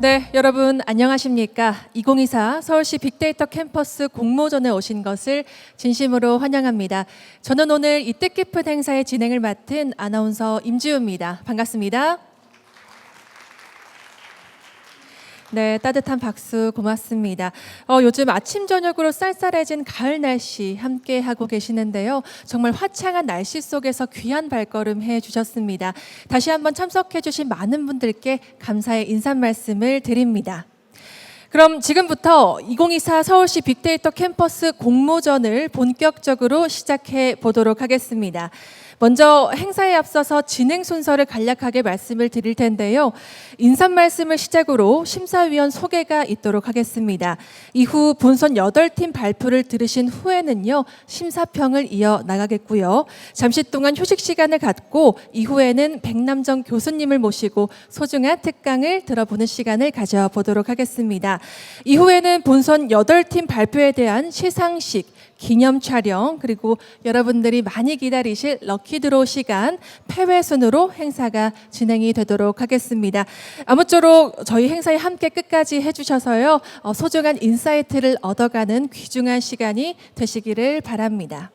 네, 여러분 안녕하십니까? 2024 서울시 빅데이터 캠퍼스 공모전에 오신 것을 진심으로 환영합니다. 저는 오늘 이 뜻깊은 행사의 진행을 맡은 아나운서 임지우입니다. 반갑습니다. 네, 따뜻한 박수 고맙습니다. 요즘 아침 저녁으로 쌀쌀해진 가을 날씨 함께 하고 계시는데요. 정말 화창한 날씨 속에서 귀한 발걸음 해주셨습니다. 다시 한번 참석해주신 많은 분들께 감사의 인사 말씀을 드립니다. 그럼 지금부터 2024 서울시 빅데이터 캠퍼스 공모전을 본격적으로 시작해 보도록 하겠습니다. 먼저 행사에 앞서서 진행 순서를 간략하게 말씀을 드릴 텐데요. 인사 말씀을 시작으로 심사위원 소개가 있도록 하겠습니다. 이후 본선 8팀 발표를 들으신 후에는요, 심사평을 이어나가겠고요. 잠시 동안 휴식 시간을 갖고 이후에는 백남정 교수님을 모시고 소중한 특강을 들어보는 시간을 가져보도록 하겠습니다. 이후에는 본선 8팀 발표에 대한 시상식, 기념 촬영, 그리고 여러분들이 많이 기다리실 럭키드로우 시간, 패회 순으로 행사가 진행이 되도록 하겠습니다. 아무쪼록 저희 행사에 함께 끝까지 해주셔서요, 소중한 인사이트를 얻어가는 귀중한 시간이 되시기를 바랍니다.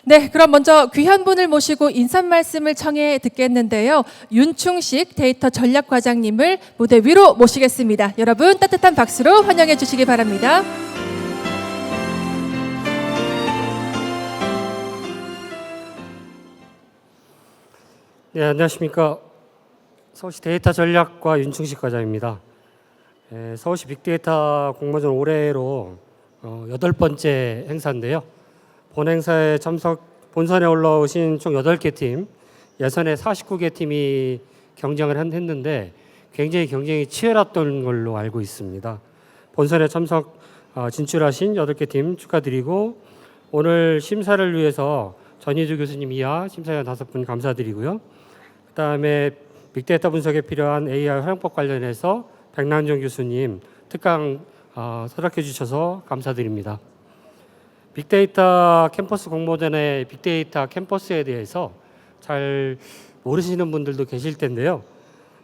네, 그럼 먼저 귀한 분을 모시고 인사 말씀을 청해 듣겠는데요. 윤충식 데이터 전략과장님을 무대 위로 모시겠습니다. 여러분 따뜻한 박수로 환영해 주시기 바랍니다. 네, 안녕하십니까. 서울시 데이터 전략과 윤충식 과장입니다. 서울시 빅데이터 공모전 올해로 8번째 행사인데요. 본 행사에 본선에 올라오신 총 8개 팀, 예선에 49개 팀이 경쟁을 했는데 굉장히 경쟁이 치열했던 걸로 알고 있습니다. 본선에 진출하신 8개 팀 축하드리고, 오늘 심사를 위해서 전희주 교수님 이하 심사위원 5분 감사드리고요. 그다음에 빅데이터 분석에 필요한 AI 활용법 관련해서 백남정 교수님 특강 허락해 주셔서 감사드립니다. 빅데이터 캠퍼스 공모전의 빅데이터 캠퍼스에 대해서 잘 모르시는 분들도 계실 텐데요.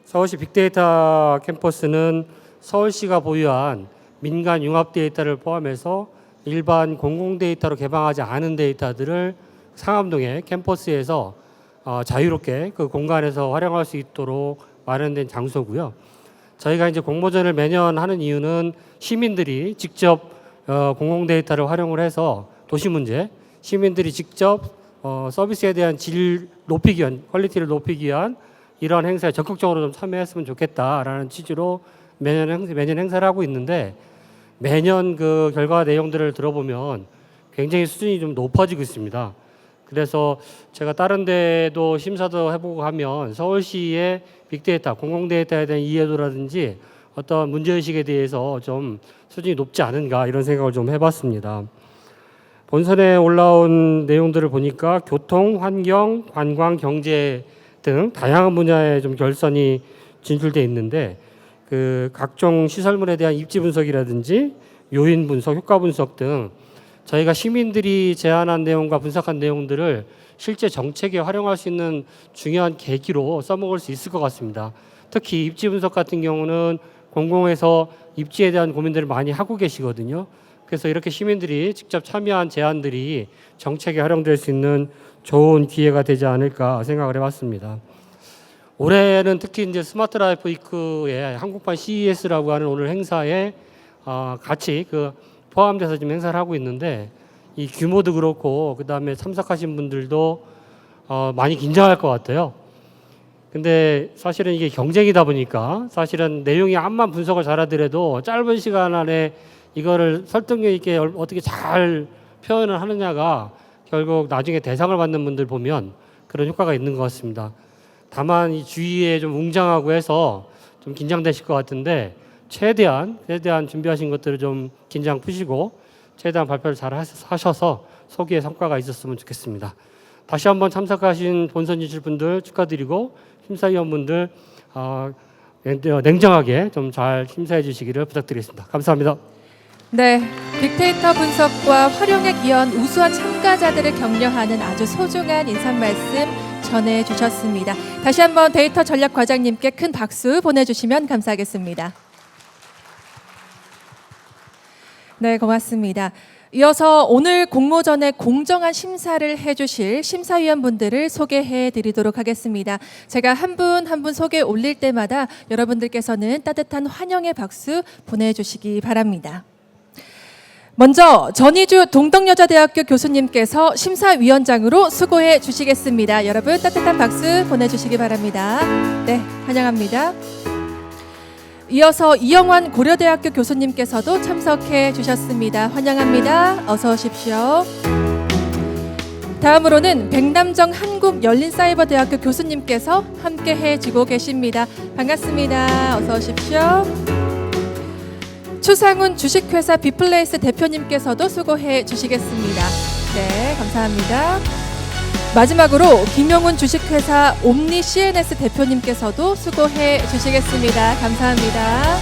서울시 빅데이터 캠퍼스는 서울시가 보유한 민간 융합 데이터를 포함해서 일반 공공 데이터로 개방하지 않은 데이터들을 상암동의 캠퍼스에서 자유롭게 그 공간에서 활용할 수 있도록 마련된 장소고요. 저희가 이제 공모전을 매년 하는 이유는 시민들이 직접 공공 데이터를 활용을 해서 도시 문제, 시민들이 직접 서비스에 대한 질 높이기 위한, 퀄리티를 높이기 위한 이러한 행사에 적극적으로 좀 참여했으면 좋겠다라는 취지로 매년 행사를 하고 있는데, 매년 그 결과 내용들을 들어보면 굉장히 수준이 좀 높아지고 있습니다. 그래서 제가 다른 데도 심사도 해보고 하면 서울시의 빅데이터, 공공데이터에 대한 이해도라든지 어떤 문제의식에 대해서 좀 수준이 높지 않은가 이런 생각을 좀 해봤습니다. 본선에 올라온 내용들을 보니까 교통, 환경, 관광, 경제 등 다양한 분야에 좀 결선이 진출돼 있는데, 그 각종 시설물에 대한 입지 분석이라든지 요인 분석, 효과 분석 등 저희가 시민들이 제안한 내용과 분석한 내용들을 실제 정책에 활용할 수 있는 중요한 계기로 써먹을 수 있을 것 같습니다. 특히 입지 분석 같은 경우는 공공에서 입지에 대한 고민들을 많이 하고 계시거든요. 그래서 이렇게 시민들이 직접 참여한 제안들이 정책에 활용될 수 있는 좋은 기회가 되지 않을까 생각을 해봤습니다. 올해는 특히 이제 스마트 라이프 위크의 한국판 CES라고 하는 오늘 행사에 같이 포함돼서 지금 행사를 하고 있는데, 이 규모도 그렇고 그다음에 참석하신 분들도 많이 긴장할 것 같아요. 근데 사실은 이게 경쟁이다 보니까 사실은 내용이 암만 분석을 잘하더라도 짧은 시간 안에 이거를 설득력 있게 어떻게 잘 표현을 하느냐가 결국 나중에 대상을 받는 분들 보면 그런 효과가 있는 것 같습니다. 다만 이 주위에 좀 웅장하고 해서 좀 긴장되실 것 같은데, 최대한 준비하신 것들을 좀 긴장 푸시고 최대한 발표를 잘 하셔서 소기의 성과가 있었으면 좋겠습니다. 다시 한번 참석하신 본선 진출분들 축하드리고, 심사위원분들 냉정하게 좀 잘 심사해 주시기를 부탁드리겠습니다. 감사합니다. 네, 빅데이터 분석과 활용에 기여한 우수한 참가자들을 격려하는 아주 소중한 인사 말씀 전해주셨습니다. 다시 한번 데이터 전략 과장님께 큰 박수 보내주시면 감사하겠습니다. 네, 고맙습니다. 이어서 오늘 공모전의 공정한 심사를 해주실 심사위원분들을 소개해 드리도록 하겠습니다. 제가 한 분 한 분 소개 올릴 때마다 여러분들께서는 따뜻한 환영의 박수 보내주시기 바랍니다. 먼저 전희주 동덕여자대학교 교수님께서 심사위원장으로 수고해 주시겠습니다. 여러분 따뜻한 박수 보내주시기 바랍니다. 네, 환영합니다. 이어서 이영환 고려대학교 교수님께서도 참석해 주셨습니다. 환영합니다. 어서 오십시오. 다음으로는 백남정 한국열린사이버대학교 교수님께서 함께 해주고 계십니다. 반갑습니다. 어서 오십시오. 추상훈 주식회사 비플레이스 대표님께서도 수고해 주시겠습니다. 네, 감사합니다. 마지막으로 김용훈 주식회사 옴니 CNS 대표님께서도 수고해 주시겠습니다. 감사합니다.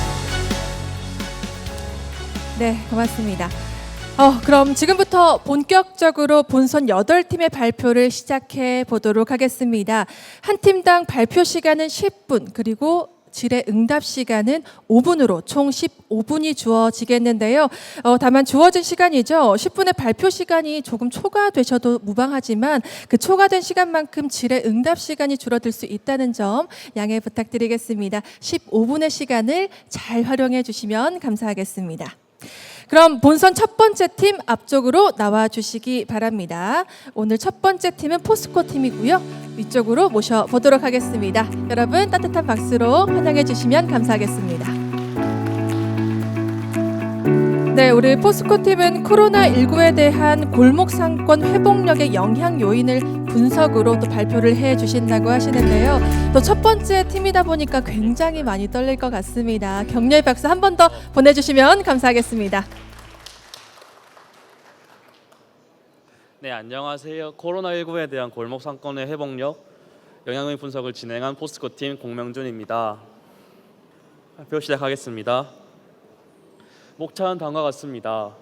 네, 고맙습니다. 그럼 지금부터 본격적으로 본선 8팀의 발표를 시작해 보도록 하겠습니다. 한 팀당 발표 시간은 10분, 그리고 질의 응답 시간은 5분으로 총 15분이 주어지겠는데요. 다만 주어진 시간이죠. 10분의 발표 시간이 조금 초과되셔도 무방하지만 그 초과된 시간만큼 질의 응답 시간이 줄어들 수 있다는 점 양해 부탁드리겠습니다. 15분의 시간을 잘 활용해 주시면 감사하겠습니다. 그럼 본선 첫 번째 팀 앞쪽으로 나와 주시기 바랍니다. 오늘 첫 번째 팀은 포스코 팀이고요. 위쪽으로 모셔보도록 하겠습니다. 여러분 따뜻한 박수로 환영해 주시면 감사하겠습니다. 네, 우리 포스코 팀은 코로나19에 대한 골목 상권 회복력의 영향 요인을 분석으로 또 발표를 해 주신다고 하시는데요. 또 첫 번째 팀이다 보니까 굉장히 많이 떨릴 것 같습니다. 격려의 박수 한 번 더 보내주시면 감사하겠습니다. 네, 안녕하세요. 코로나19에 대한 골목 상권의 회복력, 영향의 분석을 진행한 포스코 팀 공명준입니다. 발표 시작하겠습니다. 목차는 다음과 같습니다.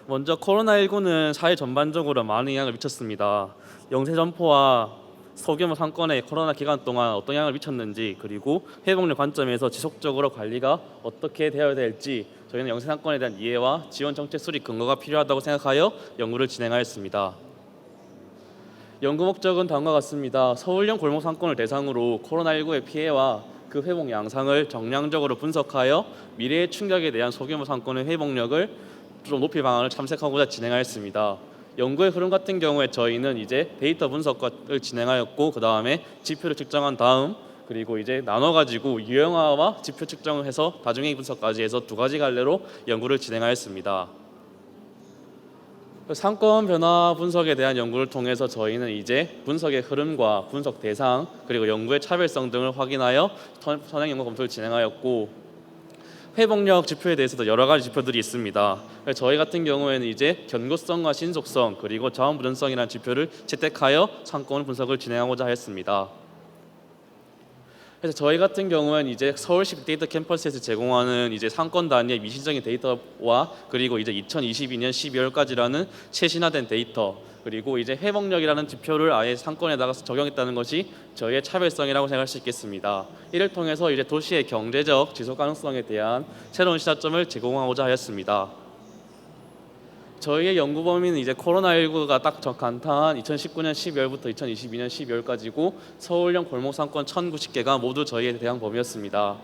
먼저 코로나19는 사회 전반적으로 많은 영향을 미쳤습니다. 영세 점포와 소규모 상권의 코로나 기간 동안 어떤 영향을 미쳤는지, 그리고 회복력 관점에서 지속적으로 관리가 어떻게 되어야 될지 저희는 영세 상권에 대한 이해와 지원 정책 수립 근거가 필요하다고 생각하여 연구를 진행하였습니다. 연구 목적은 다음과 같습니다. 서울형 골목 상권을 대상으로 코로나19의 피해와 그 회복 양상을 정량적으로 분석하여 미래의 충격에 대한 소규모 상권의 회복력을 좀 높일 방안을 탐색하고자 진행하였습니다. 연구의 흐름 같은 경우에 저희는 이제 데이터 분석을 진행하였고, 그 다음에 지표를 측정한 다음, 그리고 이제 나눠가지고 유형화와 지표 측정을 해서 다중행위 분석까지 해서 두 가지 갈래로 연구를 진행하였습니다. 상권 변화 분석에 대한 연구를 통해서 저희는 이제 분석의 흐름과 분석 대상, 그리고 연구의 차별성 등을 확인하여 선행 연구 검토를 진행하였고, 회복력 지표에 대해서도 여러 가지 지표들이 있습니다. 저희 같은 경우에는 이제 견고성과 신속성, 그리고 자원 불연성이라는 지표를 채택하여 상권 분석을 진행하고자 했습니다. 그래서 저희 같은 경우는 이제 서울시 빅데이터 캠퍼스에서 제공하는 이제 상권 단위의 미시적인 데이터와, 그리고 이제 2022년 12월까지라는 최신화된 데이터, 그리고 이제 회복력이라는 지표를 아예 상권에다가 적용했다는 것이 저희의 차별성이라고 생각할 수 있겠습니다. 이를 통해서 이제 도시의 경제적 지속 가능성에 대한 새로운 시사점을 제공하고자 하였습니다. 저희의 연구 범위는 이제 코로나19가 딱 간단한 2019년 12월부터 2022년 12월까지고 서울형 골목 상권 1,090개가 모두 저희에 대한 범위였습니다.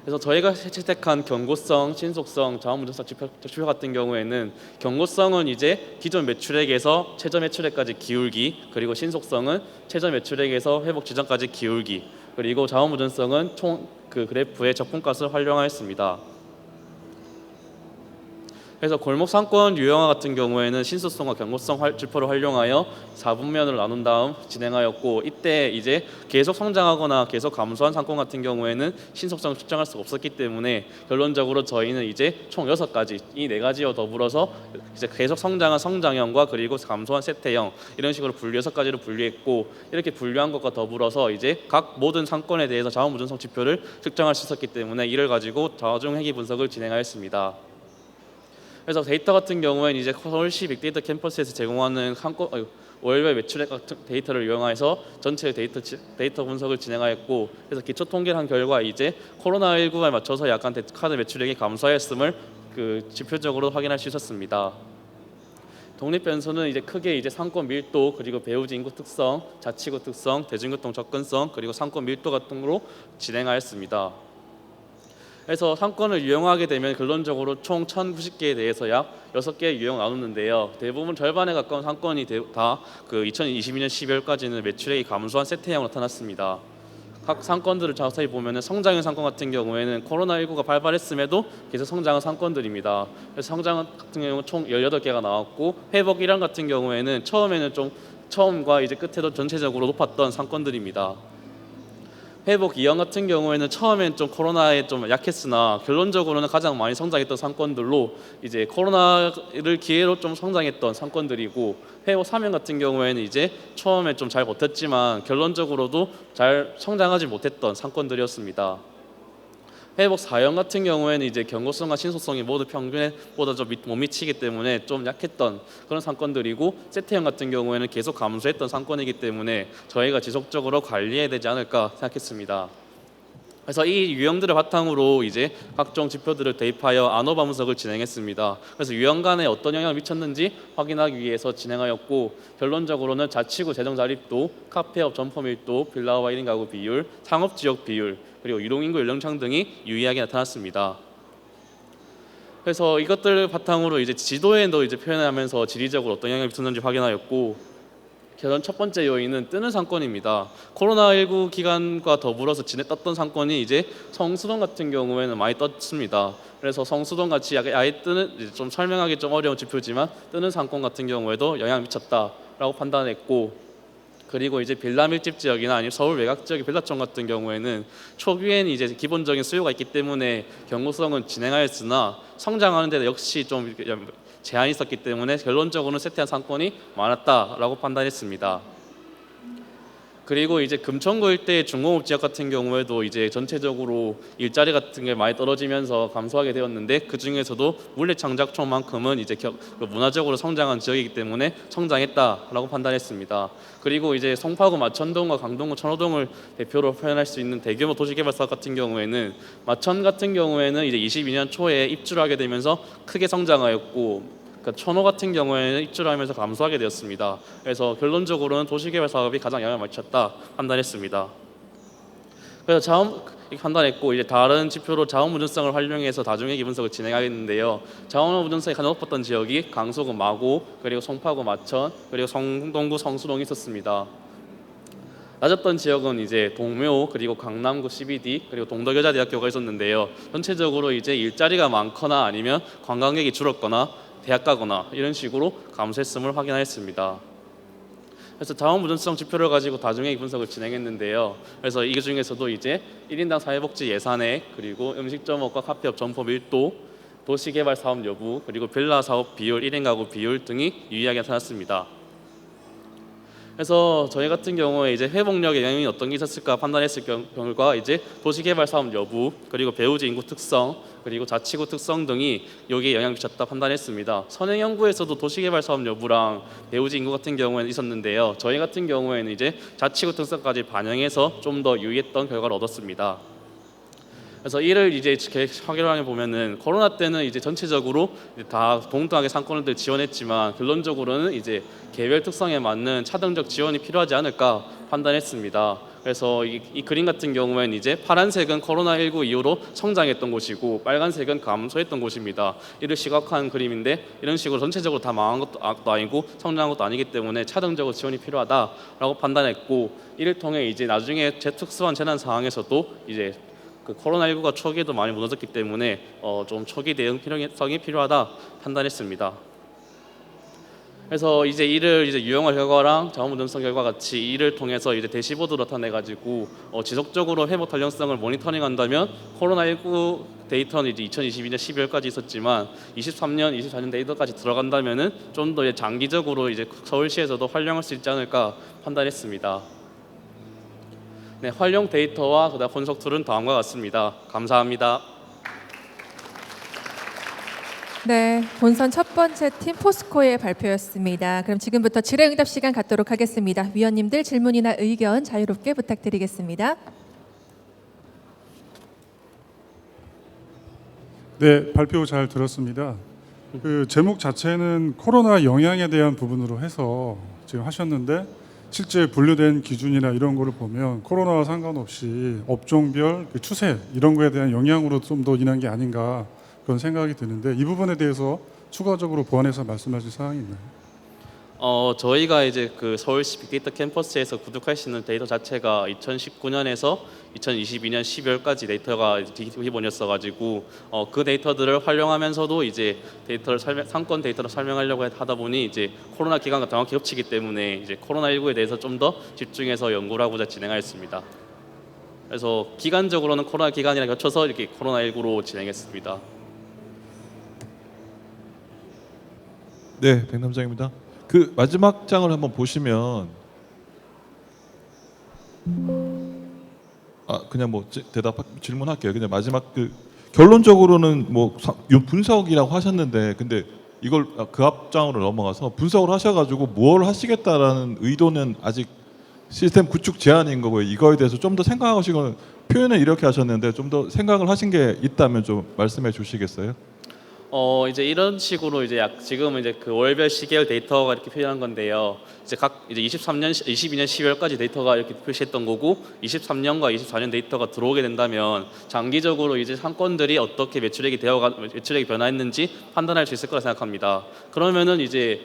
그래서 저희가 채택한 경고성, 신속성, 자원분전성 지표 같은 경우에는 경고성은 이제 기존 매출액에서 최저 매출액까지 기울기, 그리고 신속성은 최저 매출액에서 회복 지점까지 기울기, 그리고 자원분전성은 총 그 그래프의 적분값을 활용하였습니다. 그래서 골목 상권 유형화 같은 경우에는 신속성과 경고성 지표를 활용하여 4분면으로 나눈 다음 진행하였고, 이때 이제 계속 성장하거나 계속 감소한 상권 같은 경우에는 신속성을 측정할 수가 없었기 때문에 결론적으로 저희는 이제 총 6가지, 이 4가지와 더불어서 이제 계속 성장한 성장형과 그리고 감소한 쇠퇴형, 이런 식으로 6가지로 분류했고, 이렇게 분류한 것과 더불어서 이제 각 모든 상권에 대해서 자원 보존성 지표를 측정할 수 있었기 때문에 이를 가지고 자중 회귀 분석을 진행하였습니다. 그래서 데이터 같은 경우에는 이제 서울시 빅데이터 캠퍼스에서 제공하는 월별 매출액 같은 데이터를 이용해서 전체 데이터 분석을 진행하였고, 그래서 기초 통계를 한 결과 이제 코로나19에 맞춰서 약간 카드 매출액이 감소하였음을 지표적으로 확인할 수 있었습니다. 독립 변수는 이제 크게 이제 상권 밀도, 그리고 배우지 인구 특성, 자치구 특성, 대중교통 접근성, 그리고 상권 밀도 같은 거로 진행하였습니다. 그래서 상권을 유형하게 되면 결론적으로 총 1,090개에 대해서 약 6개의 유형 나누는데요. 대부분 절반에 가까운 상권이 다 2022년 12월까지는 매출액이 감소한 세태형으로 나타났습니다. 각 상권들을 자세히 보면 성장형 상권 같은 경우에는 코로나19가 발발했음에도 계속 성장한 상권들입니다. 그래서 성장 같은 경우는 총 18개가 나왔고, 회복 1형 같은 경우에는 처음과 이제 끝에도 전체적으로 높았던 상권들입니다. 회복 2형 같은 경우에는 처음엔 좀 코로나에 좀 약했으나 결론적으로는 가장 많이 성장했던 상권들로 이제 코로나를 기회로 좀 성장했던 상권들이고, 회복 3형 같은 경우에는 이제 처음에 좀 잘 버텼지만 결론적으로도 잘 성장하지 못했던 상권들이었습니다. 회복 4형 같은 경우에는 이제 경고성과 신속성이 모두 평균보다 좀 못 미치기 때문에 좀 약했던 그런 상권들이고, 세태형 같은 경우에는 계속 감소했던 상권이기 때문에 저희가 지속적으로 관리해야 되지 않을까 생각했습니다. 그래서 이 유형들을 바탕으로 이제 각종 지표들을 대입하여 아노바 분석을 진행했습니다. 그래서 유형 간에 어떤 영향을 미쳤는지 확인하기 위해서 진행하였고, 결론적으로는 자치구 재정 자립도, 카페업 점포 밀도, 빌라와 1인 가구 비율, 상업 지역 비율, 그리고 유동인구 연령층 등이 유의하게 나타났습니다. 그래서 이것들을 바탕으로 이제 지도에도 이제 표현하면서 지리적으로 어떤 영향을 미쳤는지 확인하였고, 결론 첫 번째 요인은 뜨는 상권입니다. 코로나19 기간과 더불어서 떴던 상권이 이제 성수동 같은 경우에는 많이 떴습니다. 그래서 성수동 같이 아예 뜨는, 좀 설명하기 좀 어려운 지표지만 뜨는 상권 같은 경우에도 영향을 미쳤다라고 판단했고, 그리고 이제 빌라 밀집 지역이나 아니면 서울 외곽 지역의 빌라촌 같은 경우에는 초기에는 이제 기본적인 수요가 있기 때문에 경고성은 진행하였으나 성장하는 데 역시 좀 제한이 있었기 때문에 결론적으로는 세태한 상권이 많았다라고 판단했습니다. 그리고 이제 금천구 일대의 중공업 지역 같은 경우에도 이제 전체적으로 일자리 같은 게 많이 떨어지면서 감소하게 되었는데, 그 중에서도 물리 창작촌만큼은 이제 문화적으로 성장한 지역이기 때문에 성장했다라고 판단했습니다. 그리고 이제 송파구 마천동과 강동구 천호동을 대표로 표현할 수 있는 대규모 도시개발 사업 같은 경우에는 마천 같은 경우에는 이제 22년 초에 입주를 하게 되면서 크게 성장하였고, 천호 같은 경우에는 입주를 하면서 감소하게 되었습니다. 그래서 결론적으로는 도시개발 사업이 가장 영향을 미쳤다 판단했습니다. 그래서 판단했고, 이제 다른 지표로 자원무준성을 활용해서 다중회계 분석을 진행하겠는데요. 자원무준성이 가장 높았던 지역이 강서구 마고, 그리고 송파구 마천, 그리고 성동구 성수동이 있었습니다. 낮았던 지역은 이제 동묘, 그리고 강남구 CBD, 그리고 동덕여자대학교가 있었는데요. 전체적으로 이제 일자리가 많거나 아니면 관광객이 줄었거나 대학 가거나 이런 식으로 감소했음을 확인하였습니다. 그래서 자원무준성 지표를 가지고 다중회계 분석을 진행했는데요. 그래서 이 중에서도 이제 1인당 사회복지 예산액, 그리고 음식점업과 카페업 점포 밀도, 도시개발 사업 여부, 그리고 빌라 사업 비율, 1인 가구 비율 등이 유의하게 나타났습니다. 그래서 저희 같은 경우에 이제 회복력에 영향이 어떤 게 있었을까 판단했을 결과 이제 도시개발 사업 여부, 그리고 배우지 인구 특성, 그리고 자치구 특성 등이 여기에 영향을 미쳤다 판단했습니다. 선행연구에서도 도시개발 사업 여부랑 배우지 인구 같은 경우에는 있었는데요. 저희 같은 경우에는 이제 자치구 특성까지 반영해서 좀 더 유의했던 결과를 얻었습니다. 그래서 이를 이제 확인해 보면은 코로나 때는 이제 전체적으로 다 동등하게 상권들 지원했지만 결론적으로는 이제 개별 특성에 맞는 차등적 지원이 필요하지 않을까 판단했습니다. 그래서 이 그림 같은 경우에는 이제 파란색은 코로나19 이후로 성장했던 곳이고, 빨간색은 감소했던 곳입니다. 이를 시각화한 그림인데, 이런 식으로 전체적으로 다 망한 것도 아니고 성장한 것도 아니기 때문에 차등적으로 지원이 필요하다라고 판단했고, 이를 통해 이제 나중에 특수한 재난 상황에서도 이제 코로나19가 초기에도 많이 무너졌기 때문에 좀 초기 대응 필요성이 필요하다 판단했습니다. 그래서 이제 이를 이제 유형화 결과랑 자원무준성 결과 같이 이를 통해서 이제 대시보드로 나타내 가지고 지속적으로 회복 탄력성을 모니터링한다면, 코로나19 데이터는 이제 2022년 12월까지 있었지만 23년, 24년 데이터까지 들어간다면은 좀 더 장기적으로 이제 서울시에서도 활용할 수 있지 않을까 판단했습니다. 네, 활용 데이터와 그다음 분석 툴은 다음과 같습니다. 감사합니다. 네, 본선 첫 번째 팀 포스코의 발표였습니다. 그럼 지금부터 질의응답 시간 갖도록 하겠습니다. 위원님들 질문이나 의견 자유롭게 부탁드리겠습니다. 네, 발표 잘 들었습니다. 그 제목 자체는 코로나 영향에 대한 부분으로 해서 지금 하셨는데 실제 분류된 기준이나 이런 거를 보면 코로나와 상관없이 업종별 그 추세 이런 거에 대한 영향으로 좀 더 인한 게 아닌가 그런 생각이 드는데 이 부분에 대해서 추가적으로 보완해서 말씀하실 사항이 있나요? 저희가 이제 그 서울시 빅데이터 캠퍼스에서 구독할 수 있는 데이터 자체가 2019년에서 2022년 12월까지 데이터가 기본이었어가지고 그 데이터들을 활용하면서도 이제 상권 데이터를 설명하려고 하다 보니 이제 코로나 기간과 정확히 겹치기 때문에 이제 코로나19에 대해서 좀 더 집중해서 연구를 하고자 진행하였습니다. 그래서 기간적으로는 코로나 기간이랑 겹쳐서 이렇게 코로나19로 진행했습니다. 네, 백남장입니다. 그 마지막 장을 한번 보시면 그냥 뭐 질문할게요. 그냥 마지막 그 결론적으로는 뭐 분석이라고 하셨는데 근데 이걸 그 앞장으로 넘어가서 분석을 하셔가지고 뭘 하시겠다라는 의도는 아직 시스템 구축 제한인 거고요. 이거에 대해서 좀 더 생각하시고 표현을 이렇게 하셨는데 좀 더 생각을 하신 게 있다면 좀 말씀해 주시겠어요? 이제 이런 식으로 이제 지금은 이제 그 월별 시계열 데이터가 이렇게 표현한 건데요. 이제 22년 12월 데이터가 이렇게 표시했던 거고 23년과 24년 데이터가 들어오게 된다면 장기적으로 이제 상권들이 어떻게 매출액이 변화했는지 판단할 수 있을 거라 생각합니다. 그러면은 이제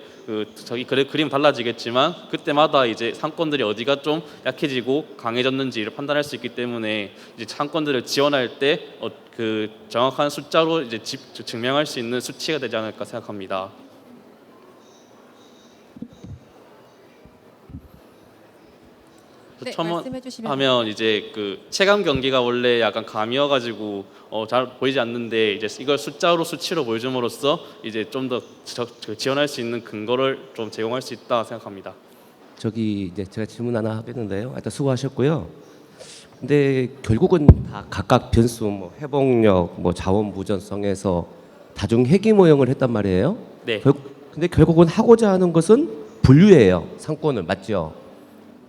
그림 달라지겠지만 그때마다 이제 상권들이 어디가 좀 약해지고 강해졌는지를 판단할 수 있기 때문에 이제 상권들을 지원할 때 그 정확한 숫자로 이제 증명할 수 있는 수치가 되지 않을까 생각합니다. 네, 처음 말씀해 주시면 하면 이제 그 체감 경기가 원래 약간 감이어가지고 잘 보이지 않는데 이제 이걸 수치로 보여줌으로써 이제 좀 더 지원할 수 있는 근거를 좀 제공할 수 있다 생각합니다. 저기 이제 제가 질문 하나 하겠는데요. 하여튼 수고하셨고요. 근데 결국은 다 각각 변수, 뭐 회복력, 뭐 자원 부전성에서 다중 회귀 모형을 했단 말이에요. 네. 근데 결국은 하고자 하는 것은 분류예요. 상권을 맞죠?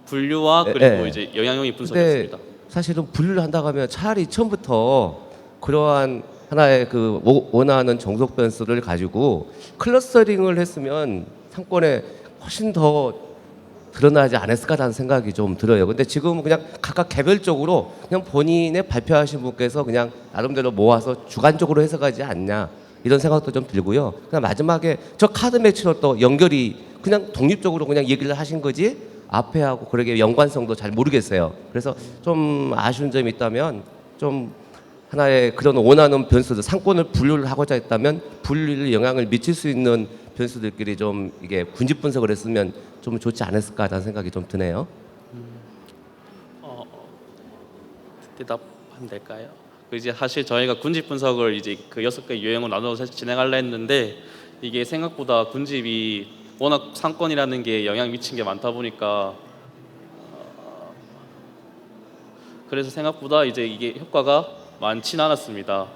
분류와 예, 그리고 예. 이제 영향력이 근데 분석했습니다. 사실은 분류를 한다고 하면 차라리 처음부터 그러한 하나의 그 원하는 정석 변수를 가지고 클러스터링을 했으면 상권에 훨씬 더 드러나지 않았을까라는 생각이 좀 들어요. 근데 지금은 그냥 각각 개별적으로 그냥 본인의 발표하신 분께서 그냥 나름대로 모아서 주관적으로 해석하지 않냐 이런 생각도 좀 들고요. 그냥 마지막에 저 카드 매치로 또 연결이 그냥 독립적으로 그냥 얘기를 하신 거지 앞에 하고 그러게 연관성도 잘 모르겠어요. 그래서 좀 아쉬운 점이 있다면 좀 하나의 그런 원하는 변수들 상권을 분류를 하고자 했다면 분류를 영향을 미칠 수 있는 변수들끼리 좀 이게 군집 분석을 했으면 좀 좋지 않았을까라는 생각이 좀 드네요. 대답하면 될까요? 이제 사실 저희가 군집 분석을 이제 그 6개 유형으로 나눠서 진행하려 했는데 이게 생각보다 군집이 워낙 상권이라는 게 영향 미친 게 많다 보니까 그래서 생각보다 이제 이게 효과가 많지는 않았습니다.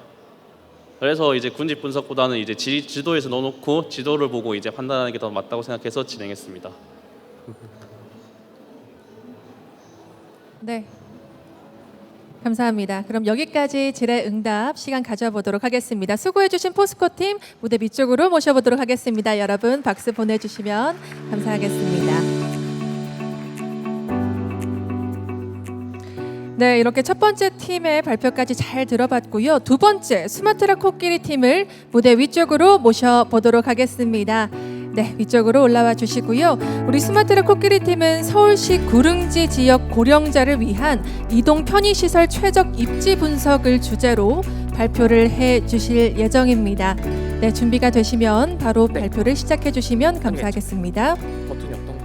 그래서 이제 군집 분석보다는 이제 지도에서 넣어놓고 지도를 보고 이제 판단하는 게 더 맞다고 생각해서 진행했습니다. 네. 감사합니다. 그럼 여기까지 질의응답 시간 가져보도록 하겠습니다. 수고해주신 포스코 팀 무대 위쪽으로 모셔보도록 하겠습니다. 여러분 박수 보내주시면 감사하겠습니다. 네, 이렇게 첫 번째 팀의 발표까지 잘 들어봤고요. 두 번째 스마트라 코끼리 팀을 무대 위쪽으로 모셔보도록 하겠습니다. 네, 위쪽으로 올라와 주시고요. 우리 스마트라 코끼리 팀은 서울시 구릉지 지역 고령자를 위한 이동 편의시설 최적 입지 분석을 주제로 발표를 해 주실 예정입니다. 네, 준비가 되시면 바로 발표를 시작해 주시면 감사하겠습니다. 버튼이 없던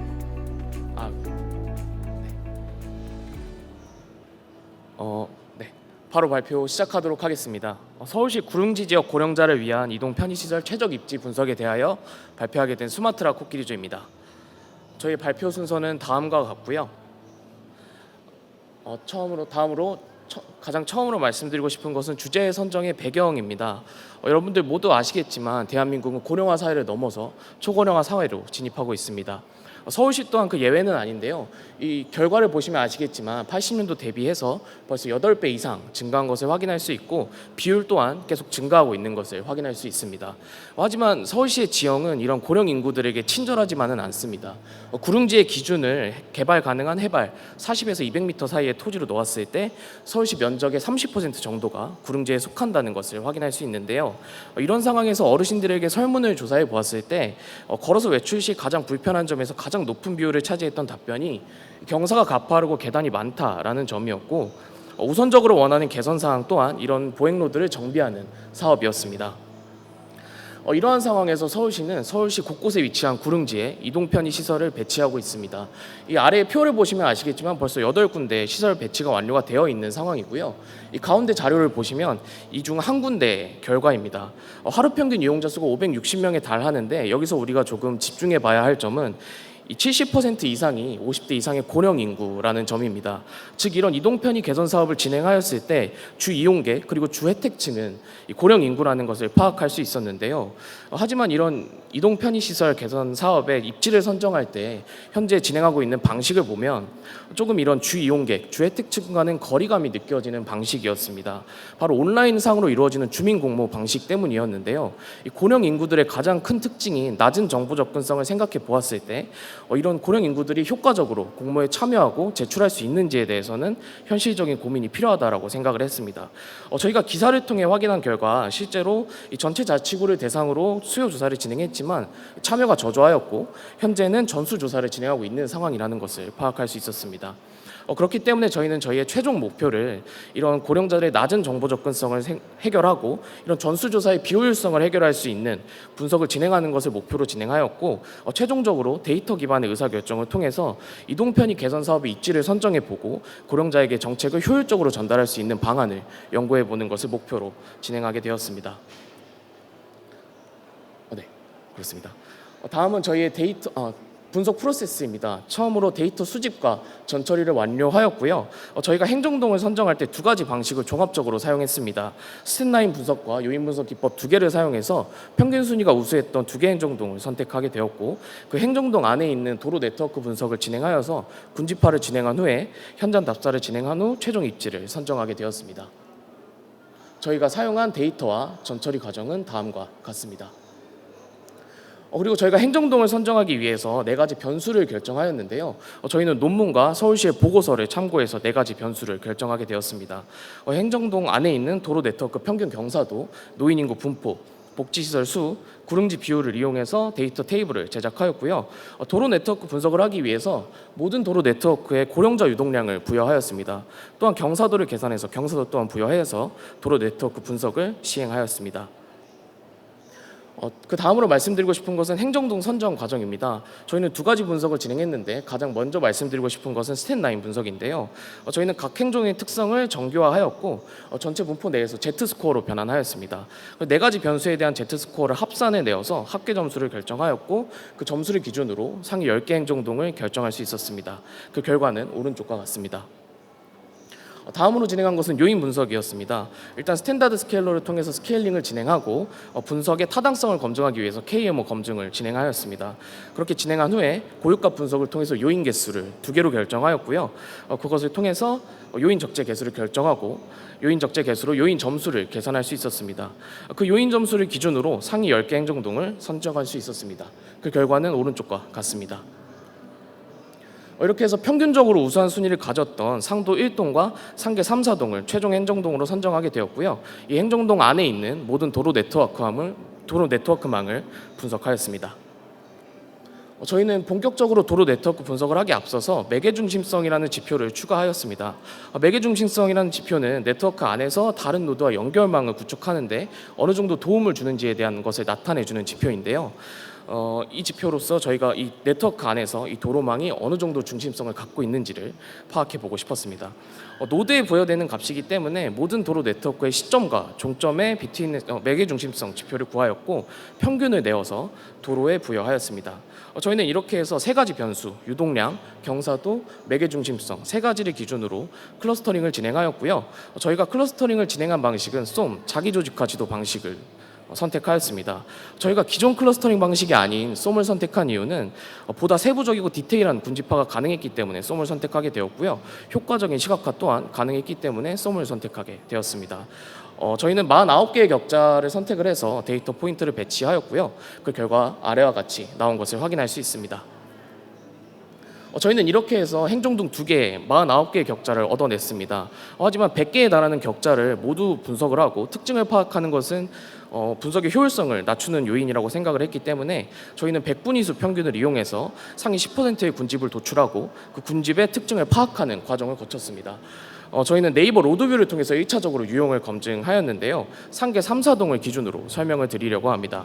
거. 네. 바로 발표 시작하도록 하겠습니다. 서울시 구릉지 지역 고령자를 위한 이동 편의시설 최적 입지 분석에 대하여 발표하게 된 스마트라 코끼리조입니다. 저희 발표 순서는 다음과 같고요. 다음으로 가장 처음으로 말씀드리고 싶은 것은 주제 선정의 배경입니다. 여러분들 모두 아시겠지만 대한민국은 고령화 사회를 넘어서 초고령화 사회로 진입하고 있습니다. 서울시 또한 그 예외는 아닌데요. 이 결과를 보시면 아시겠지만 80년도 대비해서 벌써 8배 이상 증가한 것을 확인할 수 있고 비율 또한 계속 증가하고 있는 것을 확인할 수 있습니다. 하지만 서울시의 지형은 이런 고령 인구들에게 친절하지만은 않습니다. 구릉지의 기준을 개발 가능한 해발 40에서 200m 사이의 토지로 놓았을 때 서울시 면적의 30% 정도가 구릉지에 속한다는 것을 확인할 수 있는데요. 이런 상황에서 어르신들에게 설문을 조사해 보았을 때 걸어서 외출 시 가장 불편한 점에서 가장 높은 비율을 차지했던 답변이 경사가 가파르고 계단이 많다라는 점이었고 우선적으로 원하는 개선 사항 또한 이런 보행로들을 정비하는 사업이었습니다. 이러한 상황에서 서울시는 서울시 곳곳에 위치한 구릉지에 이동 편의 시설을 배치하고 있습니다. 이 아래의 표를 보시면 아시겠지만 벌써 8군데 시설 배치가 완료가 되어 있는 상황이고요. 이 가운데 자료를 보시면 이 중 한 군데 결과입니다. 하루 평균 이용자 수가 560명에 달하는데 여기서 우리가 조금 집중해 봐야 할 점은 이 70% 이상이 50대 이상의 고령 인구라는 점입니다. 즉 이런 이동 편의 개선 사업을 진행하였을 때 주 이용객 그리고 주 혜택층은 이 고령 인구라는 것을 파악할 수 있었는데요. 하지만 이런 이동 편의 시설 개선 사업의 입지를 선정할 때 현재 진행하고 있는 방식을 보면 조금 이런 주 이용객, 주 혜택층과는 거리감이 느껴지는 방식이었습니다. 바로 온라인 상으로 이루어지는 주민 공모 방식 때문이었는데요. 이 고령 인구들의 가장 큰 특징인 낮은 정보 접근성을 생각해 보았을 때 이런 고령 인구들이 효과적으로 공모에 참여하고 제출할 수 있는지에 대해서는 현실적인 고민이 필요하다라고 생각을 했습니다. 저희가 기사를 통해 확인한 결과 실제로 이 전체 자치구를 대상으로 수요 조사를 진행했지만 참여가 저조하였고 현재는 전수 조사를 진행하고 있는 상황이라는 것을 파악할 수 있었습니다. 그렇기 때문에 저희는 저희의 최종 목표를 이런 고령자들의 낮은 정보 접근성을 해결하고 이런 전수조사의 비효율성을 해결할 수 있는 분석을 진행하는 것을 목표로 진행하였고 최종적으로 데이터 기반의 의사결정을 통해서 이동 편의 개선 사업의 입지를 선정해 보고 고령자에게 정책을 효율적으로 전달할 수 있는 방안을 연구해 보는 것을 목표로 진행하게 되었습니다. 네, 그렇습니다. 다음은 저희의 데이터 분석 프로세스입니다. 처음으로 데이터 수집과 전처리를 완료하였고요. 저희가 행정동을 선정할 때 2가지 방식을 종합적으로 사용했습니다. 스탯라인 분석과 요인 분석 기법 2개를 사용해서 평균 순위가 우수했던 2개 행정동을 선택하게 되었고 그 행정동 안에 있는 도로 네트워크 분석을 진행하여서 군집화를 진행한 후에 현장 답사를 진행한 후 최종 입지를 선정하게 되었습니다. 저희가 사용한 데이터와 전처리 과정은 다음과 같습니다. 그리고 저희가 행정동을 선정하기 위해서 4가지 변수를 결정하였는데요. 저희는 논문과 서울시의 보고서를 참고해서 4가지 변수를 결정하게 되었습니다. 행정동 안에 있는 도로 네트워크 평균 경사도, 노인 인구 분포, 복지시설 수, 구릉지 비율을 이용해서 데이터 테이블을 제작하였고요. 도로 네트워크 분석을 하기 위해서 모든 도로 네트워크에 고령자 유동량을 부여하였습니다. 또한 경사도를 계산해서 경사도 또한 부여해서 도로 네트워크 분석을 시행하였습니다. 그 다음으로 말씀드리고 싶은 것은 행정동 선정 과정입니다. 저희는 2가지 분석을 진행했는데 가장 먼저 말씀드리고 싶은 것은 스탯라인 분석인데요. 저희는 각 행정의 특성을 정교화하였고 전체 분포 내에서 Z스코어로 변환하였습니다. 4가지 변수에 대한 Z스코어를 합산해 내어서 합계 점수를 결정하였고 그 점수를 기준으로 상위 10개 행정동을 결정할 수 있었습니다. 그 결과는 오른쪽과 같습니다. 다음으로 진행한 것은 요인 분석이었습니다. 일단 스탠다드 스케일러를 통해서 스케일링을 진행하고 분석의 타당성을 검증하기 위해서 KMO 검증을 진행하였습니다. 그렇게 진행한 후에 고유값 분석을 통해서 요인 개수를 2개로 결정하였고요. 그것을 통해서 요인 적재 개수를 결정하고 요인 적재 개수로 요인 점수를 계산할 수 있었습니다. 그 요인 점수를 기준으로 상위 10개 행정동을 선정할 수 있었습니다. 그 결과는 오른쪽과 같습니다. 이렇게 해서 평균적으로 우수한 순위를 가졌던 상도 1동과 상계 3, 4동을 최종 행정동으로 선정하게 되었고요. 이 행정동 안에 있는 모든 도로 네트워크망을 분석하였습니다. 저희는 본격적으로 도로 네트워크 분석을 하기 앞서서 매개 중심성이라는 지표를 추가하였습니다. 매개 중심성이라는 지표는 네트워크 안에서 다른 노드와 연결망을 구축하는데 어느 정도 도움을 주는지에 대한 것을 나타내주는 지표인데요. 이 지표로서 저희가 이 네트워크 안에서 이 도로망이 어느 정도 중심성을 갖고 있는지를 파악해 보고 싶었습니다. 노드에 부여되는 값이기 때문에 모든 도로 네트워크의 시점과 종점의 비트인 매개 중심성 지표를 구하였고 평균을 내어서 도로에 부여하였습니다. 저희는 이렇게 해서 세 가지 변수, 유동량, 경사도, 매개 중심성 세 가지를 기준으로 클러스터링을 진행하였고요. 저희가 클러스터링을 진행한 방식은 쏨, 자기조직화 지도 방식을 선택하였습니다. 저희가 기존 클러스터링 방식이 아닌 쏨을 선택한 이유는 보다 세부적이고 디테일한 군집화가 가능했기 때문에 쏨을 선택하게 되었고요. 효과적인 시각화 또한 가능했기 때문에 쏨을 선택하게 되었습니다. 저희는 49개의 격자를 선택을 해서 데이터 포인트를 배치하였고요. 그 결과 아래와 같이 나온 것을 확인할 수 있습니다. 저희는 이렇게 해서 행정등 2개, 49개의 격자를 얻어냈습니다. 하지만 100개에 달하는 격자를 모두 분석을 하고 특징을 파악하는 것은 분석의 효율성을 낮추는 요인이라고 생각을 했기 때문에 저희는 100분위수 평균을 이용해서 상위 10%의 군집을 도출하고 그 군집의 특징을 파악하는 과정을 거쳤습니다. 저희는 네이버 로드뷰를 통해서 1차적으로 유형을 검증하였는데요. 상계 3, 4동을 기준으로 설명을 드리려고 합니다.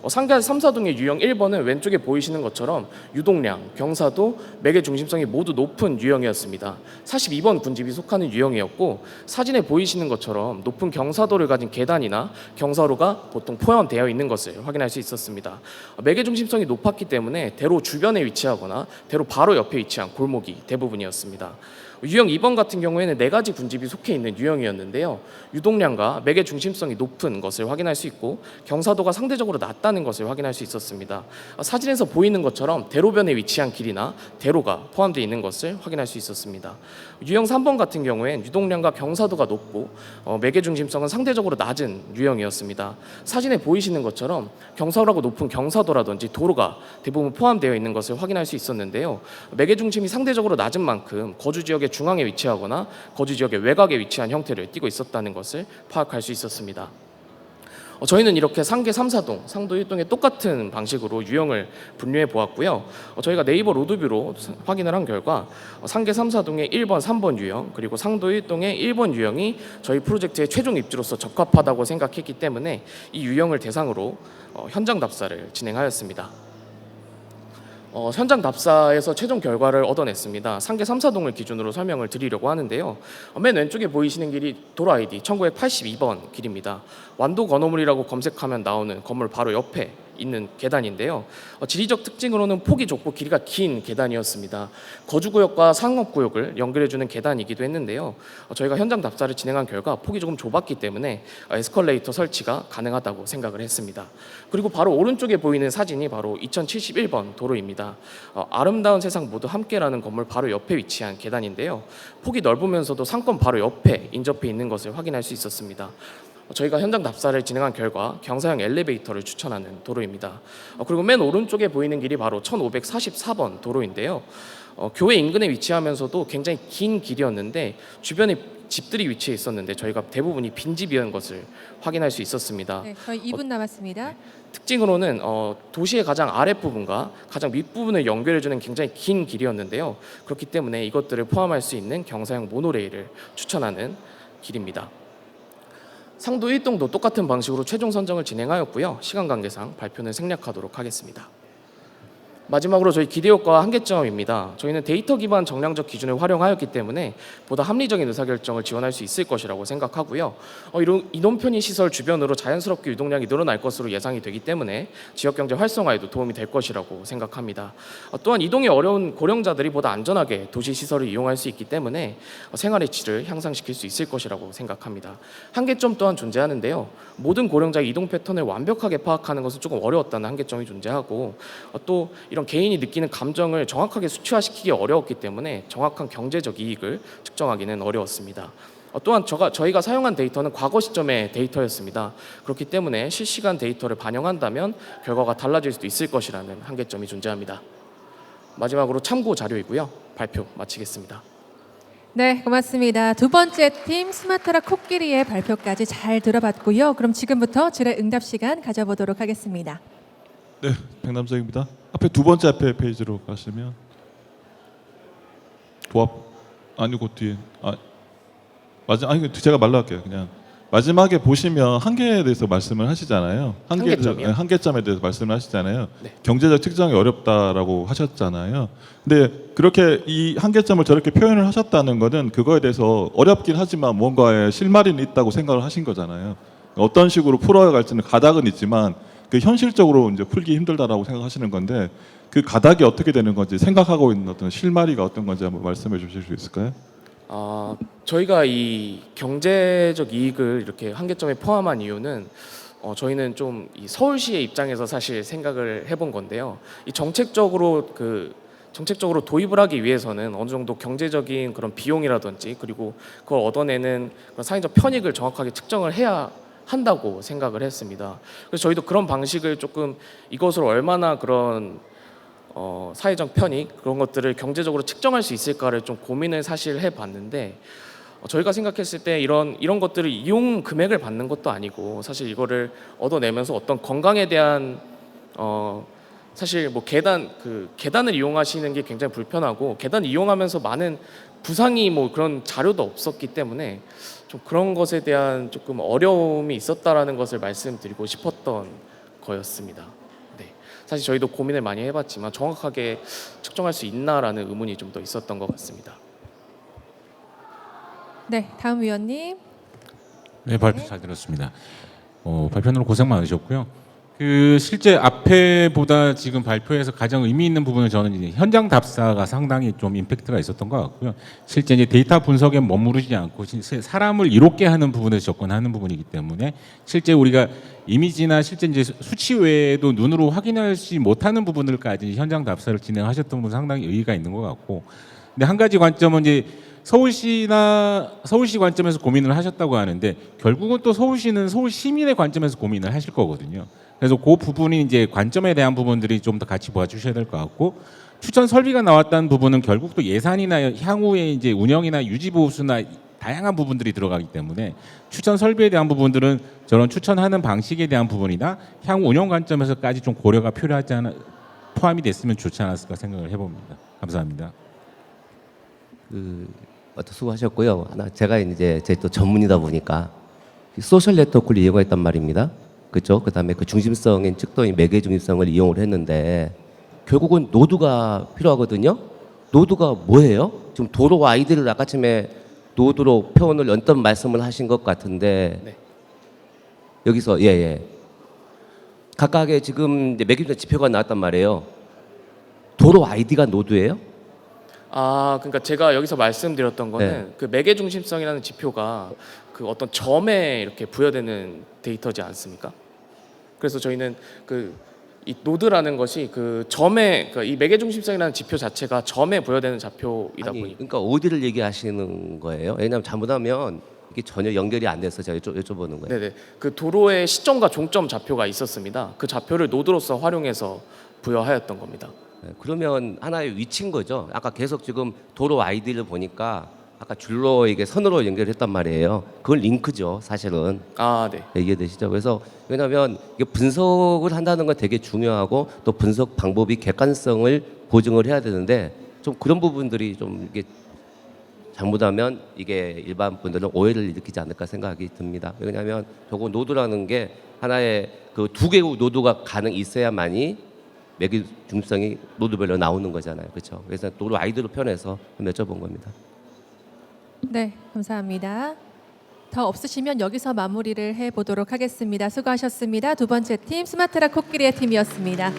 상계 3, 4동의 유형 1번은 왼쪽에 보이시는 것처럼 유동량, 경사도, 매개 중심성이 모두 높은 유형이었습니다. 42번 군집이 속하는 유형이었고 사진에 보이시는 것처럼 높은 경사도를 가진 계단이나 경사로가 보통 포함되어 있는 것을 확인할 수 있었습니다. 매개 중심성이 높았기 때문에 대로 주변에 위치하거나 대로 바로 옆에 위치한 골목이 대부분이었습니다. 유형 2번 같은 경우에는 4가지 군집이 속해 있는 유형이었는데요. 유동량과 매개 중심성이 높은 것을 확인할 수 있고 경사도가 상대적으로 낮다는 것을 확인할 수 있었습니다. 사진에서 보이는 것처럼 대로변에 위치한 길이나 대로가 포함되어 있는 것을 확인할 수 있었습니다. 유형 3번 같은 경우엔 유동량과 경사도가 높고 매개 중심성은 상대적으로 낮은 유형이었습니다. 사진에 보이시는 것처럼 경사로하고 높은 경사도라든지 도로가 대부분 포함되어 있는 것을 확인할 수 있었는데요. 매개 중심이 상대적으로 낮은 만큼 거주 지역의 중앙에 위치하거나 거주 지역의 외곽에 위치한 형태를 띠고 있었다는 것을 파악할 수 있었습니다. 저희는 이렇게 상계 3, 4동, 상도 1동의 똑같은 방식으로 유형을 분류해 보았고요. 저희가 네이버 로드뷰로 확인을 한 결과 상계 3, 4동의 1번, 3번 유형 그리고 상도 1동의 1번 유형이 저희 프로젝트의 최종 입지로서 적합하다고 생각했기 때문에 이 유형을 대상으로 현장 답사를 진행하였습니다. 현장 답사에서 최종 결과를 얻어냈습니다. 상계 3, 4동을 기준으로 설명을 드리려고 하는데요. 맨 왼쪽에 보이시는 길이 도로 아이디 1982번 길입니다. 완도 건어물이라고 검색하면 나오는 건물 바로 옆에 있는 계단인데요. 지리적 특징으로는 폭이 좁고 길이가 긴 계단이었습니다. 거주구역과 상업구역을 연결해주는 계단이기도 했는데요. 저희가 현장 답사를 진행한 결과 폭이 조금 좁았기 때문에 에스컬레이터 설치가 가능하다고 생각을 했습니다. 그리고 바로 오른쪽에 보이는 사진이 바로 2071번 도로입니다. 아름다운 세상 모두 함께라는 건물 바로 옆에 위치한 계단인데요. 폭이 넓으면서도 상권 바로 옆에 인접해 있는 것을 확인할 수 있었습니다. 저희가 현장 답사를 진행한 결과 경사형 엘리베이터를 추천하는 도로입니다. 그리고 맨 오른쪽에 보이는 길이 바로 1544번 도로인데요. 교회 인근에 위치하면서도 굉장히 긴 길이었는데 주변에 집들이 위치해 있었는데 저희가 대부분이 빈집이었는 것을 확인할 수 있었습니다. 네, 저희 2분 남았습니다. 특징으로는 도시의 가장 아랫부분과 가장 윗부분을 연결해주는 굉장히 긴 길이었는데요. 그렇기 때문에 이것들을 포함할 수 있는 경사형 모노레일을 추천하는 길입니다. 상도 1동도 똑같은 방식으로 최종 선정을 진행하였고요. 시간 관계상 발표는 생략하도록 하겠습니다. 마지막으로 저희 기대효과와 한계점입니다. 저희는 데이터 기반 정량적 기준을 활용하였기 때문에 보다 합리적인 의사결정을 지원할 수 있을 것이라고 생각하고요. 이동 편의 시설 주변으로 자연스럽게 유동량이 늘어날 것으로 예상이 되기 때문에 지역경제 활성화에도 도움이 될 것이라고 생각합니다. 또한 이동이 어려운 고령자들이 보다 안전하게 도시 시설을 이용할 수 있기 때문에 생활의 질을 향상시킬 수 있을 것이라고 생각합니다. 한계점 또한 존재하는데요. 모든 고령자의 이동 패턴을 완벽하게 파악하는 것은 조금 어려웠다는 한계점이 존재하고 또 이런 개인이 느끼는 감정을 정확하게 수치화시키기 어려웠기 때문에 정확한 경제적 이익을 측정하기는 어려웠습니다. 또한 저희가 사용한 데이터는 과거 시점의 데이터였습니다. 그렇기 때문에 실시간 데이터를 반영한다면 결과가 달라질 수도 있을 것이라는 한계점이 존재합니다. 마지막으로 참고 자료이고요. 발표 마치겠습니다. 네, 고맙습니다. 두 번째 팀 스마트라 코끼리의 발표까지 잘 들어봤고요. 그럼 지금부터 질의응답 시간 가져보도록 하겠습니다. 네, 백남석입니다. 앞에 두 번째 앞에 페이지로 가시면 도합 아니고 뒤에 맞아 아니 제가 말로 할게요. 그냥 마지막에 보시면 한계에 대해서 말씀을 하시잖아요. 한계점이요? 한계점에 대해서 말씀을 하시잖아요. 네. 경제적 측정이 어렵다라고 하셨잖아요. 근데 그렇게 이 한계점을 저렇게 표현을 하셨다는 것은 그거에 대해서 어렵긴 하지만 뭔가의 실마리는 있다고 생각을 하신 거잖아요. 어떤 식으로 풀어갈지는 가닥은 있지만 그 현실적으로 이제 풀기 힘들다라고 생각하시는 건데 그 가닥이 어떻게 되는 건지 생각하고 있는 어떤 실마리가 어떤 건지 한번 말씀해 주실 수 있을까요? 저희가 이 경제적 이익을 이렇게 한계점에 포함한 이유는 저희는 좀 이 서울시의 입장에서 사실 생각을 해본 건데요. 이 정책적으로 도입을 하기 위해서는 어느 정도 경제적인 그런 비용이라든지 그리고 그걸 얻어내는 그런 사회적 편익을 정확하게 측정을 해야 한다고 생각을 했습니다. 그래서 저희도 그런 방식을 조금 이것을 얼마나 그런 사회적 편익 그런 것들을 경제적으로 측정할 수 있을까를 좀 고민을 사실 해봤는데 저희가 생각했을 때 이런 것들을 이용 금액을 받는 것도 아니고 사실 이거를 얻어내면서 어떤 건강에 대한 사실 뭐 계단을 이용하시는 게 굉장히 불편하고 계단 이용하면서 많은 부상이 뭐 그런 자료도 없었기 때문에 좀 그런 것에 대한 조금 어려움이 있었다라는 것을 말씀드리고 싶었던 거였습니다. 네. 사실 저희도 고민을 많이 해봤지만 정확하게 측정할 수 있나라는 의문이 좀 더 있었던 것 같습니다. 네, 다음 위원님. 네, 발표 잘 들었습니다. 발표는 고생 많으셨고요. 그 실제 앞에보다 지금 발표에서 가장 의미 있는 부분은 저는 이제 현장 답사가 상당히 좀 임팩트가 있었던 것 같고요. 실제 이제 데이터 분석에 머무르지 않고 사람을 이롭게 하는 부분에서 접근하는 부분이기 때문에 실제 우리가 이미지나 실제 이제 수치 외에도 눈으로 확인하지 못하는 부분들까지 현장 답사를 진행하셨던 분은 상당히 의의가 있는 것 같고. 근데 한 가지 관점은 이제 서울시 관점에서 고민을 하셨다고 하는데 결국은 또 서울시는 서울 시민의 관점에서 고민을 하실 거거든요. 그래서 그 부분이 이제 관점에 대한 부분들이 좀 더 같이 봐주셔야 될 것 같고 추천 설비가 나왔다는 부분은 결국 또 예산이나 향후에 이제 운영이나 유지 보수나 다양한 부분들이 들어가기 때문에 추천 설비에 대한 부분들은 저런 추천하는 방식에 대한 부분이나 향후 운영 관점에서까지 좀 고려가 필요하지 않아 포함이 됐으면 좋지 않았을까 생각을 해봅니다. 감사합니다. 수고하셨고요. 제가 이제 제 또 전문이다 보니까 소셜 네트워크를 이용했단 말입니다. 그렇죠? 그다음에 그 중심성인 측도인 매개 중심성을 이용을 했는데 결국은 노드가 필요하거든요. 노드가 뭐예요? 지금 도로 아이디를 아까쯤에 노드로 표현을 어떤 말씀을 하신 것 같은데 네. 여기서 예. 각각의 지금 이제 매개 지표가 나왔단 말이에요. 도로 아이디가 노드예요? 그러니까 제가 여기서 말씀드렸던 거는 네. 그 매개 중심성이라는 지표가 그 어떤 점에 이렇게 부여되는 데이터지 않습니까? 그래서 저희는 이 노드라는 것이 그 점에 그러니까 이 매개 중심성이라는 지표 자체가 점에 부여되는 좌표이다 아니, 보니 그러니까 어디를 얘기하시는 거예요? 왜냐하면 잘못하면 이게 전혀 연결이 안 돼서 제가 여쭤보는 거예요. 네네 그 도로의 시점과 종점 좌표가 있었습니다. 그 좌표를 노드로서 활용해서 부여하였던 겁니다. 네, 그러면 하나의 위치인 거죠. 아까 계속 지금 도로 아이디를 보니까 아까 줄로 이게 선으로 연결했단 말이에요. 그건 링크죠, 사실은. 네. 이해되시죠? 그래서 왜냐하면 이게 분석을 한다는 건 되게 중요하고 또 분석 방법이 객관성을 보증을 해야 되는데 좀 그런 부분들이 좀 이게 잘못하면 이게 일반 분들은 오해를 일으키지 않을까 생각이 듭니다. 왜냐하면 저거 노드라는 게 하나의 그 두 개의 노드가 있어야만이 매개 중심성이 노드별로 나오는 거잖아요. 그렇죠? 그래서 노드 아이디로 표현해서 여쭤본 겁니다. 네, 감사합니다. 더 없으시면 여기서 마무리를 해보도록 하겠습니다. 수고하셨습니다. 두 번째 팀 스마트라 코끼리의 팀이었습니다.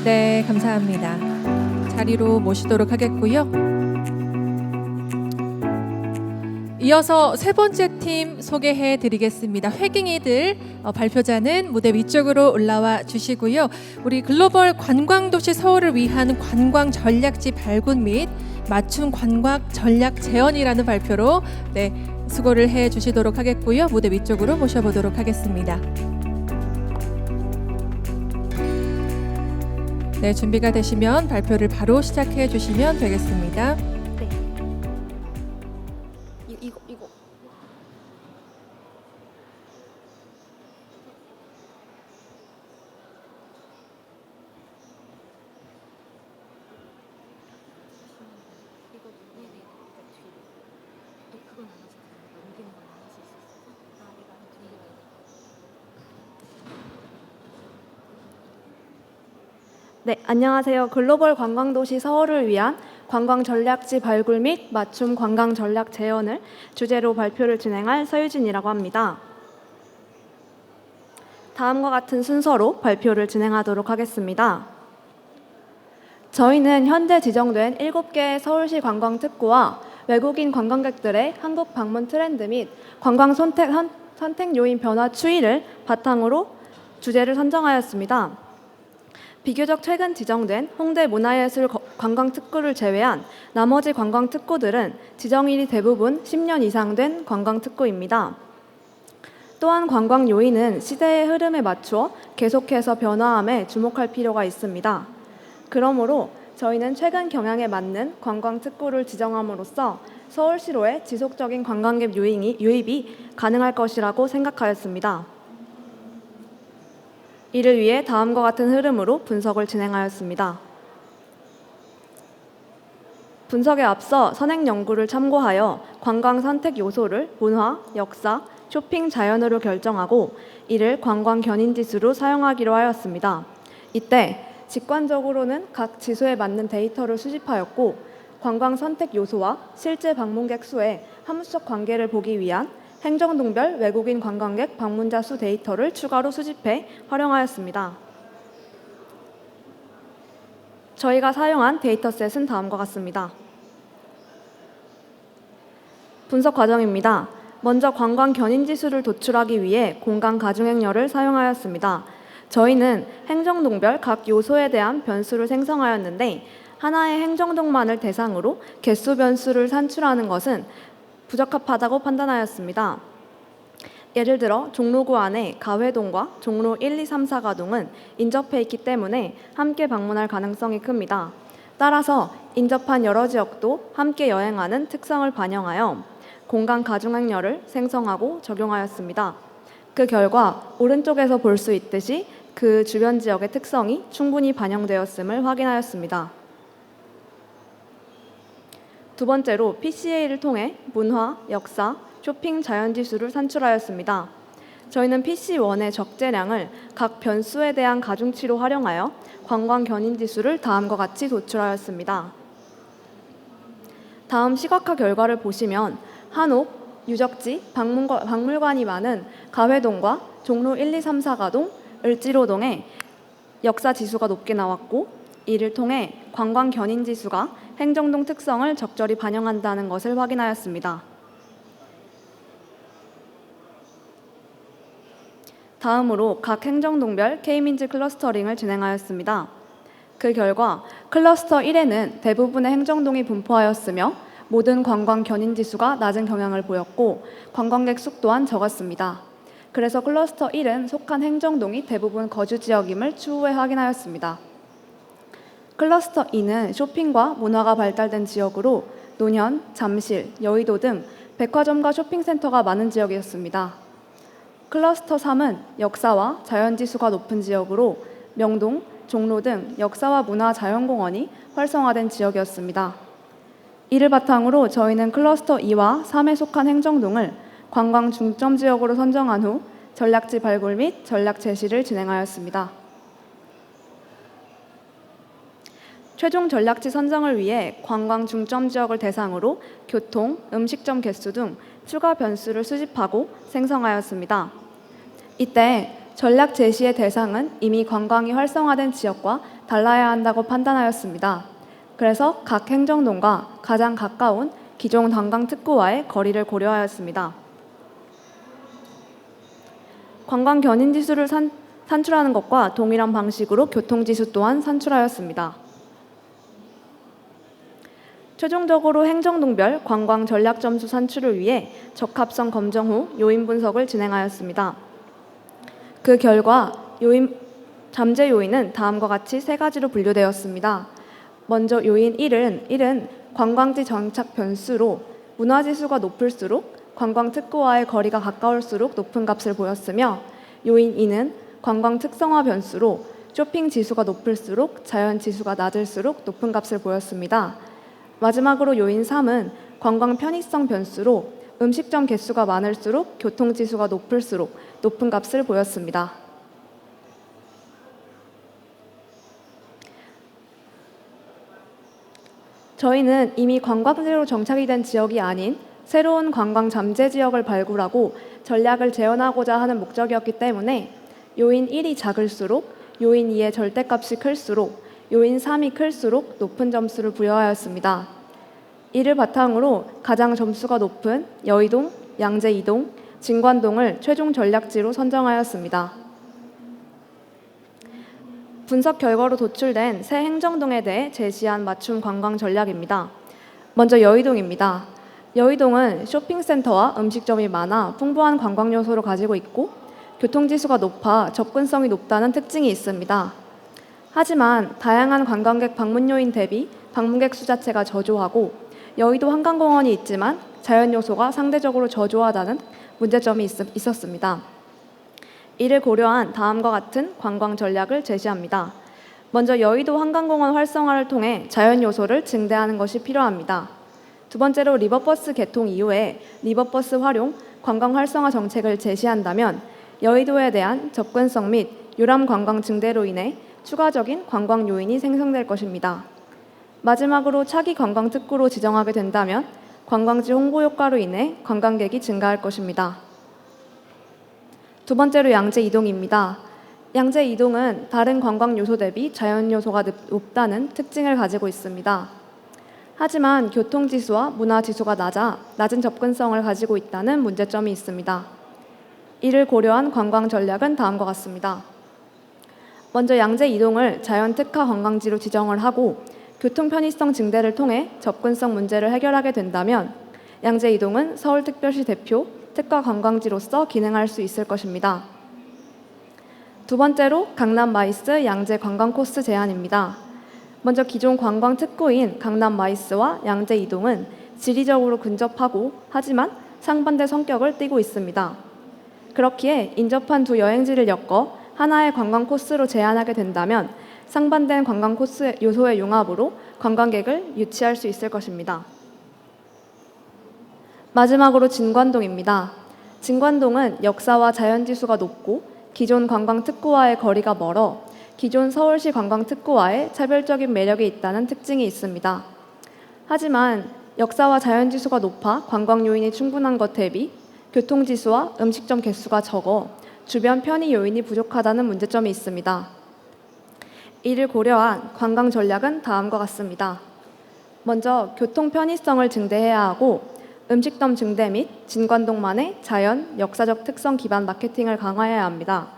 네, 감사합니다. 자리로 모시도록 하겠고요. 이어서 세 번째 팀 소개해 드리겠습니다. 회깅이들 발표자는 무대 위쪽으로 올라와 주시고요. 우리 글로벌 관광도시 서울을 위한 관광 전략지 발굴 및 맞춤 관광 전략 재현이라는 발표로 수고를 해 주시도록 하겠고요. 무대 위쪽으로 모셔보도록 하겠습니다. 네, 준비가 되시면 발표를 바로 시작해 주시면 되겠습니다. 이거. 그건 안 하셔도 넘기는 건 안 하실 수 있어요. 네, 안녕하세요. 글로벌 관광도시 서울을 위한 관광 전략지 발굴 및 맞춤 관광 전략 재현을 주제로 발표를 진행할 서유진이라고 합니다. 다음과 같은 순서로 발표를 진행하도록 하겠습니다. 저희는 현재 지정된 7개의 서울시 관광 특구와 외국인 관광객들의 한국 방문 트렌드 및 관광 선택 요인 변화 추이를 바탕으로 주제를 선정하였습니다. 비교적 최근 지정된 홍대 문화예술 관광 특구를 제외한 나머지 관광 특구들은 지정일이 대부분 10년 이상 된 관광 특구입니다. 또한 관광 요인은 시대의 흐름에 맞추어 계속해서 변화함에 주목할 필요가 있습니다. 그러므로 저희는 최근 경향에 맞는 관광 특구를 지정함으로써 서울시로의 지속적인 관광객 유입이 가능할 것이라고 생각하였습니다. 이를 위해 다음과 같은 흐름으로 분석을 진행하였습니다. 분석에 앞서 선행 연구를 참고하여 관광 선택 요소를 문화, 역사, 쇼핑 자연으로 결정하고 이를 관광 견인 지수로 사용하기로 하였습니다. 이때 직관적으로는 각 지수에 맞는 데이터를 수집하였고 관광 선택 요소와 실제 방문객 수의 함수적 관계를 보기 위한 행정동별 외국인 관광객 방문자 수 데이터를 추가로 수집해 활용하였습니다. 저희가 사용한 데이터셋은 다음과 같습니다. 분석 과정입니다. 먼저 관광 견인 지수를 도출하기 위해 공간 가중행렬을 사용하였습니다. 저희는 행정동별 각 요소에 대한 변수를 생성하였는데 하나의 행정동만을 대상으로 개수 변수를 산출하는 것은 부적합하다고 판단하였습니다. 예를 들어 종로구 안에 가회동과 종로 1, 2, 3, 4가동은 인접해 있기 때문에 함께 방문할 가능성이 큽니다. 따라서 인접한 여러 지역도 함께 여행하는 특성을 반영하여 공간 가중행렬을 생성하고 적용하였습니다. 그 결과 오른쪽에서 볼 수 있듯이 그 주변 지역의 특성이 충분히 반영되었음을 확인하였습니다. 두 번째로 PCA를 통해 문화, 역사, 쇼핑 자연지수를 산출하였습니다. 저희는 PC1의 적재량을 각 변수에 대한 가중치로 활용하여 관광 견인지수를 다음과 같이 도출하였습니다. 다음 시각화 결과를 보시면 한옥, 유적지, 박물관이 많은 가회동과 종로 1, 2, 3, 4가동, 을지로동에 역사 지수가 높게 나왔고 이를 통해 관광 견인 지수가 행정동 특성을 적절히 반영한다는 것을 확인하였습니다. 다음으로 각 행정동별 K민지 클러스터링을 진행하였습니다. 그 결과 클러스터 1에는 대부분의 행정동이 분포하였으며 모든 관광 견인 지수가 낮은 경향을 보였고 관광객 수 또한 적었습니다. 그래서 클러스터 1은 속한 행정동이 대부분 거주지역임을 추후에 확인하였습니다. 클러스터 2는 쇼핑과 문화가 발달된 지역으로 논현, 잠실, 여의도 등 백화점과 쇼핑센터가 많은 지역이었습니다. 클러스터 3은 역사와 자연지수가 높은 지역으로 명동, 종로 등 역사와 문화 자연공원이 활성화된 지역이었습니다. 이를 바탕으로 저희는 클러스터 2와 3에 속한 행정동을 관광 중점 지역으로 선정한 후 전략지 발굴 및 전략 제시를 진행하였습니다. 최종 전략지 선정을 위해 관광 중점 지역을 대상으로 교통, 음식점 개수 등 추가 변수를 수집하고 생성하였습니다. 이때 전략 제시의 대상은 이미 관광이 활성화된 지역과 달라야 한다고 판단하였습니다. 그래서 각 행정동과 가장 가까운 기존 관광 특구와의 거리를 고려하였습니다. 관광 견인 지수를 산출하는 것과 동일한 방식으로 교통 지수 또한 산출하였습니다. 최종적으로 행정동별 관광 전략 점수 산출을 위해 적합성 검정 후 요인 분석을 진행하였습니다. 그 결과 잠재 요인은 다음과 같이 3가지로 분류되었습니다. 먼저 요인 1은 관광지 정착 변수로 문화지수가 높을수록 관광 특구와의 거리가 가까울수록 높은 값을 보였으며 요인 2는 관광 특성화 변수로 쇼핑 지수가 높을수록 자연 지수가 낮을수록 높은 값을 보였습니다. 마지막으로 요인 3은 관광 편의성 변수로 음식점 개수가 많을수록 교통 지수가 높을수록 높은 값을 보였습니다. 저희는 이미 관광지로 정착이 된 지역이 아닌 새로운 관광 잠재 지역을 발굴하고 전략을 재현하고자 하는 목적이었기 때문에 요인 1이 작을수록 요인 2의 절대값이 클수록 요인 3이 클수록 높은 점수를 부여하였습니다. 이를 바탕으로 가장 점수가 높은 여의동, 양재2동, 진관동을 최종 전략지로 선정하였습니다. 분석 결과로 도출된 새 행정동에 대해 제시한 맞춤 관광 전략입니다. 먼저 여의동입니다. 여의동은 쇼핑센터와 음식점이 많아 풍부한 관광 요소를 가지고 있고 교통지수가 높아 접근성이 높다는 특징이 있습니다. 하지만 다양한 관광객 방문 요인 대비 방문객 수 자체가 저조하고 여의도 한강공원이 있지만 자연 요소가 상대적으로 저조하다는 문제점이 있었습니다. 이를 고려한 다음과 같은 관광 전략을 제시합니다. 먼저 여의도 한강공원 활성화를 통해 자연 요소를 증대하는 것이 필요합니다. 두 번째로 리버버스 개통 이후에 리버버스 활용, 관광 활성화 정책을 제시한다면 여의도에 대한 접근성 및 유람 관광 증대로 인해 추가적인 관광 요인이 생성될 것입니다. 마지막으로 차기 관광 특구로 지정하게 된다면 관광지 홍보 효과로 인해 관광객이 증가할 것입니다. 두 번째로 양재 이동입니다. 양재 이동은 다른 관광 요소 대비 자연 요소가 높다는 특징을 가지고 있습니다. 하지만 교통지수와 문화지수가 낮은 접근성을 가지고 있다는 문제점이 있습니다. 이를 고려한 관광 전략은 다음과 같습니다. 먼저 양재 이동을 자연 특화 관광지로 지정을 하고 교통 편의성 증대를 통해 접근성 문제를 해결하게 된다면 양재 이동은 서울특별시 대표 특화 관광지로서 기능할 수 있을 것입니다. 두 번째로 강남 마이스 양재 관광 코스 제한입니다. 먼저 기존 관광 특구인 강남 마이스와 양재 이동은 지리적으로 근접하고 하지만 상반된 성격을 띠고 있습니다. 그렇기에 인접한 두 여행지를 엮어 하나의 관광 코스로 제한하게 된다면 상반된 관광 코스 요소의 융합으로 관광객을 유치할 수 있을 것입니다. 마지막으로 진관동입니다. 진관동은 역사와 자연지수가 높고 기존 관광 특구와의 거리가 멀어 기존 서울시 관광 특구와의 차별적인 매력이 있다는 특징이 있습니다. 하지만 역사와 자연지수가 높아 관광 요인이 충분한 것 대비 교통지수와 음식점 개수가 적어 주변 편의 요인이 부족하다는 문제점이 있습니다. 이를 고려한 관광 전략은 다음과 같습니다. 먼저 교통 편의성을 증대해야 하고 음식점 증대 및 진관동만의 자연, 역사적 특성 기반 마케팅을 강화해야 합니다.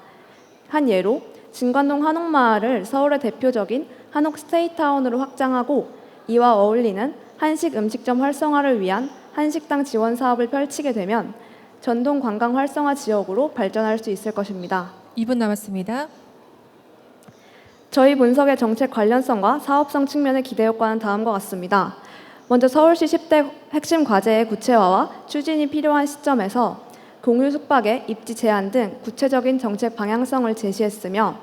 한 예로 진관동 한옥마을을 서울의 대표적인 한옥 스테이타운으로 확장하고 이와 어울리는 한식 음식점 활성화를 위한 한식당 지원 사업을 펼치게 되면 전동 관광 활성화 지역으로 발전할 수 있을 것입니다. 2분 남았습니다. 저희 분석의 정책 관련성과 사업성 측면의 기대 효과는 다음과 같습니다. 먼저 서울시 10대 핵심 과제의 구체화와 추진이 필요한 시점에서 공유 숙박의 입지 제한 등 구체적인 정책 방향성을 제시했으며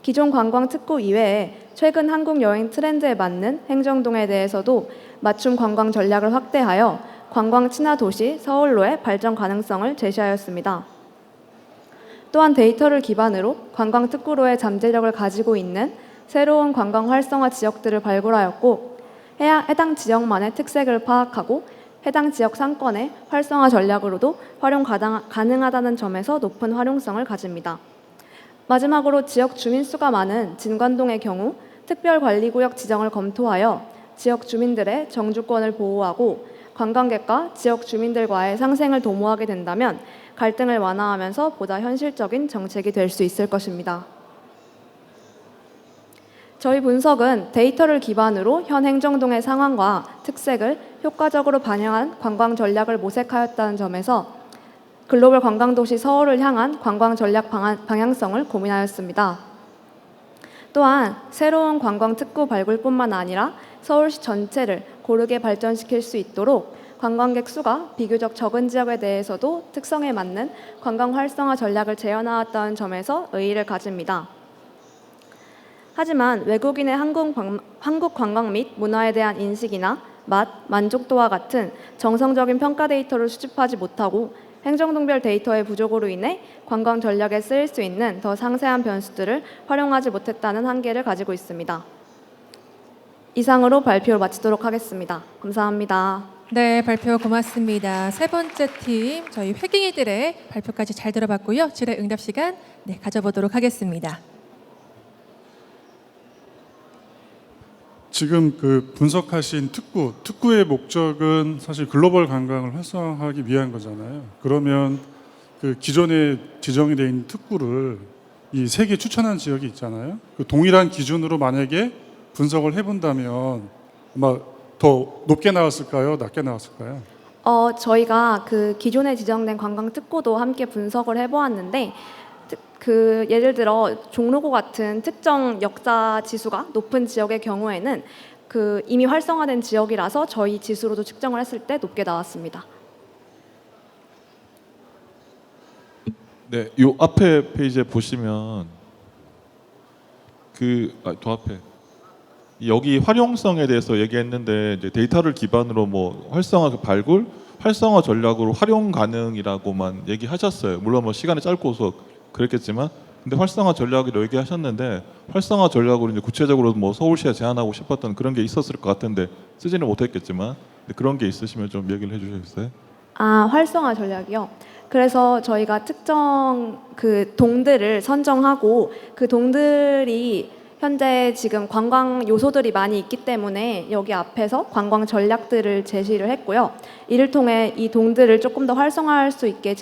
기존 관광 특구 이외에 최근 한국 여행 트렌드에 맞는 행정동에 대해서도 맞춤 관광 전략을 확대하여 관광 친화 도시 서울로의 발전 가능성을 제시하였습니다. 또한 데이터를 기반으로 관광 특구로의 잠재력을 가지고 있는 새로운 관광 활성화 지역들을 발굴하였고 해당 지역만의 특색을 파악하고 해당 지역 상권의 활성화 전략으로도 활용 가능하다는 점에서 높은 활용성을 가집니다. 마지막으로 지역 주민 수가 많은 진관동의 경우 특별관리구역 지정을 검토하여 지역 주민들의 정주권을 보호하고 관광객과 지역 주민들과의 상생을 도모하게 된다면 갈등을 완화하면서 보다 현실적인 정책이 될 수 있을 것입니다. 저희 분석은 데이터를 기반으로 현 행정동의 상황과 특색을 효과적으로 반영한 관광 전략을 모색하였다는 점에서 글로벌 관광도시 서울을 향한 관광 전략 방향성을 고민하였습니다. 또한 새로운 관광 특구 발굴뿐만 아니라 서울시 전체를 고르게 발전시킬 수 있도록 관광객 수가 비교적 적은 지역에 대해서도 특성에 맞는 관광 활성화 전략을 재현하였다는 점에서 의의를 가집니다. 하지만 외국인의 한국 관광 및 문화에 대한 인식이나 맛, 만족도와 같은 정성적인 평가 데이터를 수집하지 못하고 행정동별 데이터의 부족으로 인해 관광 전략에 쓰일 수 있는 더 상세한 변수들을 활용하지 못했다는 한계를 가지고 있습니다. 이상으로 발표를 마치도록 하겠습니다. 감사합니다. 네, 발표 고맙습니다. 세 번째 팀 저희 회경이들의 발표까지 잘 들어봤고요. 질의 응답 시간 가져보도록 하겠습니다. 지금 그 분석하신 특구의 목적은 사실 글로벌 관광을 활성화하기 위한 거잖아요. 그러면 그 기존에 지정이 돼 있는 특구를 이 세 개 추천한 지역이 있잖아요. 그 동일한 기준으로 만약에 분석을 해본다면 아마 더 높게 나왔을까요? 낮게 나왔을까요? 저희가 그 기존에 지정된 관광 특구도 함께 분석을 해보았는데 그 예를 들어 종로구 같은 특정 역사 지수가 높은 지역의 경우에는 그 이미 활성화된 지역이라서 저희 지수로도 측정을 했을 때 높게 나왔습니다. 네, 요 앞에 페이지에 보시면 더 앞에 여기 활용성에 대해서 얘기했는데 이제 데이터를 기반으로 뭐 활성화 발굴, 활성화 전략으로 활용 가능이라고만 얘기하셨어요. 물론 뭐 시간이 짧고서 그랬겠지만, 근데 활성화 전략으로 얘기하셨는데 활성화 전략으로 이제 구체적으로 뭐 서울시에 제안하고 싶었던 그런 게 있었을 것 같은데 쓰지는 못했겠지만 그런 게 있으시면 좀 얘기를 해주시겠어요? 활성화 전략이요. 그래서 저희가 특정 그 동들을 선정하고 그 동들이 현재 지금 관광 요소들이 많이 있기 때문에 여기 앞에서 관광 전략들을 제시를 했고요. 이를 통해 이 동들을 조금 더 활성화할 수 있게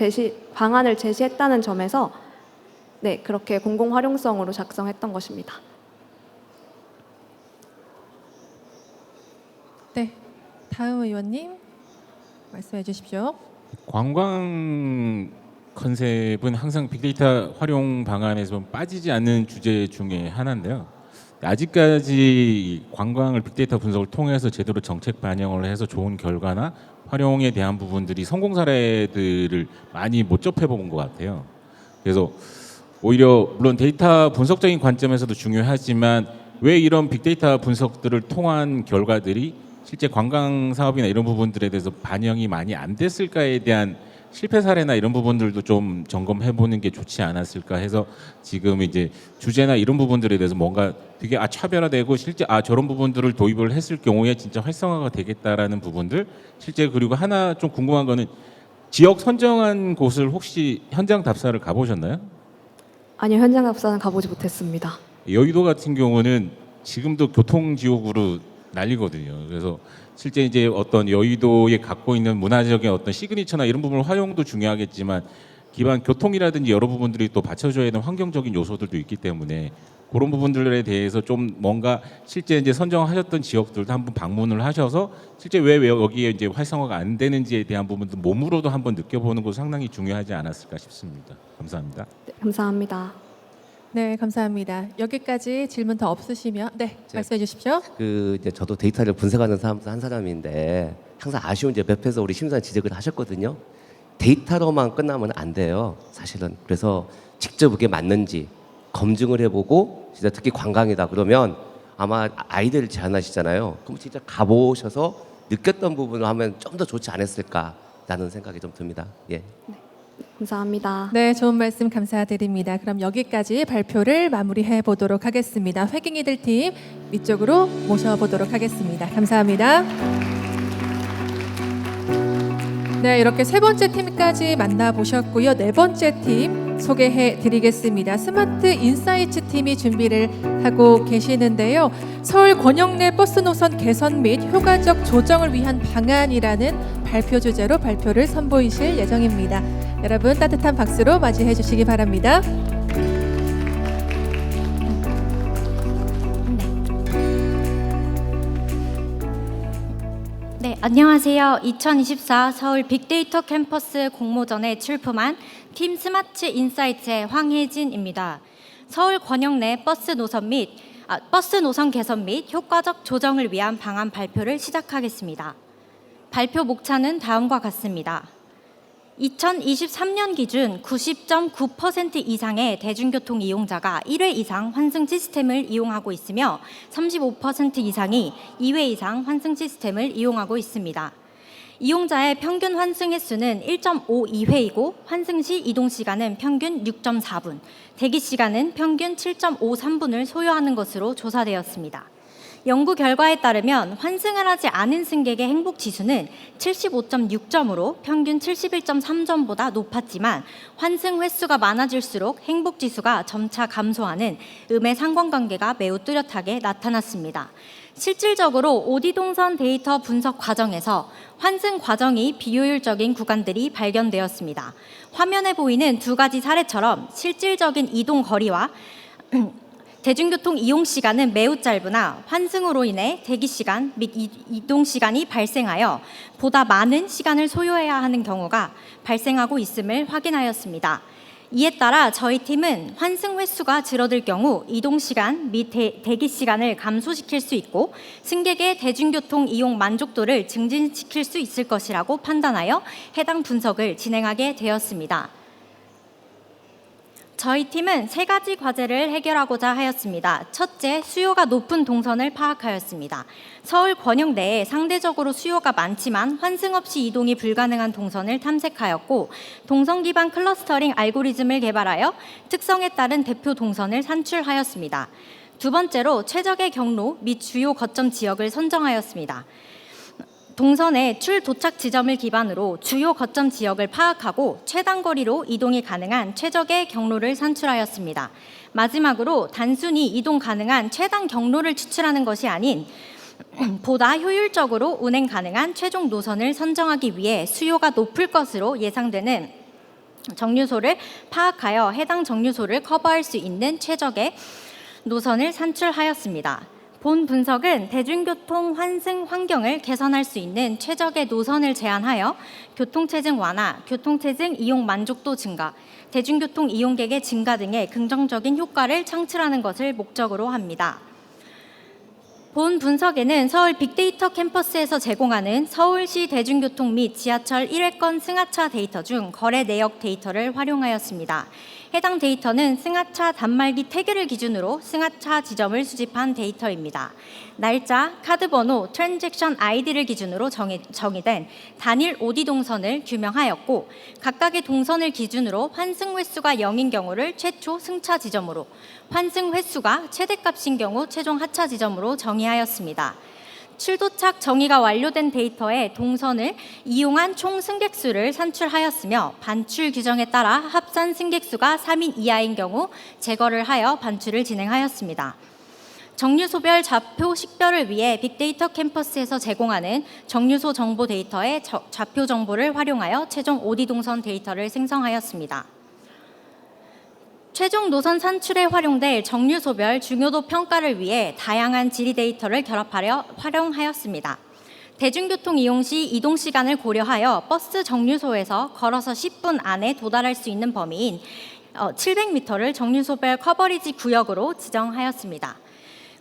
방안을 제시했다는 점에서 그렇게 공공 활용성으로 작성했던 것입니다. 네, 다음 의원님 말씀해 주십시오. 관광 컨셉은 항상 빅데이터 활용 방안에서 빠지지 않는 주제 중에 하나인데요. 아직까지 관광을 빅데이터 분석을 통해서 제대로 정책 반영을 해서 좋은 결과나 활용에 대한 부분들이 성공 사례들을 많이 못 접해본 것 같아요. 그래서 오히려 물론 데이터 분석적인 관점에서도 중요하지만 왜 이런 빅데이터 분석들을 통한 결과들이 실제 관광 사업이나 이런 부분들에 대해서 반영이 많이 안 됐을까에 대한 실패 사례나 이런 부분들도 좀 점검해 보는 게 좋지 않았을까 해서 지금 이제 주제나 이런 부분들에 대해서 뭔가 되게 차별화되고 실제 저런 부분들을 도입을 했을 경우에 진짜 활성화가 되겠다라는 부분들, 실제 그리고 하나 좀 궁금한 거는 지역 선정한 곳을 혹시 현장 답사를 가보셨나요? 아니요, 현장 답사는 가보지 못했습니다. 여의도 같은 경우는 지금도 교통 지옥으로 난리거든요. 그래서 실제 이제 어떤 여의도에 갖고 있는 문화적인 어떤 시그니처나 이런 부분을 활용도 중요하겠지만 기반 교통이라든지 여러 부분들이 또 받쳐줘야 되는 환경적인 요소들도 있기 때문에 그런 부분들에 대해서 좀 뭔가 실제 이제 선정하셨던 지역들도 한번 방문을 하셔서 실제 왜 여기에 이제 활성화가 안 되는지에 대한 부분도 몸으로도 한번 느껴보는 것도 상당히 중요하지 않았을까 싶습니다. 감사합니다. 네, 감사합니다. 네, 감사합니다. 여기까지 질문 더 없으시면 말씀해 주십시오. 이제 저도 데이터를 분석하는 사람 한 사람인데 항상 아쉬운 몇 회에서 우리 심사위원 지적을 하셨거든요. 데이터로만 끝나면 안 돼요, 사실은. 그래서 직접 그게 맞는지 검증을 해보고 진짜 특히 관광이다 그러면 아마 아이들을 제안하시잖아요. 그럼 진짜 가보셔서 느꼈던 부분을 하면 좀 더 좋지 않았을까라는 생각이 좀 듭니다. 예. 감사합니다. 네, 좋은 말씀 감사드립니다. 그럼 여기까지 발표를 마무리해 보도록 하겠습니다. 회경이들 팀 위쪽으로 모셔보도록 하겠습니다. 감사합니다. 네, 이렇게 세 번째 팀까지 만나보셨고요. 네 번째 팀 소개해 드리겠습니다. 스마트 인사이츠 팀이 준비를 하고 계시는데요. 서울 권역내 버스 노선 개선 및 효과적 조정을 위한 방안이라는 발표 주제로 발표를 선보이실 예정입니다. 여러분 따뜻한 박수로 맞이해 주시기 바랍니다. 네, 안녕하세요. 2024 서울 빅데이터 캠퍼스 공모전에 출품한 팀 스마트 인사이트의 황혜진입니다. 서울 권역 내 버스 노선 개선 및 효과적 조정을 위한 방안 발표를 시작하겠습니다. 발표 목차는 다음과 같습니다. 2023년 기준 90.9% 이상의 대중교통 이용자가 1회 이상 환승 시스템을 이용하고 있으며 35% 이상이 2회 이상 환승 시스템을 이용하고 있습니다. 이용자의 평균 환승 횟수는 1.52회이고 환승 시 이동 시간은 평균 6.4분, 대기 시간은 평균 7.53분을 소요하는 것으로 조사되었습니다. 연구 결과에 따르면 환승을 하지 않은 승객의 행복 지수는 75.6점으로 평균 71.3점보다 높았지만 환승 횟수가 많아질수록 행복 지수가 점차 감소하는 음의 상관관계가 매우 뚜렷하게 나타났습니다. 실질적으로 오디 동선 데이터 분석 과정에서 환승 과정이 비효율적인 구간들이 발견되었습니다. 화면에 보이는 두 가지 사례처럼 실질적인 이동 거리와 대중교통 이용 시간은 매우 짧으나 환승으로 인해 대기 시간 및 이동 시간이 발생하여 보다 많은 시간을 소요해야 하는 경우가 발생하고 있음을 확인하였습니다. 이에 따라 저희 팀은 환승 횟수가 줄어들 경우 이동 시간 및 대기 시간을 감소시킬 수 있고 승객의 대중교통 이용 만족도를 증진시킬 수 있을 것이라고 판단하여 해당 분석을 진행하게 되었습니다. 저희 팀은 세 가지 과제를 해결하고자 하였습니다. 첫째, 수요가 높은 동선을 파악하였습니다. 서울 권역 내에 상대적으로 수요가 많지만 환승 없이 이동이 불가능한 동선을 탐색하였고 동선 기반 클러스터링 알고리즘을 개발하여 특성에 따른 대표 동선을 산출하였습니다. 두 번째로 최적의 경로 및 주요 거점 지역을 선정하였습니다. 동선의 출 도착 지점을 기반으로 주요 거점 지역을 파악하고 최단 거리로 이동이 가능한 최적의 경로를 산출하였습니다. 마지막으로 단순히 이동 가능한 최단 경로를 추출하는 것이 아닌 보다 효율적으로 운행 가능한 최종 노선을 선정하기 위해 수요가 높을 것으로 예상되는 정류소를 파악하여 해당 정류소를 커버할 수 있는 최적의 노선을 산출하였습니다. 본 분석은 대중교통 환승 환경을 개선할 수 있는 최적의 노선을 제안하여 교통체증 완화, 교통체증 이용 만족도 증가, 대중교통 이용객의 증가 등의 긍정적인 효과를 창출하는 것을 목적으로 합니다. 본 분석에는 서울 빅데이터 캠퍼스에서 제공하는 서울시 대중교통 및 지하철 1회권 승하차 데이터 중 거래 내역 데이터를 활용하였습니다. 해당 데이터는 승하차 단말기 태그를 기준으로 승하차 지점을 수집한 데이터입니다. 날짜, 카드번호, 트랜잭션 아이디를 기준으로 정의된 단일 오디 동선을 규명하였고 각각의 동선을 기준으로 환승 횟수가 0인 경우를 최초 승차 지점으로, 환승 횟수가 최대값인 경우 최종 하차 지점으로 정의하였습니다. 출도착 정의가 완료된 데이터에 동선을 이용한 총 승객수를 산출하였으며 반출 규정에 따라 합산 승객수가 3인 이하인 경우 제거를 하여 반출을 진행하였습니다. 정류소별 좌표 식별을 위해 빅데이터 캠퍼스에서 제공하는 정류소 정보 데이터의 좌표 정보를 활용하여 최종 오디 동선 데이터를 생성하였습니다. 최종 노선 산출에 활용될 정류소별 중요도 평가를 위해 다양한 지리 데이터를 결합하여 활용하였습니다. 대중교통 이용 시 이동 시간을 고려하여 버스 정류소에서 걸어서 10분 안에 도달할 수 있는 범위인 700m를 정류소별 커버리지 구역으로 지정하였습니다.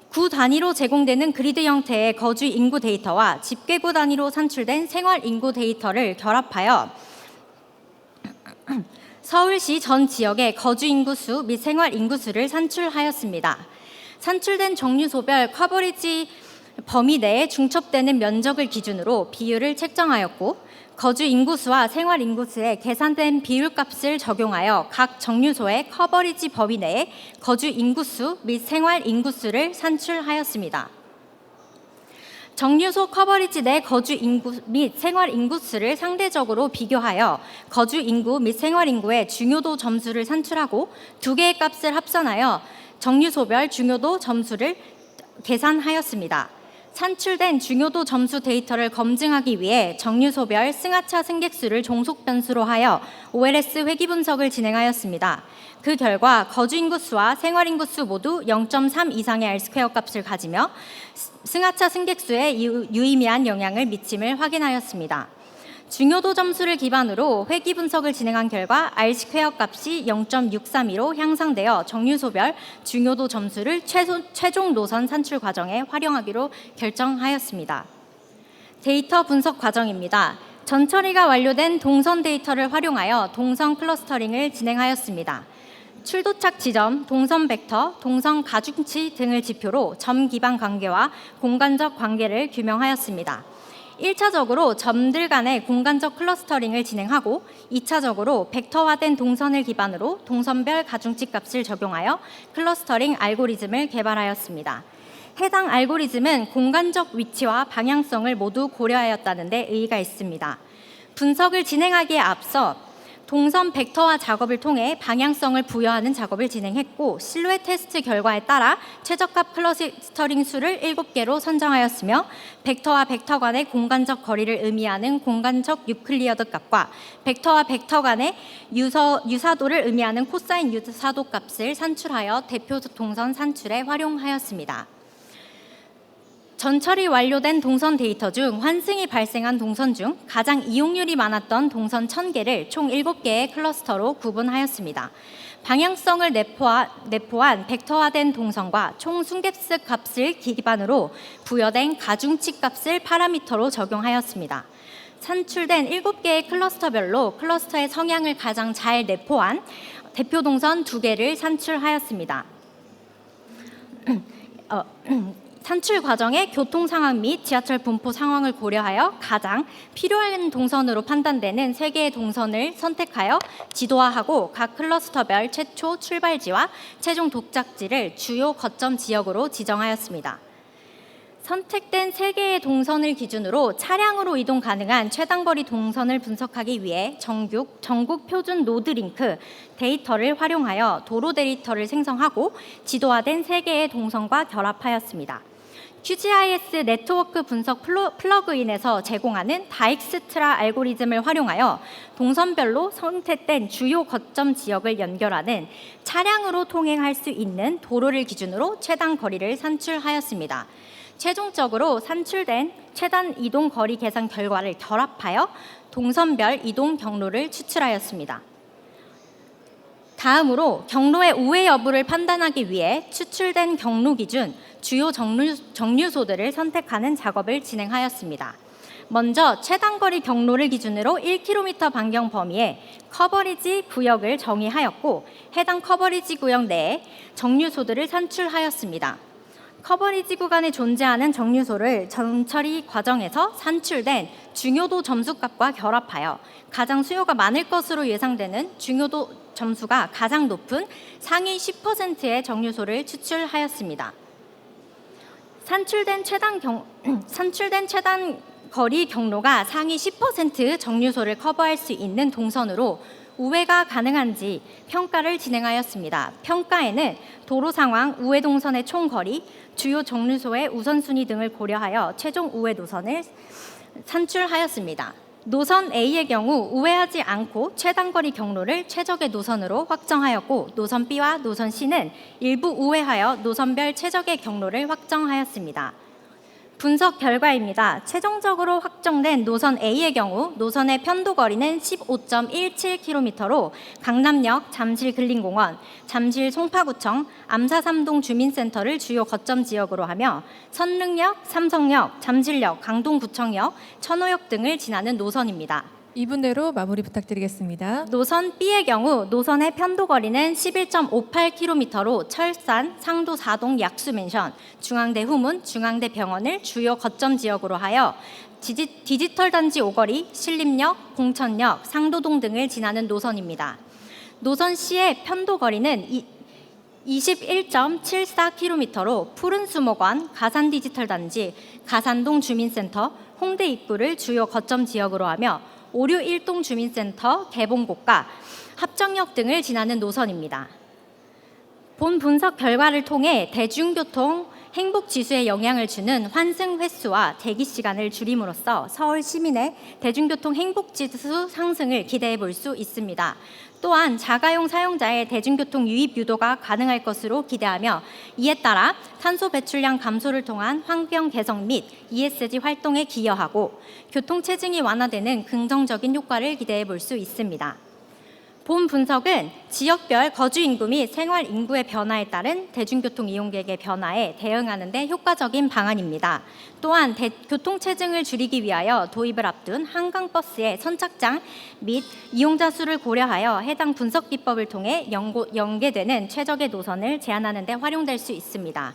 구 단위로 제공되는 그리드 형태의 거주 인구 데이터와 집계구 단위로 산출된 생활 인구 데이터를 결합하여 서울시 전 지역의 거주 인구수 및 생활 인구수를 산출하였습니다. 산출된 정류소별 커버리지 범위 내에 중첩되는 면적을 기준으로 비율을 책정하였고 거주 인구수와 생활 인구수에 계산된 비율값을 적용하여 각 정류소의 커버리지 범위 내에 거주 인구수 및 생활 인구수를 산출하였습니다. 정류소 커버리지 내 거주 인구 및 생활 인구수를 상대적으로 비교하여 거주 인구 및 생활 인구의 중요도 점수를 산출하고 두 개의 값을 합산하여 정류소별 중요도 점수를 계산하였습니다. 산출된 중요도 점수 데이터를 검증하기 위해 정류소별 승하차 승객수를 종속 변수로 하여 OLS 회귀 분석을 진행하였습니다. 그 결과 거주 인구수와 생활 인구수 모두 0.3 이상의 R² 값을 가지며 승하차 승객수에 유의미한 영향을 미침을 확인하였습니다. 중요도 점수를 기반으로 회귀 분석을 진행한 결과 R² 값이 0.632로 향상되어 정류소별 중요도 점수를 최종 노선 산출 과정에 활용하기로 결정하였습니다. 데이터 분석 과정입니다. 전처리가 완료된 동선 데이터를 활용하여 동선 클러스터링을 진행하였습니다. 출도착 지점, 동선 벡터, 동선 가중치 등을 지표로 점 기반 관계와 공간적 관계를 규명하였습니다. 1차적으로 점들 간의 공간적 클러스터링을 진행하고 2차적으로 벡터화된 동선을 기반으로 동선별 가중치 값을 적용하여 클러스터링 알고리즘을 개발하였습니다. 해당 알고리즘은 공간적 위치와 방향성을 모두 고려하였다는 데 의의가 있습니다. 분석을 진행하기에 앞서 동선 벡터화 작업을 통해 방향성을 부여하는 작업을 진행했고 실루엣 테스트 결과에 따라 최적합 클러스터링 수를 7개로 선정하였으며 벡터와 벡터 간의 공간적 거리를 의미하는 공간적 유클리어드 값과 벡터와 벡터 간의 유사도를 의미하는 코사인 유사도 값을 산출하여 대표 동선 산출에 활용하였습니다. 전처리 완료된 동선 데이터 중 환승이 발생한 동선 중 가장 이용률이 많았던 동선 1000개를 총 7개의 클러스터로 구분하였습니다. 방향성을 내포한 벡터화된 동선과 총 순ገብ수 값을 기반으로 부여된 가중치 값을 파라미터로 적용하였습니다. 산출된 7개의 클러스터별로 클러스터의 성향을 가장 잘 내포한 대표 동선 2개를 산출하였습니다. 산출 과정의 교통 상황 및 지하철 분포 상황을 고려하여 가장 필요한 동선으로 판단되는 3개의 동선을 선택하여 지도화하고 각 클러스터별 최초 출발지와 최종 도착지를 주요 거점 지역으로 지정하였습니다. 선택된 3개의 동선을 기준으로 차량으로 이동 가능한 최단거리 동선을 분석하기 위해 전국 표준 노드링크 데이터를 활용하여 도로 데이터를 생성하고 지도화된 3개의 동선과 결합하였습니다. QGIS 네트워크 분석 플러그인에서 제공하는 다익스트라 알고리즘을 활용하여 동선별로 선택된 주요 거점 지역을 연결하는 차량으로 통행할 수 있는 도로를 기준으로 최단 거리를 산출하였습니다. 최종적으로 산출된 최단 이동 거리 계산 결과를 결합하여 동선별 이동 경로를 추출하였습니다. 다음으로 경로의 우회 여부를 판단하기 위해 추출된 경로 기준 주요 정류소들을 선택하는 작업을 진행하였습니다. 먼저 최단거리 경로를 기준으로 1km 반경 범위의 커버리지 구역을 정의하였고 해당 커버리지 구역 내에 정류소들을 산출하였습니다. 커버리지 구간에 존재하는 정류소를 전처리 과정에서 산출된 중요도 점수값과 결합하여 가장 수요가 많을 것으로 예상되는 중요도 점수가 가장 높은 상위 10%의 정류소를 추출하였습니다. 산출된 최단 거리 경로가 상위 10% 정류소를 커버할 수 있는 동선으로 우회가 가능한지 평가를 진행하였습니다. 평가에는 도로 상황, 우회 동선의 총 거리, 주요 정류소의 우선순위 등을 고려하여 최종 우회 노선을 산출하였습니다. 노선 A의 경우 우회하지 않고 최단거리 경로를 최적의 노선으로 확정하였고 노선 B와 노선 C는 일부 우회하여 노선별 최적의 경로를 확정하였습니다. 분석 결과입니다. 최종적으로 확정된 노선 A의 경우 노선의 편도 거리는 15.17km로 강남역, 잠실근린공원, 잠실 송파구청, 암사삼동 주민센터를 주요 거점 지역으로 하며 선릉역, 삼성역, 잠실역, 강동구청역, 천호역 등을 지나는 노선입니다. 2분 내로 마무리 부탁드리겠습니다. 노선 B의 경우 노선의 편도 거리는 11.58km로 철산, 상도 4동 약수맨션, 중앙대 후문, 중앙대 병원을 주요 거점 지역으로 하여 디지털 단지 오거리, 신림역, 공천역, 상도동 등을 지나는 노선입니다. 노선 C의 편도 거리는 21.74km로 푸른수목원, 가산 디지털 단지, 가산동 주민센터, 홍대 입구를 주요 거점 지역으로 하며 오류 1동 주민센터, 개봉고가, 합정역 등을 지나는 노선입니다. 본 분석 결과를 통해 대중교통 행복 지수에 영향을 주는 환승 횟수와 대기 시간을 줄임으로써 서울 시민의 대중교통 행복 지수 상승을 기대해 볼 수 있습니다. 또한 자가용 사용자의 대중교통 유입 유도가 가능할 것으로 기대하며 이에 따라 탄소 배출량 감소를 통한 환경 개선 및 ESG 활동에 기여하고 교통 체증이 완화되는 긍정적인 효과를 기대해 볼 수 있습니다. 본 분석은 지역별 거주 인구 및 생활 인구의 변화에 따른 대중교통 이용객의 변화에 대응하는 데 효과적인 방안입니다. 또한 교통 체증을 줄이기 위하여 도입을 앞둔 한강버스의 선착장 및 이용자 수를 고려하여 해당 분석 기법을 통해 연계되는 최적의 노선을 제한하는 데 활용될 수 있습니다.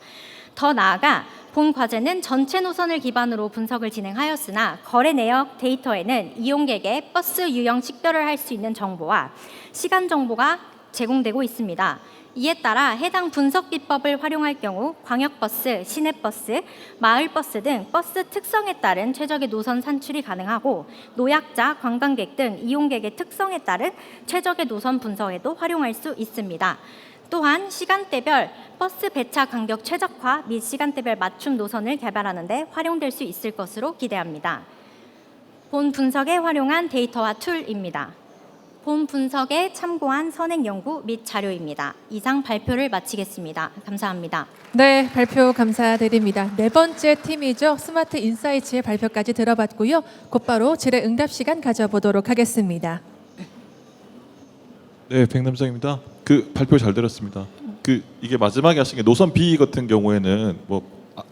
더 나아가 본 과제는 전체 노선을 기반으로 분석을 진행하였으나 거래 내역 데이터에는 이용객의 버스 유형 식별을 할 수 있는 정보와 시간 정보가 제공되고 있습니다. 이에 따라 해당 분석 기법을 활용할 경우 광역버스, 시내버스, 마을버스 등 버스 특성에 따른 최적의 노선 산출이 가능하고 노약자, 관광객 등 이용객의 특성에 따른 최적의 노선 분석에도 활용할 수 있습니다. 또한 시간대별 버스 배차 간격 최적화 및 시간대별 맞춤 노선을 개발하는 데 활용될 수 있을 것으로 기대합니다. 본 분석에 활용한 데이터와 툴입니다. 본 분석에 참고한 선행 연구 및 자료입니다. 이상 발표를 마치겠습니다. 감사합니다. 네, 발표 감사드립니다. 네 번째 팀이죠. 스마트 인사이츠의 발표까지 들어봤고요. 곧바로 질의응답 시간 가져보도록 하겠습니다. 네, 백남장입니다. 그 발표 잘 들었습니다. 이게 마지막에 하신 게 노선 B 같은 경우에는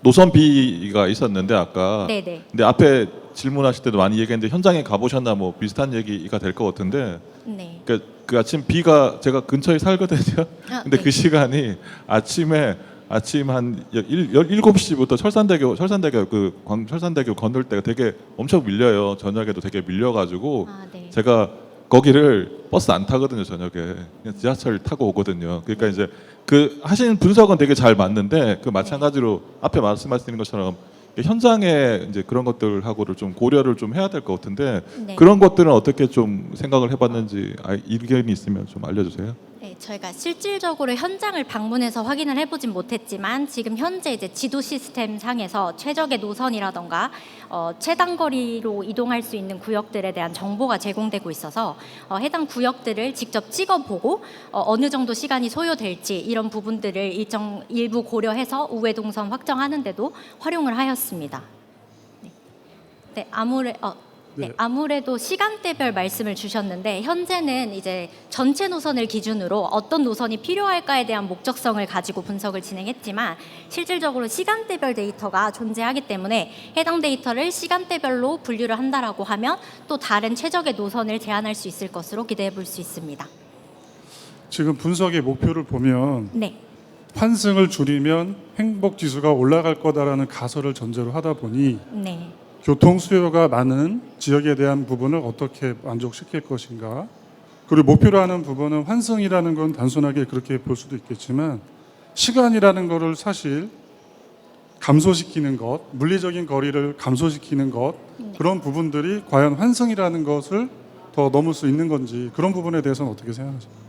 노선 B가 있었는데 아까 네네. 근데 앞에 질문하실 때도 많이 얘기했는데 현장에 가보셨나 뭐 비슷한 얘기가 될 것 같은데 네. 그러니까 그 아침 B가 제가 근처에 살거든요. 근데 네. 그 시간이 아침 한 7시부터 철산대교 철산대교 건널 때가 되게 엄청 밀려요. 저녁에도 되게 밀려가지고 네. 제가 거기를 버스 안 타거든요. 저녁에 그냥 지하철 타고 오거든요. 그러니까 이제 그 하신 분석은 되게 잘 맞는데 그 마찬가지로 앞에 말씀하신 것처럼 현장에 이제 그런 것들하고를 좀 고려를 좀 해야 될 것 같은데 네. 그런 것들은 어떻게 좀 생각을 해봤는지 의견이 있으면 좀 알려주세요. 네, 저희가 실질적으로 현장을 방문해서 확인을 해보진 못했지만 지금 현재 이제 지도 시스템 상에서 최적의 노선이라던가 최단거리로 이동할 수 있는 구역들에 대한 정보가 제공되고 있어서 해당 구역들을 직접 찍어보고 어느 정도 시간이 소요될지 이런 부분들을 일부 고려해서 우회 동선 확정하는데도 활용을 하였습니다. 네, 아무래도 시간대별 말씀을 주셨는데 현재는 이제 전체 노선을 기준으로 어떤 노선이 필요할까에 대한 목적성을 가지고 분석을 진행했지만 실질적으로 시간대별 데이터가 존재하기 때문에 해당 데이터를 시간대별로 분류를 한다라고 하면 또 다른 최적의 노선을 제안할 수 있을 것으로 기대해 볼 수 있습니다. 지금 분석의 목표를 보면 네. 환승을 줄이면 행복 지수가 올라갈 거다라는 가설을 전제로 하다 보니 네. 교통 수요가 많은 지역에 대한 부분을 어떻게 만족시킬 것인가. 그리고 목표로 하는 부분은 환승이라는 건 단순하게 그렇게 볼 수도 있겠지만 시간이라는 거를 사실 감소시키는 것, 물리적인 거리를 감소시키는 것, 그런 부분들이 과연 환승이라는 것을 더 넘을 수 있는 건지 그런 부분에 대해서는 어떻게 생각하십니까?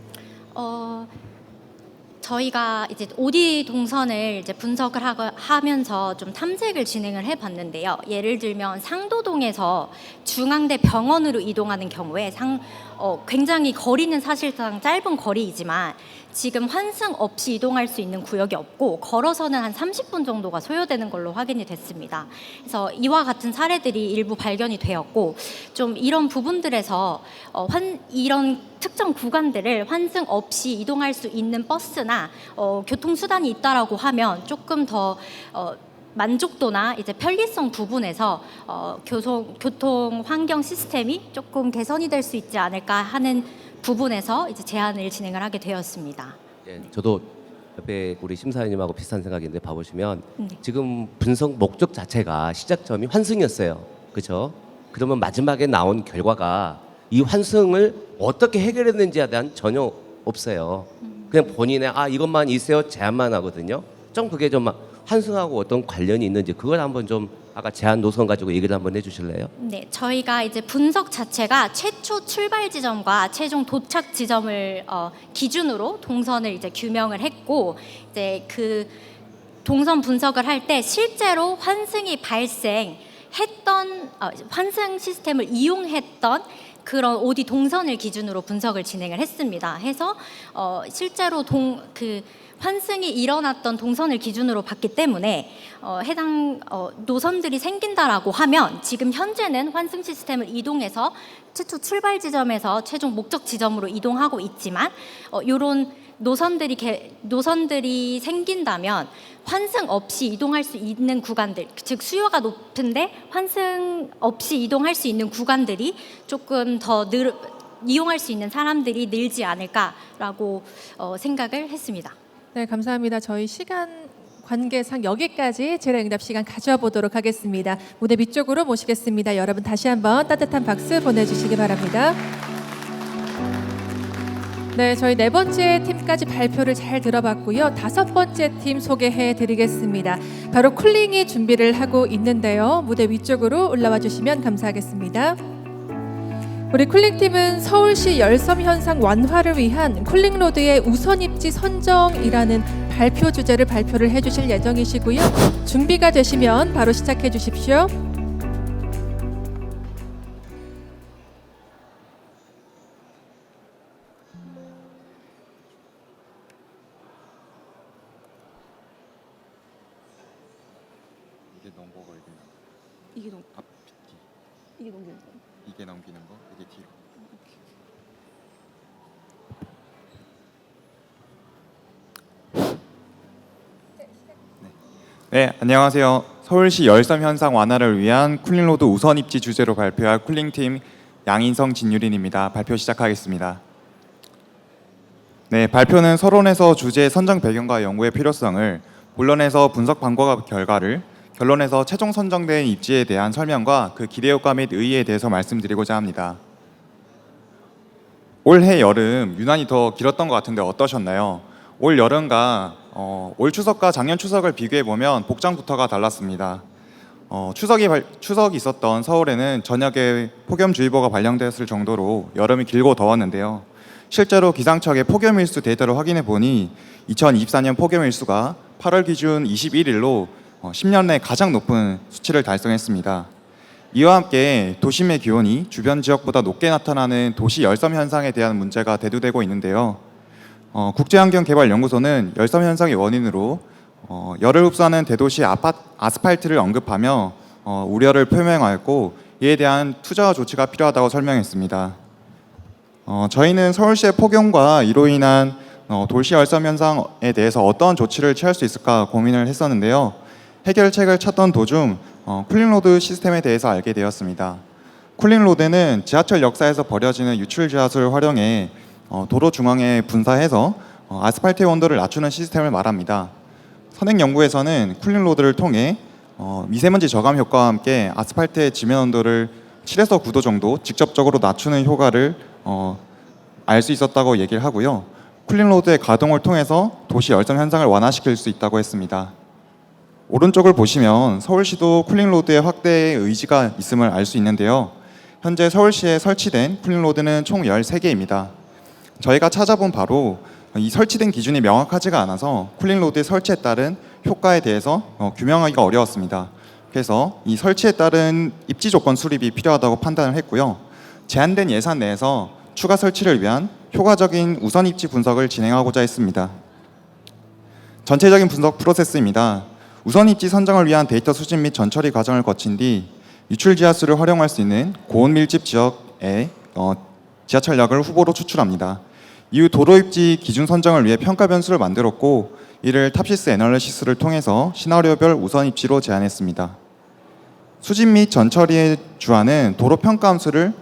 저희가 이제 OD 동선을 이제 분석을 하면서 좀 탐색을 진행을 해봤는데요. 예를 들면 상도동에서 중앙대 병원으로 이동하는 경우에 굉장히 거리는 사실상 짧은 거리이지만 지금 환승 없이 이동할 수 있는 구역이 없고 걸어서는 한 30분 정도가 소요되는 걸로 확인이 됐습니다. 그래서 이와 같은 사례들이 일부 발견이 되었고 좀 이런 부분들에서 이런 특정 구간들을 환승 없이 이동할 수 있는 버스나 교통수단이 있다라고 하면 조금 더 만족도나 이제 편리성 부분에서 교통 환경 시스템이 조금 개선이 될 수 있지 않을까 하는 부분에서 이제 제안을 진행을 하게 되었습니다. 예, 저도 옆에 우리 심사위원님하고 비슷한 생각인데 봐보시면 네. 지금 분석 목적 자체가 시작점이 환승이었어요. 그렇죠? 그러면 마지막에 나온 결과가 이 환승을 어떻게 해결했는지에 대한 전혀 없어요. 그냥 본인의 이것만 있어요 제안만 하거든요. 좀 그게 좀 환승하고 어떤 관련이 있는지 그걸 한번 좀 아까 제안 노선 가지고 얘기를 한번 해주실래요? 네, 저희가 이제 분석 자체가 최초 출발 지점과 최종 도착 지점을 기준으로 동선을 이제 규명을 했고 이제 그 동선 분석을 할 때 실제로 환승이 발생했던 환승 시스템을 이용했던 그런 OD 동선을 기준으로 분석을 진행을 했습니다. 해서 실제로 환승이 일어났던 동선을 기준으로 봤기 때문에 해당 노선들이 생긴다라고 하면 지금 현재는 환승 시스템을 이동해서 최초 출발 지점에서 최종 목적 지점으로 이동하고 있지만 이런 노선들이 생긴다면 환승 없이 이동할 수 있는 구간들, 즉 수요가 높은데 환승 없이 이동할 수 있는 구간들이 조금 더 이용할 수 있는 사람들이 늘지 않을까라고 생각을 했습니다. 네, 감사합니다. 저희 시간 관계상 여기까지 질의응답 시간 가져보도록 하겠습니다. 무대 위쪽으로 모시겠습니다. 여러분 다시 한번 따뜻한 박수 보내주시기 바랍니다. 네, 저희 네 번째 팀까지 발표를 잘 들어봤고요. 다섯 번째 팀 소개해 드리겠습니다. 바로 쿨링이 준비를 하고 있는데요. 무대 위쪽으로 올라와 주시면 감사하겠습니다. 우리 쿨링팀은 서울시 열섬 현상 완화를 위한 쿨링로드의 우선 입지 선정이라는 발표 주제를 발표를 해주실 예정이시고요. 준비가 되시면 바로 시작해 주십시오. 이게 넘버가 이게 앞 뒤. 이게 넘기는 거 이게 뒤로. 네, 안녕하세요. 서울시 열섬 현상 완화를 위한 쿨링로드 우선 입지 주제로 발표할 쿨링팀 양인성 진유린입니다. 발표 시작하겠습니다. 네, 발표는 서론에서 주제 선정 배경과 연구의 필요성을, 본론에서 분석 방법 결과를, 결론에서 최종 선정된 입지에 대한 설명과 그 기대 효과 및 의의에 대해서 말씀드리고자 합니다. 올해 여름 유난히 더 길었던 것 같은데 어떠셨나요? 올 여름과 올 추석과 작년 추석을 비교해 보면 복장부터가 달랐습니다. 추석이 있었던 서울에는 저녁에 폭염주의보가 발령되었을 정도로 여름이 길고 더웠는데요. 실제로 기상청의 폭염일수 데이터를 확인해 보니 2024년 폭염일수가 8월 기준 21일로 10년 내 가장 높은 수치를 달성했습니다. 이와 함께 도심의 기온이 주변 지역보다 높게 나타나는 도시 열섬 현상에 대한 문제가 대두되고 있는데요. 국제환경개발연구소는 열섬 현상의 원인으로 열을 흡수하는 대도시 아스팔트를 언급하며 우려를 표명하였고, 이에 대한 투자와 조치가 필요하다고 설명했습니다. 저희는 서울시의 폭염과 이로 인한 도시 열섬 현상에 대해서 어떤 조치를 취할 수 있을까 고민을 했었는데요. 해결책을 찾던 도중 쿨링로드 시스템에 대해서 알게 되었습니다. 쿨링로드는 지하철 역사에서 버려지는 유출 지하수를 활용해 도로 중앙에 분사해서 아스팔트의 온도를 낮추는 시스템을 말합니다. 선행 연구에서는 쿨링로드를 통해 미세먼지 저감 효과와 함께 아스팔트의 지면 온도를 7에서 9도 정도 직접적으로 낮추는 효과를 알 수 있었다고 얘기를 하고요. 쿨링로드의 가동을 통해서 도시 열섬 현상을 완화시킬 수 있다고 했습니다. 오른쪽을 보시면 서울시도 쿨링로드의 확대의 의지가 있음을 알 수 있는데요. 현재 서울시에 설치된 쿨링로드는 총 13개입니다. 저희가 찾아본 바로 이 설치된 기준이 명확하지가 않아서 쿨링로드의 설치에 따른 효과에 대해서 규명하기가 어려웠습니다. 그래서 이 설치에 따른 입지 조건 수립이 필요하다고 판단을 했고요. 제한된 예산 내에서 추가 설치를 위한 효과적인 우선 입지 분석을 진행하고자 했습니다. 전체적인 분석 프로세스입니다. 우선 입지 선정을 위한 데이터 수집 및 전처리 과정을 거친 뒤 유출 지하수를 활용할 수 있는 고온 밀집 지역에 지하철역을 후보로 추출합니다. 이후 도로 입지 기준 선정을 위해 평가 변수를 만들었고, 이를 탑시스 애널리시스를 통해서 시나리오별 우선 입지로 제안했습니다. 수집 및 전처리의 주안은 도로 평가 함수를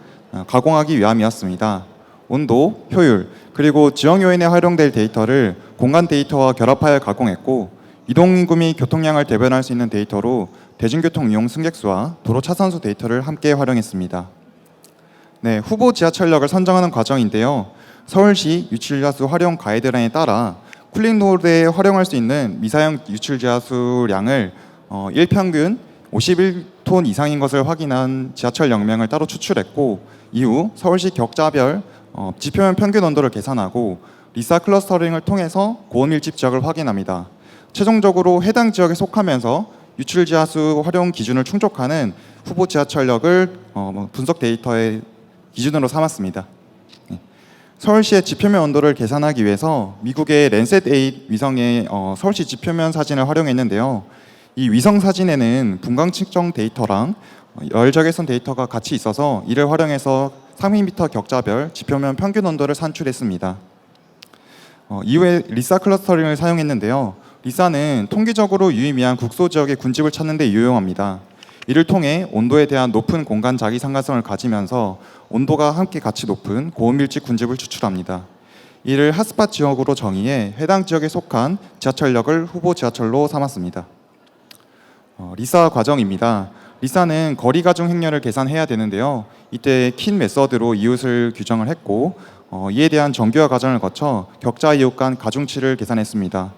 가공하기 위함이었습니다. 온도, 효율, 그리고 지형 요인에 활용될 데이터를 공간 데이터와 결합하여 가공했고, 이동 인구 및 교통량을 대변할 수 있는 데이터로 대중교통 이용 승객수와 도로 차선수 데이터를 함께 활용했습니다. 네, 후보 지하철역을 선정하는 과정인데요. 서울시 유출지하수 활용 가이드라인에 따라 쿨링로드에 활용할 수 있는 미사용 유출지하수량을 일평균 51톤 이상인 것을 확인한 지하철역명을 따로 추출했고, 이후 서울시 격자별 지표면 평균 온도를 계산하고 리사 클러스터링을 통해서 고온 밀집 지역을 확인합니다. 최종적으로 해당 지역에 속하면서 유출지하수 활용 기준을 충족하는 후보 지하철역을 분석 데이터의 기준으로 삼았습니다. 서울시의 지표면 온도를 계산하기 위해서 미국의 랜셋8 위성의 서울시 지표면 사진을 활용했는데요. 이 위성 사진에는 분광 측정 데이터랑 열 적외선 데이터가 같이 있어서 이를 활용해서 300m 격자별 지표면 평균 온도를 산출했습니다. 이후에 리사 클러스터링을 사용했는데요. 리사는 통계적으로 유의미한 국소 지역의 군집을 찾는 데 유용합니다. 이를 통해 온도에 대한 높은 공간 자기 상관성을 가지면서 온도가 함께 같이 높은 고온 밀집 군집을 추출합니다. 이를 핫스팟 지역으로 정의해 해당 지역에 속한 지하철역을 후보 지하철로 삼았습니다. 리사 과정입니다. 리사는 거리 가중 행렬을 계산해야 되는데요. 이때 킨 메서드로 이웃을 규정을 했고 이에 대한 정교화 과정을 거쳐 격자 이웃 간 가중치를 계산했습니다.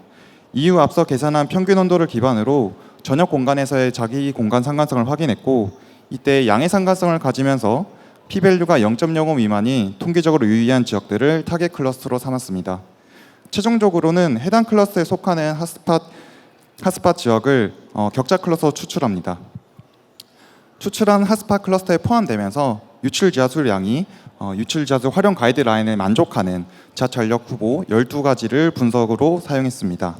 이후 앞서 계산한 평균 온도를 기반으로 전역 공간에서의 자기 공간 상관성을 확인했고, 이때 양의 상관성을 가지면서 P밸류가 0.05 미만이 통계적으로 유의한 지역들을 타겟 클러스터로 삼았습니다. 최종적으로는 해당 클러스터에 속하는 핫스팟 지역을 격자 클러스터로 추출합니다. 추출한 핫스팟 클러스터에 포함되면서 유출 지하수 양이 유출 지하수 활용 가이드라인을 만족하는 지하철역 후보 12가지를 분석으로 사용했습니다.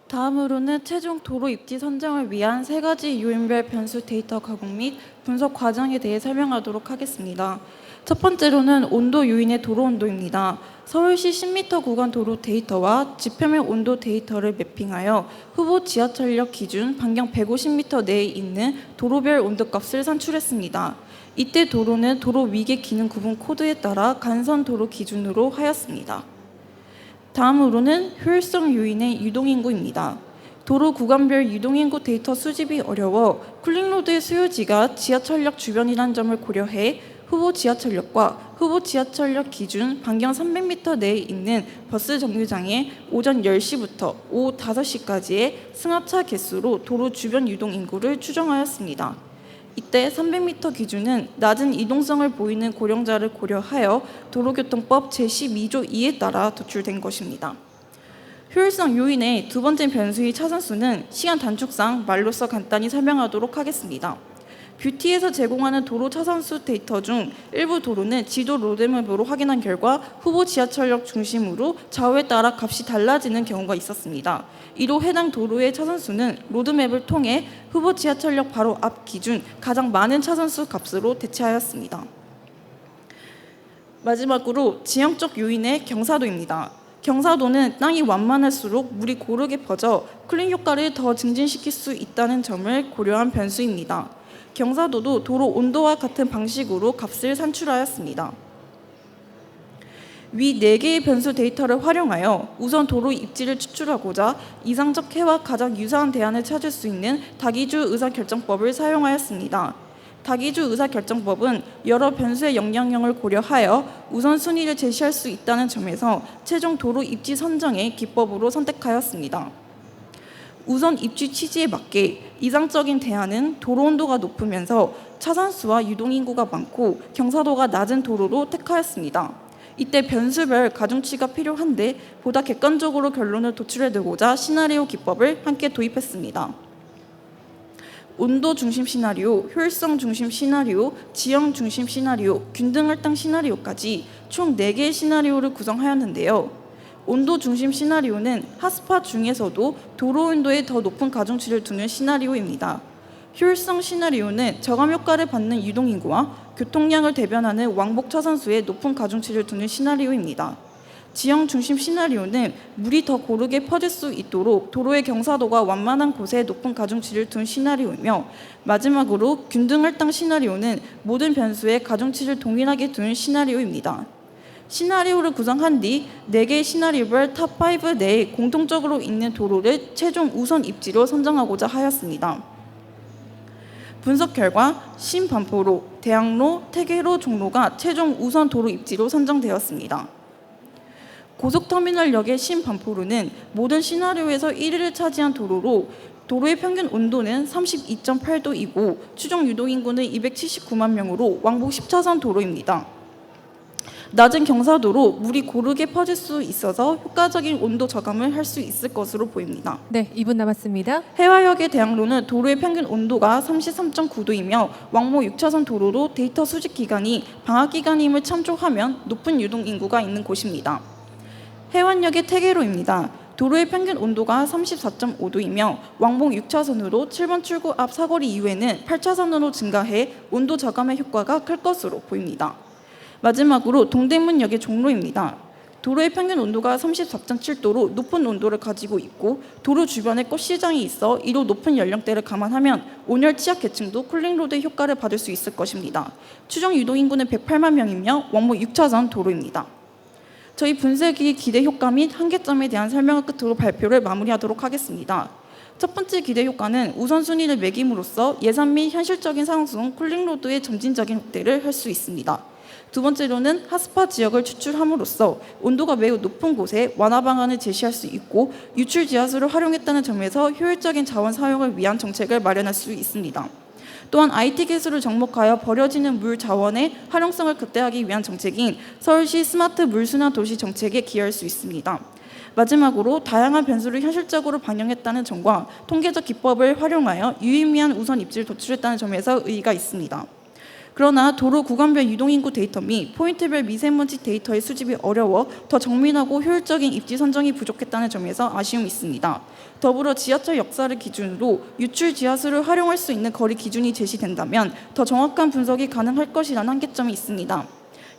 다음으로는 최종 도로 입지 선정을 위한 3가지 요인별 변수 데이터 가공 및 분석 과정에 대해 설명하도록 하겠습니다. 첫 번째로는 온도 요인의 도로 온도입니다. 서울시 10m 구간 도로 데이터와 지표면 온도 데이터를 매핑하여 후보 지하철역 기준 반경 150m 내에 있는 도로별 온도값을 산출했습니다. 이때 도로는 도로 위계 기능 구분 코드에 따라 간선 도로 기준으로 하였습니다. 다음으로는 효율성 요인의 유동인구입니다. 도로 구간별 유동인구 데이터 수집이 어려워 쿨링로드의 수요지가 지하철역 주변이라는 점을 고려해 후보 지하철역과 후보 지하철역 기준 반경 300m 내에 있는 버스 정류장에 오전 10시부터 오후 5시까지의 승하차 개수로 도로 주변 유동인구를 추정하였습니다. 이때 300m 기준은 낮은 이동성을 보이는 고령자를 고려하여 도로교통법 제12조 2에 따라 도출된 것입니다. 효율성 요인의 두 번째 변수의 차선수는 시간 단축상 말로써 간단히 설명하도록 하겠습니다. 뷰티에서 제공하는 도로 차선수 데이터 중 일부 도로는 지도 로드맵으로 확인한 결과 후보 지하철역 중심으로 좌우에 따라 값이 달라지는 경우가 있었습니다. 이로 해당 도로의 차선수는 로드맵을 통해 후보 지하철역 바로 앞 기준 가장 많은 차선수 값으로 대체하였습니다. 마지막으로 지형적 요인의 경사도입니다. 경사도는 땅이 완만할수록 물이 고르게 퍼져 쿨링 효과를 더 증진시킬 수 있다는 점을 고려한 변수입니다. 경사도도 도로 온도와 같은 방식으로 값을 산출하였습니다. 위 4개의 변수 데이터를 활용하여 우선 도로 입지를 추출하고자 이상적 해와 가장 유사한 대안을 찾을 수 있는 다기주 의사결정법을 사용하였습니다. 다기주 의사결정법은 여러 변수의 영향력을 고려하여 우선순위를 제시할 수 있다는 점에서 최종 도로 입지 선정의 기법으로 선택하였습니다. 우선 입지 취지에 맞게 이상적인 대안은 도로 온도가 높으면서 차선수와 유동인구가 많고 경사도가 낮은 도로로 택하였습니다. 이때 변수별 가중치가 필요한데 보다 객관적으로 결론을 도출해내고자 시나리오 기법을 함께 도입했습니다. 온도 중심 시나리오, 효율성 중심 시나리오, 지형 중심 시나리오, 균등 할당 시나리오까지 총 4개의 시나리오를 구성하였는데요. 온도 중심 시나리오는 핫스팟 중에서도 도로 온도에 더 높은 가중치를 두는 시나리오입니다. 효율성 시나리오는 저감 효과를 받는 유동인구와 교통량을 대변하는 왕복 차선수에 높은 가중치를 두는 시나리오입니다. 지형 중심 시나리오는 물이 더 고르게 퍼질 수 있도록 도로의 경사도가 완만한 곳에 높은 가중치를 둔 시나리오이며, 마지막으로 균등 할당 시나리오는 모든 변수의 가중치를 동일하게 둔 시나리오입니다. 시나리오를 구성한 뒤 4개의 시나리오별 탑5 내에 공통적으로 있는 도로를 최종 우선 입지로 선정하고자 하였습니다. 분석 결과 신반포로, 대학로, 태계로 종로가 최종 우선 도로 입지로 선정되었습니다. 고속터미널역의 신반포로는 모든 시나리오에서 1위를 차지한 도로로 도로의 평균 온도는 32.8도이고 추정 유동인구는 279만 명으로 왕복 10차선 도로입니다. 낮은 경사도로 물이 고르게 퍼질 수 있어서 효과적인 온도 저감을 할 수 있을 것으로 보입니다. 네, 2분 남았습니다. 해화역의 대학로는 도로의 평균 온도가 33.9도이며 왕복 6차선 도로로 데이터 수집 기간이 방학 기간임을 참조하면 높은 유동 인구가 있는 곳입니다. 해완역의 태계로입니다. 도로의 평균 온도가 34.5도이며 왕복 6차선으로 7번 출구 앞 사거리 이후에는 8차선으로 증가해 온도 저감의 효과가 클 것으로 보입니다. 마지막으로 동대문역의 종로입니다. 도로의 평균 온도가 34.7도로 높은 온도를 가지고 있고 도로 주변에 꽃시장이 있어 이로 높은 연령대를 감안하면 온열 취약 계층도 쿨링로드의 효과를 받을 수 있을 것입니다. 추정 유동인구는 108만 명이며 왕복 6차선 도로입니다. 저희 분석의 기대 효과 및 한계점에 대한 설명을 끝으로 발표를 마무리하도록 하겠습니다. 첫 번째 기대 효과는 우선순위를 매김으로써 예산 및 현실적인 상승 쿨링로드의 점진적인 확대를 할 수 있습니다. 두 번째로는 핫스팟 지역을 추출함으로써 온도가 매우 높은 곳에 완화 방안을 제시할 수 있고 유출 지하수를 활용했다는 점에서 효율적인 자원 사용을 위한 정책을 마련할 수 있습니다. 또한 IT 기술을 접목하여 버려지는 물 자원의 활용성을 극대화하기 위한 정책인 서울시 스마트 물순환 도시 정책에 기여할 수 있습니다. 마지막으로 다양한 변수를 현실적으로 반영했다는 점과 통계적 기법을 활용하여 유의미한 우선 입지를 도출했다는 점에서 의의가 있습니다. 그러나 도로 구간별 유동인구 데이터 및 포인트별 미세먼지 데이터의 수집이 어려워 더 정밀하고 효율적인 입지 선정이 부족했다는 점에서 아쉬움이 있습니다. 더불어 지하철 역사를 기준으로 유출 지하수를 활용할 수 있는 거리 기준이 제시된다면 더 정확한 분석이 가능할 것이라는 한계점이 있습니다.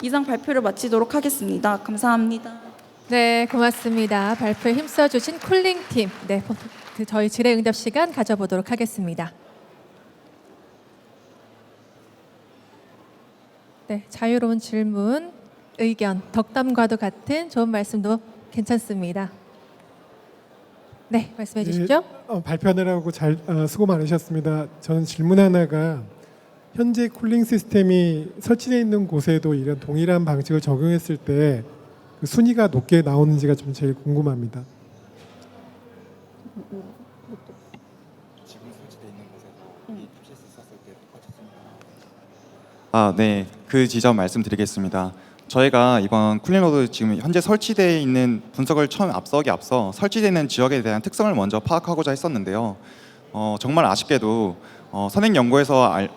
이상 발표를 마치도록 하겠습니다. 감사합니다. 네, 고맙습니다. 발표에 힘써주신 쿨링팀. 네, 저희 질의응답 시간 가져보도록 하겠습니다. 네, 자유로운 질문, 의견, 덕담과도 같은 좋은 말씀도 괜찮습니다. 네, 말씀해 주시죠. 발표하느라고 수고 많으셨습니다. 저는 질문 하나가 현재 쿨링 시스템이 설치되어 있는 곳에도 이런 동일한 방식을 적용했을 때 그 순위가 높게 나오는지가 좀 제일 궁금합니다. 네, 그 지점 말씀드리겠습니다. 저희가 이번 쿨링로드 지금 현재 설치되어 있는 분석을 처음 앞서 설치되는 지역에 대한 특성을 먼저 파악하고자 했었는데요. 정말 아쉽게도 선행연구에서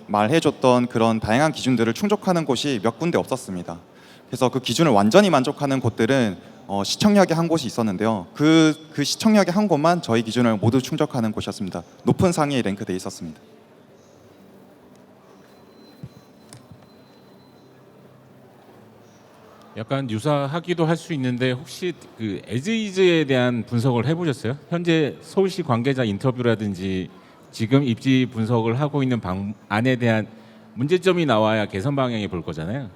말해줬던 그런 다양한 기준들을 충족하는 곳이 몇 군데 없었습니다. 그래서 그 기준을 완전히 만족하는 곳들은 시청역에 한 곳이 있었는데요. 그 시청역에 한 곳만 저희 기준을 모두 충족하는 곳이었습니다. 높은 상위에 랭크되어 있었습니다. 약간 유사하기도 할 수 있는데 혹시 그 에즈이즈에 대한 분석을 해보셨어요? 현재 서울시 관계자 인터뷰라든지 지금 입지 분석을 하고 있는 방안에 대한 문제점이 나와야 개선 방향이 볼 거잖아요.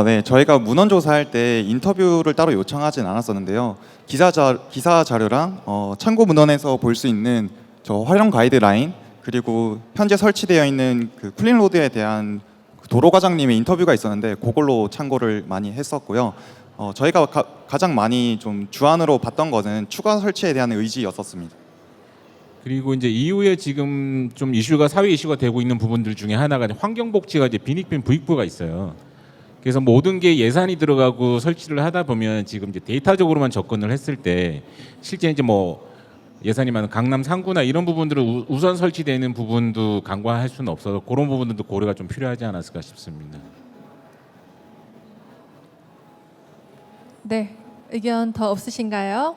네, 저희가 문헌 조사할 때 인터뷰를 따로 요청하진 않았었는데요. 기사 자료랑 참고 문헌에서 볼 수 있는 저 활용 가이드라인 그리고 현재 설치되어 있는 그 쿨링로드에 대한 도로 과장님의 인터뷰가 있었는데 그걸로 참고를 많이 했었고요. 저희가 가장 많이 좀 주안으로 봤던 것은 추가 설치에 대한 의지였었습니다. 그리고 이제 이후에 지금 좀 이슈가 사회 이슈가 되고 있는 부분들 중에 하나가 환경복지가 이제 빈익빈 부익부가 있어요. 그래서 모든 게 예산이 들어가고 설치를 하다 보면 지금 이제 데이터적으로만 접근을 했을 때 실제 이제 뭐 예산이 많은 강남 상구나 이런 부분들은 우선 설치되는 부분도 간과할 수는 없어서 그런 부분들도 고려가 좀 필요하지 않았을까 싶습니다. 네, 의견 더 없으신가요?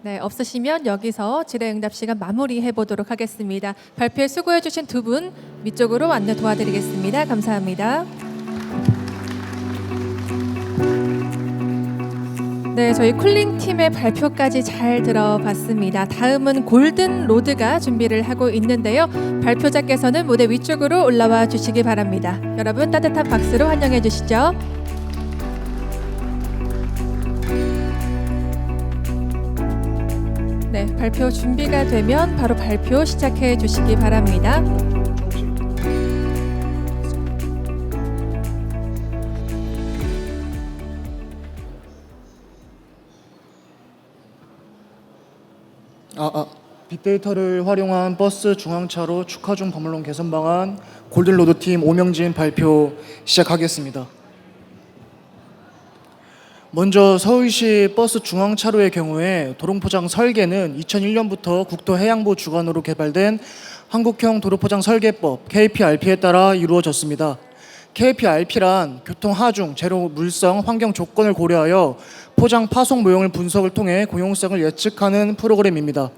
네, 없으시면 여기서 질의응답 시간 마무리해 보도록 하겠습니다. 발표에 수고해 주신 두 분 위쪽으로 안내 도와드리겠습니다. 감사합니다. 네, 저희 쿨링 팀의 발표까지 잘 들어봤습니다. 다음은 골든 로드가 준비를 하고 있는데요. 발표자께서는 무대 위쪽으로 올라와 주시기 바랍니다. 여러분 따뜻한 박수로 환영해 주시죠. 네, 발표 준비가 되면 바로 발표 시작해 주시기 바랍니다. 빅데이터를 활용한 버스 중앙차로 축하중 버물론 개선 방안 골든로드 팀 오명진 발표 시작하겠습니다. 먼저 서울시 버스 중앙차로의 경우에 도로포장 설계는 2001년부터 국토해양부 주관으로 개발된 한국형 도로포장 설계법 KPRP에 따라 이루어졌습니다. KPRP란 교통 하중, 제로 물성, 환경 조건을 고려하여 포장 파송 모형을 분석을 통해 고용성을 예측하는 프로그램입니다.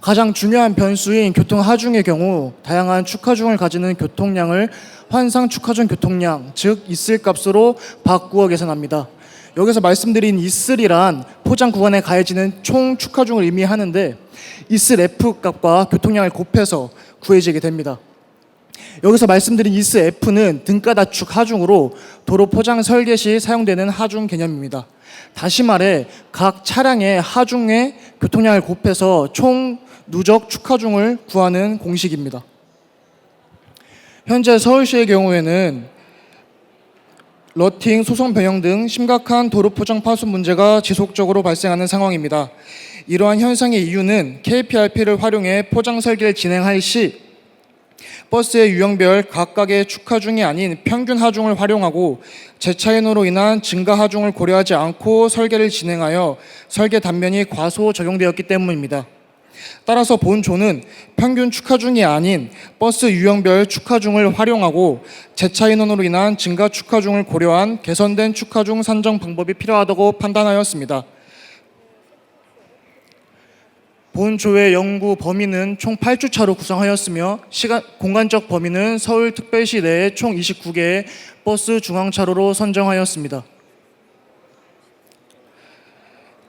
가장 중요한 변수인 교통 하중의 경우 다양한 축하중을 가지는 교통량을 환상 축하중 교통량, 즉 이슬 값으로 바꾸어 계산합니다. 여기서 말씀드린 이슬이란 포장 구간에 가해지는 총 축하중을 의미하는데 이슬 F 값과 교통량을 곱해서 구해지게 됩니다. 여기서 말씀드린 이슬 F는 등가 다축 하중으로 도로 포장 설계 시 사용되는 하중 개념입니다. 다시 말해 각 차량의 하중의 교통량을 곱해서 총 누적 축하중을 구하는 공식입니다. 현재 서울시의 경우에는 러팅, 소송 변형 등 심각한 도로 포장 파손 문제가 지속적으로 발생하는 상황입니다. 이러한 현상의 이유는 KPRP를 활용해 포장 설계를 진행할 시 버스의 유형별 각각의 축하중이 아닌 평균 하중을 활용하고 재차인으로 인한 증가 하중을 고려하지 않고 설계를 진행하여 설계 단면이 과소 적용되었기 때문입니다. 따라서 본조는 평균 축하중이 아닌 버스 유형별 축하중을 활용하고 재차 인원으로 인한 증가 축하중을 고려한 개선된 축하중 산정 방법이 필요하다고 판단하였습니다. 본조의 연구 범위는 총 8주차로 구성하였으며 공간적 범위는 서울특별시 내에 총 29개의 버스 중앙차로로 선정하였습니다.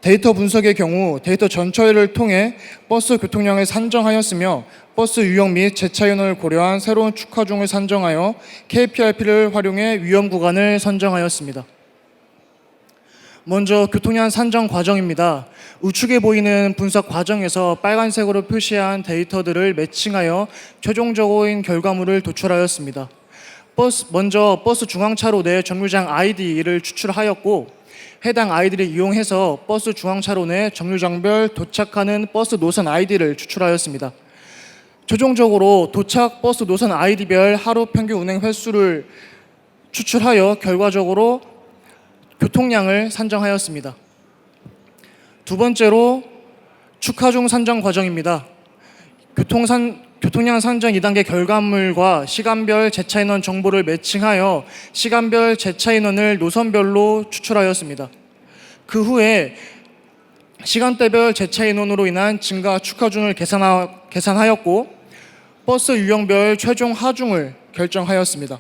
데이터 분석의 경우 데이터 전처리를 통해 버스 교통량을 산정하였으며 버스 유형 및 재차 인원을 고려한 새로운 축하중을 산정하여 KPRP를 활용해 위험 구간을 선정하였습니다. 먼저 교통량 산정 과정입니다. 우측에 보이는 분석 과정에서 빨간색으로 표시한 데이터들을 매칭하여 최종적인 결과물을 도출하였습니다. 먼저 버스 중앙차로 내 정류장 ID를 추출하였고 해당 아이디를 이용해서 버스 중앙차로 내 정류장별 도착하는 버스 노선 아이디를 추출하였습니다. 최종적으로 도착 버스 노선 아이디별 하루 평균 운행 횟수를 추출하여 결과적으로 교통량을 산정하였습니다. 두 번째로 축하중 산정 과정입니다. 교통량 산정 2단계 결과물과 시간별 재차 인원 정보를 매칭하여 시간별 재차 인원을 노선별로 추출하였습니다. 그 후에 시간대별 재차 인원으로 인한 증가 축하중을 계산하였고 버스 유형별 최종 하중을 결정하였습니다.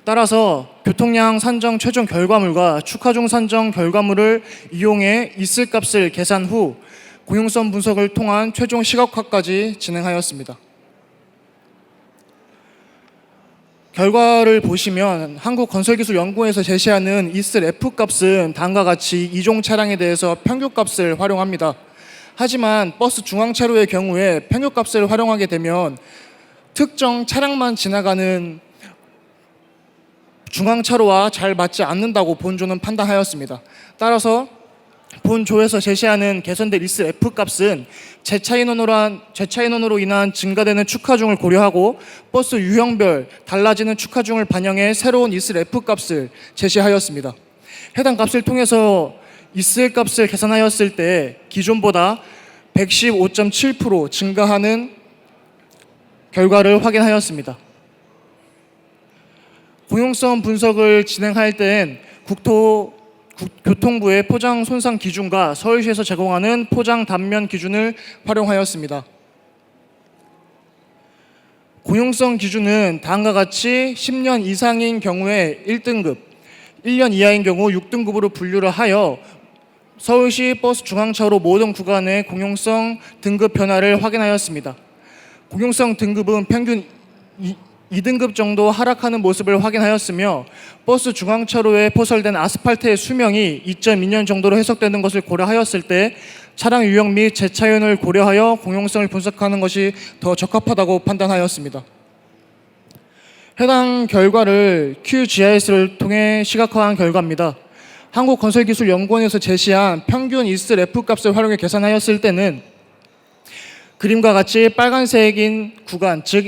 따라서 교통량 산정 최종 결과물과 축하중 산정 결과물을 이용해 있을 값을 계산 후 공용성 분석을 통한 최종 시각화까지 진행하였습니다. 결과를 보시면 한국건설기술연구원에서 제시하는 있을 F값은 다음과 같이 이종 차량에 대해서 평균값을 활용합니다. 하지만 버스 중앙차로의 경우에 평균값을 활용하게 되면 특정 차량만 지나가는 중앙차로와 잘 맞지 않는다고 본조는 판단하였습니다. 따라서 본조에서 제시하는 개선된 있을 F값은 재차 인원으로 인한 증가되는 축하중을 고려하고 버스 유형별 달라지는 축하중을 반영해 새로운 있을 F값을 제시하였습니다. 해당 값을 통해서 있을 값을 계산하였을 때 기존보다 115.7% 증가하는 결과를 확인하였습니다. 공용성 분석을 진행할 때엔 교통부의 포장 손상 기준과 서울시에서 제공하는 포장 단면 기준을 활용하였습니다. 공용성 기준은 다음과 같이 10년 이상인 경우에 1등급, 1년 이하인 경우 6등급으로 분류를 하여 서울시 버스 중앙차로 모든 구간의 공용성 등급 변화를 확인하였습니다. 공용성 등급은 평균 2등급 정도 하락하는 모습을 확인하였으며 버스 중앙차로에 포설된 아스팔트의 수명이 2.2년 정도로 해석되는 것을 고려하였을 때 차량 유형 및 재차윤을 고려하여 공용성을 분석하는 것이 더 적합하다고 판단하였습니다. 해당 결과를 QGIS를 통해 시각화한 결과입니다. 한국건설기술연구원에서 제시한 평균 있을 F값을 활용해 계산하였을 때는 그림과 같이 빨간색인 구간, 즉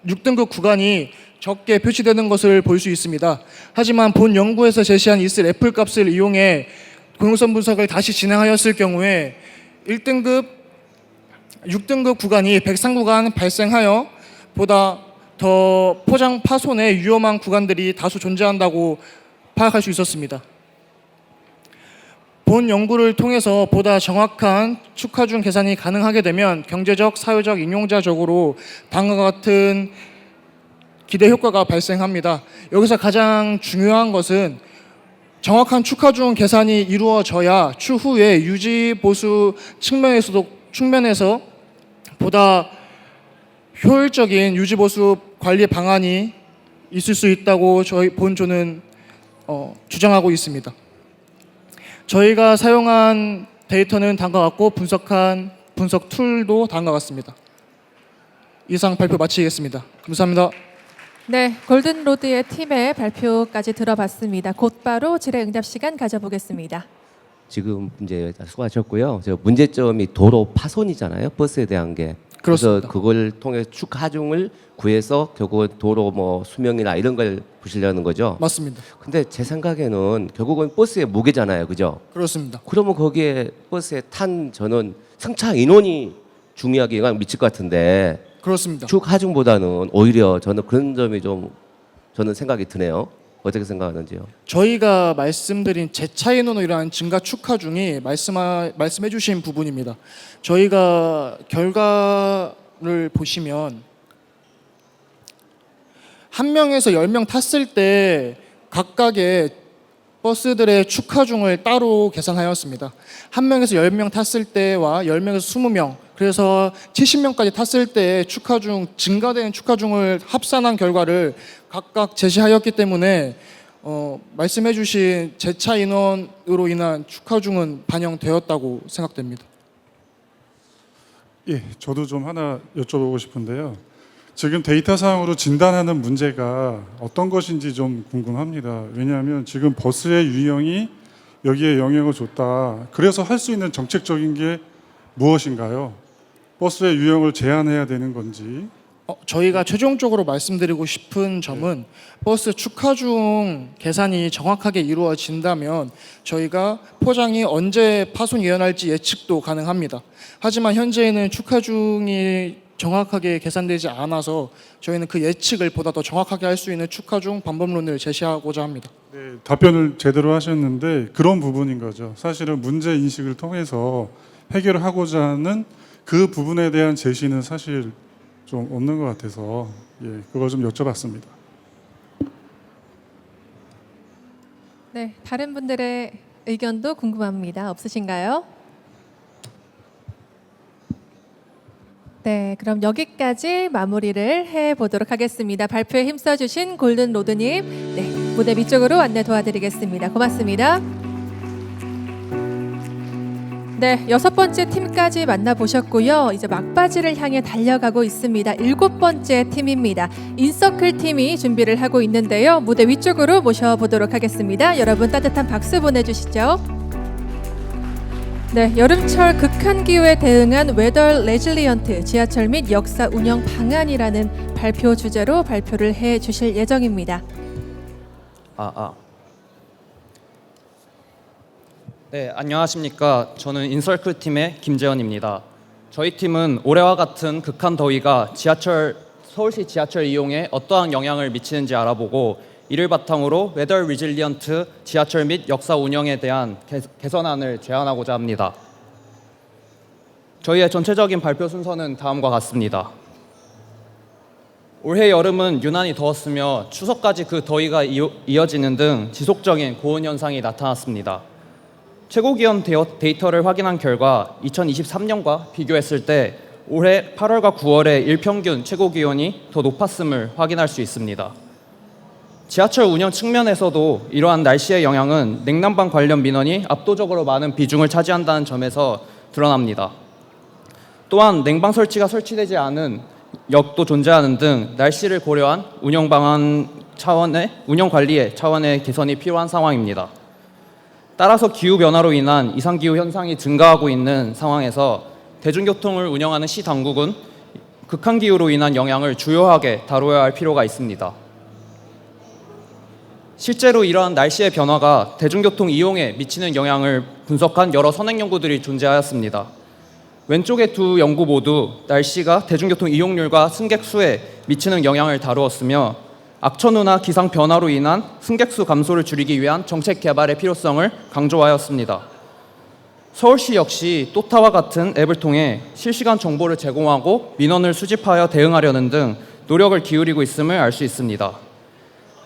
6등급 구간이 적게 표시되는 것을 볼 수 있습니다. 하지만 본 연구에서 제시한 있을 F값을 이용해 공용성 분석을 다시 진행하였을 경우에 6등급 구간이 103구간 발생하여 보다 더 포장 파손에 위험한 구간들이 다수 존재한다고 파악할 수 있었습니다. 본 연구를 통해서 보다 정확한 축하중 계산이 가능하게 되면 경제적, 사회적, 인용자적으로 다음과 같은 기대 효과가 발생합니다. 여기서 가장 중요한 것은 정확한 축하중 계산이 이루어져야 추후에 유지 보수 측면에서 보다 효율적인 유지 보수 관리 방안이 있을 수 있다고 저희 본조는 주장하고 있습니다. 저희가 사용한 데이터는 다음과 같고 분석한 분석 툴도 다음과 같습니다. 이상 발표 마치겠습니다. 감사합니다. 네, 골든로드의 팀의 발표까지 들어봤습니다. 곧바로 질의응답 시간 가져보겠습니다. 지금 문제 수고하셨고요. 저 문제점이 도로 파손이잖아요. 버스에 대한 게. 그래서 그렇습니다. 그걸 통해 축 하중을 구해서 결국은 도로 뭐 수명이나 이런 걸 보시려는 거죠. 맞습니다. 근데 제 생각에는 결국은 버스의 무게잖아요. 그죠? 그렇습니다. 그러면 거기에 버스에 탄 저는 승차 인원이 중요하게 영향을 미칠 것 같은데 그렇습니다. 축 하중보다는 오히려 저는 그런 점이 좀 저는 생각이 드네요. 어떻게 생각하는지요? 저희가 말씀드린 재차 인원으로 인한 증가 축하 중이 말씀해 주신 부분입니다. 저희가 결과를 보시면 한 명에서 10명 탔을 때 각각의 버스들의 축하 중을 따로 계산하였습니다. 한 명에서 10명 탔을 때와 10명에서 20명, 그래서 70명까지 탔을 때 축하 중, 증가되는 축하 중을 합산한 결과를 각각 제시하였기 때문에 말씀해 주신 재차 인원으로 인한 축하 중은 반영되었다고 생각됩니다. 예, 저도 좀 하나 여쭤보고 싶은데요. 지금 데이터상으로 진단하는 문제가 어떤 것인지 좀 궁금합니다. 왜냐하면 지금 버스의 유형이 여기에 영향을 줬다. 그래서 할 수 있는 정책적인 게 무엇인가요? 버스의 유형을 제한해야 되는 건지. 저희가 최종적으로 말씀드리고 싶은 점은 버스 축하 중 계산이 정확하게 이루어진다면 저희가 포장이 언제 파손이 일어날지 예측도 가능합니다. 하지만 현재는 축하 중이 정확하게 계산되지 않아서 저희는 그 예측을 보다 더 정확하게 할 수 있는 축하 중 방법론을 제시하고자 합니다. 네, 답변을 제대로 하셨는데 그런 부분인 거죠. 사실은 문제 인식을 통해서 해결을 하고자 하는 그 부분에 대한 제시는 사실 좀 없는 것 같아서 그걸 좀 여쭤봤습니다. 네, 다른 분들의 의견도 궁금합니다. 없으신가요? 네, 그럼 여기까지 마무리를 해보도록 하겠습니다. 발표에 힘써주신 골든로드님, 네, 무대 위쪽으로 안내 도와드리겠습니다. 고맙습니다. 네, 6번째 팀까지 만나보셨고요. 이제 막바지를 향해 달려가고 있습니다. 7번째 팀입니다. 인서클 팀이 준비를 하고 있는데요. 무대 위쪽으로 모셔보도록 하겠습니다. 여러분 따뜻한 박수 보내주시죠. 네, 여름철 극한 기후에 대응한 웨더 레질리언트 지하철 및 역사 운영 방안이라는 발표 주제로 발표를 해 주실 예정입니다. 네, 안녕하십니까. 저는 인서클 팀의 김재현입니다. 저희 팀은 올해와 같은 극한 더위가 서울시 지하철 이용에 어떠한 영향을 미치는지 알아보고 이를 바탕으로 웨더 리질리언트 지하철 및 역사 운영에 대한 개선안을 제안하고자 합니다. 저희의 전체적인 발표 순서는 다음과 같습니다. 올해 여름은 유난히 더웠으며 추석까지 그 더위가 이어지는 등 지속적인 고온 현상이 나타났습니다. 최고기온 데이터를 확인한 결과 2023년과 비교했을 때 올해 8월과 9월의 일평균 최고기온이 더 높았음을 확인할 수 있습니다. 지하철 운영 측면에서도 이러한 날씨의 영향은 냉난방 관련 민원이 압도적으로 많은 비중을 차지한다는 점에서 드러납니다. 또한 냉방 설치가 설치되지 않은 역도 존재하는 등 날씨를 고려한 운영 관리의 차원의 개선이 필요한 상황입니다. 따라서 기후 변화로 인한 이상 기후 현상이 증가하고 있는 상황에서 대중교통을 운영하는 시 당국은 극한 기후로 인한 영향을 주요하게 다뤄야 할 필요가 있습니다. 실제로 이러한 날씨의 변화가 대중교통 이용에 미치는 영향을 분석한 여러 선행 연구들이 존재하였습니다. 왼쪽의 두 연구 모두 날씨가 대중교통 이용률과 승객 수에 미치는 영향을 다루었으며 악천후나 기상 변화로 인한 승객 수 감소를 줄이기 위한 정책 개발의 필요성을 강조하였습니다. 서울시 역시 또타와 같은 앱을 통해 실시간 정보를 제공하고 민원을 수집하여 대응하려는 등 노력을 기울이고 있음을 알 수 있습니다.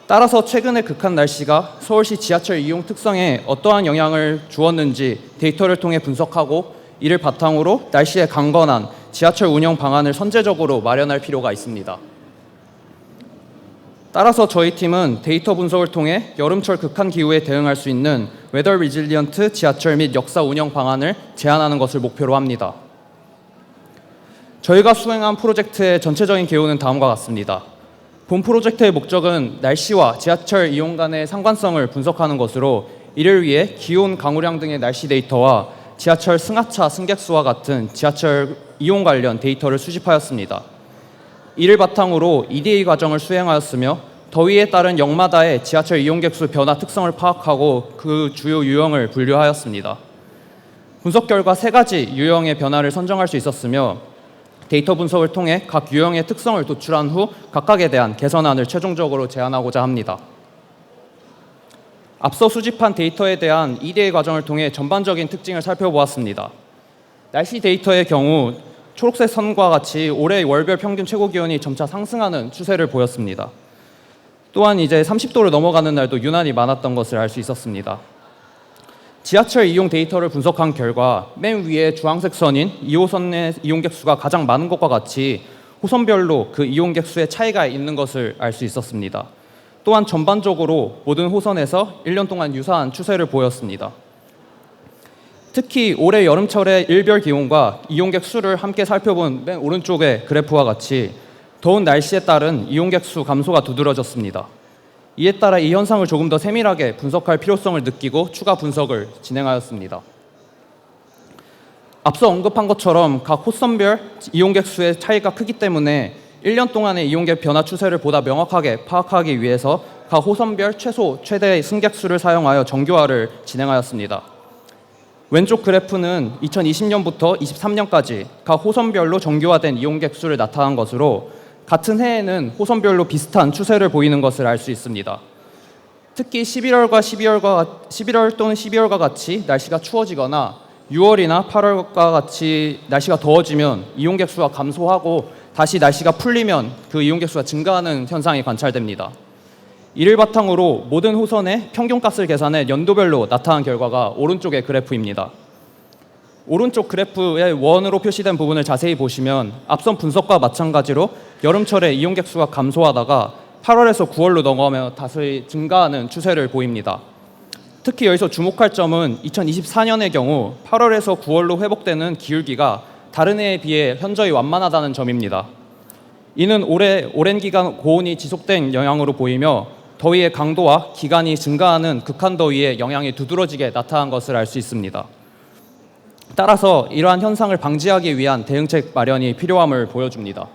따라서 최근의 극한 날씨가 서울시 지하철 이용 특성에 어떠한 영향을 주었는지 데이터를 통해 분석하고 이를 바탕으로 날씨에 강건한 지하철 운영 방안을 선제적으로 마련할 필요가 있습니다. 따라서 저희 팀은 데이터 분석을 통해 여름철 극한 기후에 대응할 수 있는 웨더 리질리언트 지하철 및 역사 운영 방안을 제안하는 것을 목표로 합니다. 저희가 수행한 프로젝트의 전체적인 개요는 다음과 같습니다. 본 프로젝트의 목적은 날씨와 지하철 이용 간의 상관성을 분석하는 것으로 이를 위해 기온, 강우량 등의 날씨 데이터와 지하철 승하차 승객 수와 같은 지하철 이용 관련 데이터를 수집하였습니다. 이를 바탕으로 EDA 과정을 수행하였으며 더위에 따른 역마다의 지하철 이용객 수 변화 특성을 파악하고 그 주요 유형을 분류하였습니다. 분석 결과 3가지 유형의 변화를 선정할 수 있었으며 데이터 분석을 통해 각 유형의 특성을 도출한 후 각각에 대한 개선안을 최종적으로 제안하고자 합니다. 앞서 수집한 데이터에 대한 EDA 과정을 통해 전반적인 특징을 살펴보았습니다. 날씨 데이터의 경우 초록색 선과 같이 올해 월별 평균 최고 기온이 점차 상승하는 추세를 보였습니다. 또한 이제 30도를 넘어가는 날도 유난히 많았던 것을 알 수 있었습니다. 지하철 이용 데이터를 분석한 결과 맨 위에 주황색 선인 2호선의 이용객 수가 가장 많은 것과 같이 호선별로 그 이용객 수의 차이가 있는 것을 알 수 있었습니다. 또한 전반적으로 모든 호선에서 1년 동안 유사한 추세를 보였습니다. 특히 올해 여름철의 일별 기온과 이용객 수를 함께 살펴본 맨 오른쪽의 그래프와 같이 더운 날씨에 따른 이용객 수 감소가 두드러졌습니다. 이에 따라 이 현상을 조금 더 세밀하게 분석할 필요성을 느끼고 추가 분석을 진행하였습니다. 앞서 언급한 것처럼 각 호선별 이용객 수의 차이가 크기 때문에 1년 동안의 이용객 변화 추세를 보다 명확하게 파악하기 위해서 각 호선별 최소, 최대 승객 수를 사용하여 정교화를 진행하였습니다. 왼쪽 그래프는 2020년부터 23년까지 각 호선별로 정교화된 이용객 수를 나타난 것으로 같은 해에는 호선별로 비슷한 추세를 보이는 것을 알 수 있습니다. 특히 11월 또는 12월과 같이 날씨가 추워지거나 6월이나 8월과 같이 날씨가 더워지면 이용객 수가 감소하고 다시 날씨가 풀리면 그 이용객 수가 증가하는 현상이 관찰됩니다. 이를 바탕으로 모든 호선의 평균값을 계산해 연도별로 나타난 결과가 오른쪽의 그래프입니다. 오른쪽 그래프의 원으로 표시된 부분을 자세히 보시면 앞선 분석과 마찬가지로 여름철에 이용객 수가 감소하다가 8월에서 9월로 넘어가며 다시 증가하는 추세를 보입니다. 특히 여기서 주목할 점은 2024년의 경우 8월에서 9월로 회복되는 기울기가 다른 해에 비해 현저히 완만하다는 점입니다. 이는 올해 오랜 기간 고온이 지속된 영향으로 보이며 더위의 강도와 기간이 증가하는 극한 더위의 영향이 두드러지게 나타난 것을 알 수 있습니다. 따라서 이러한 현상을 방지하기 위한 대응책 마련이 필요함을 보여줍니다.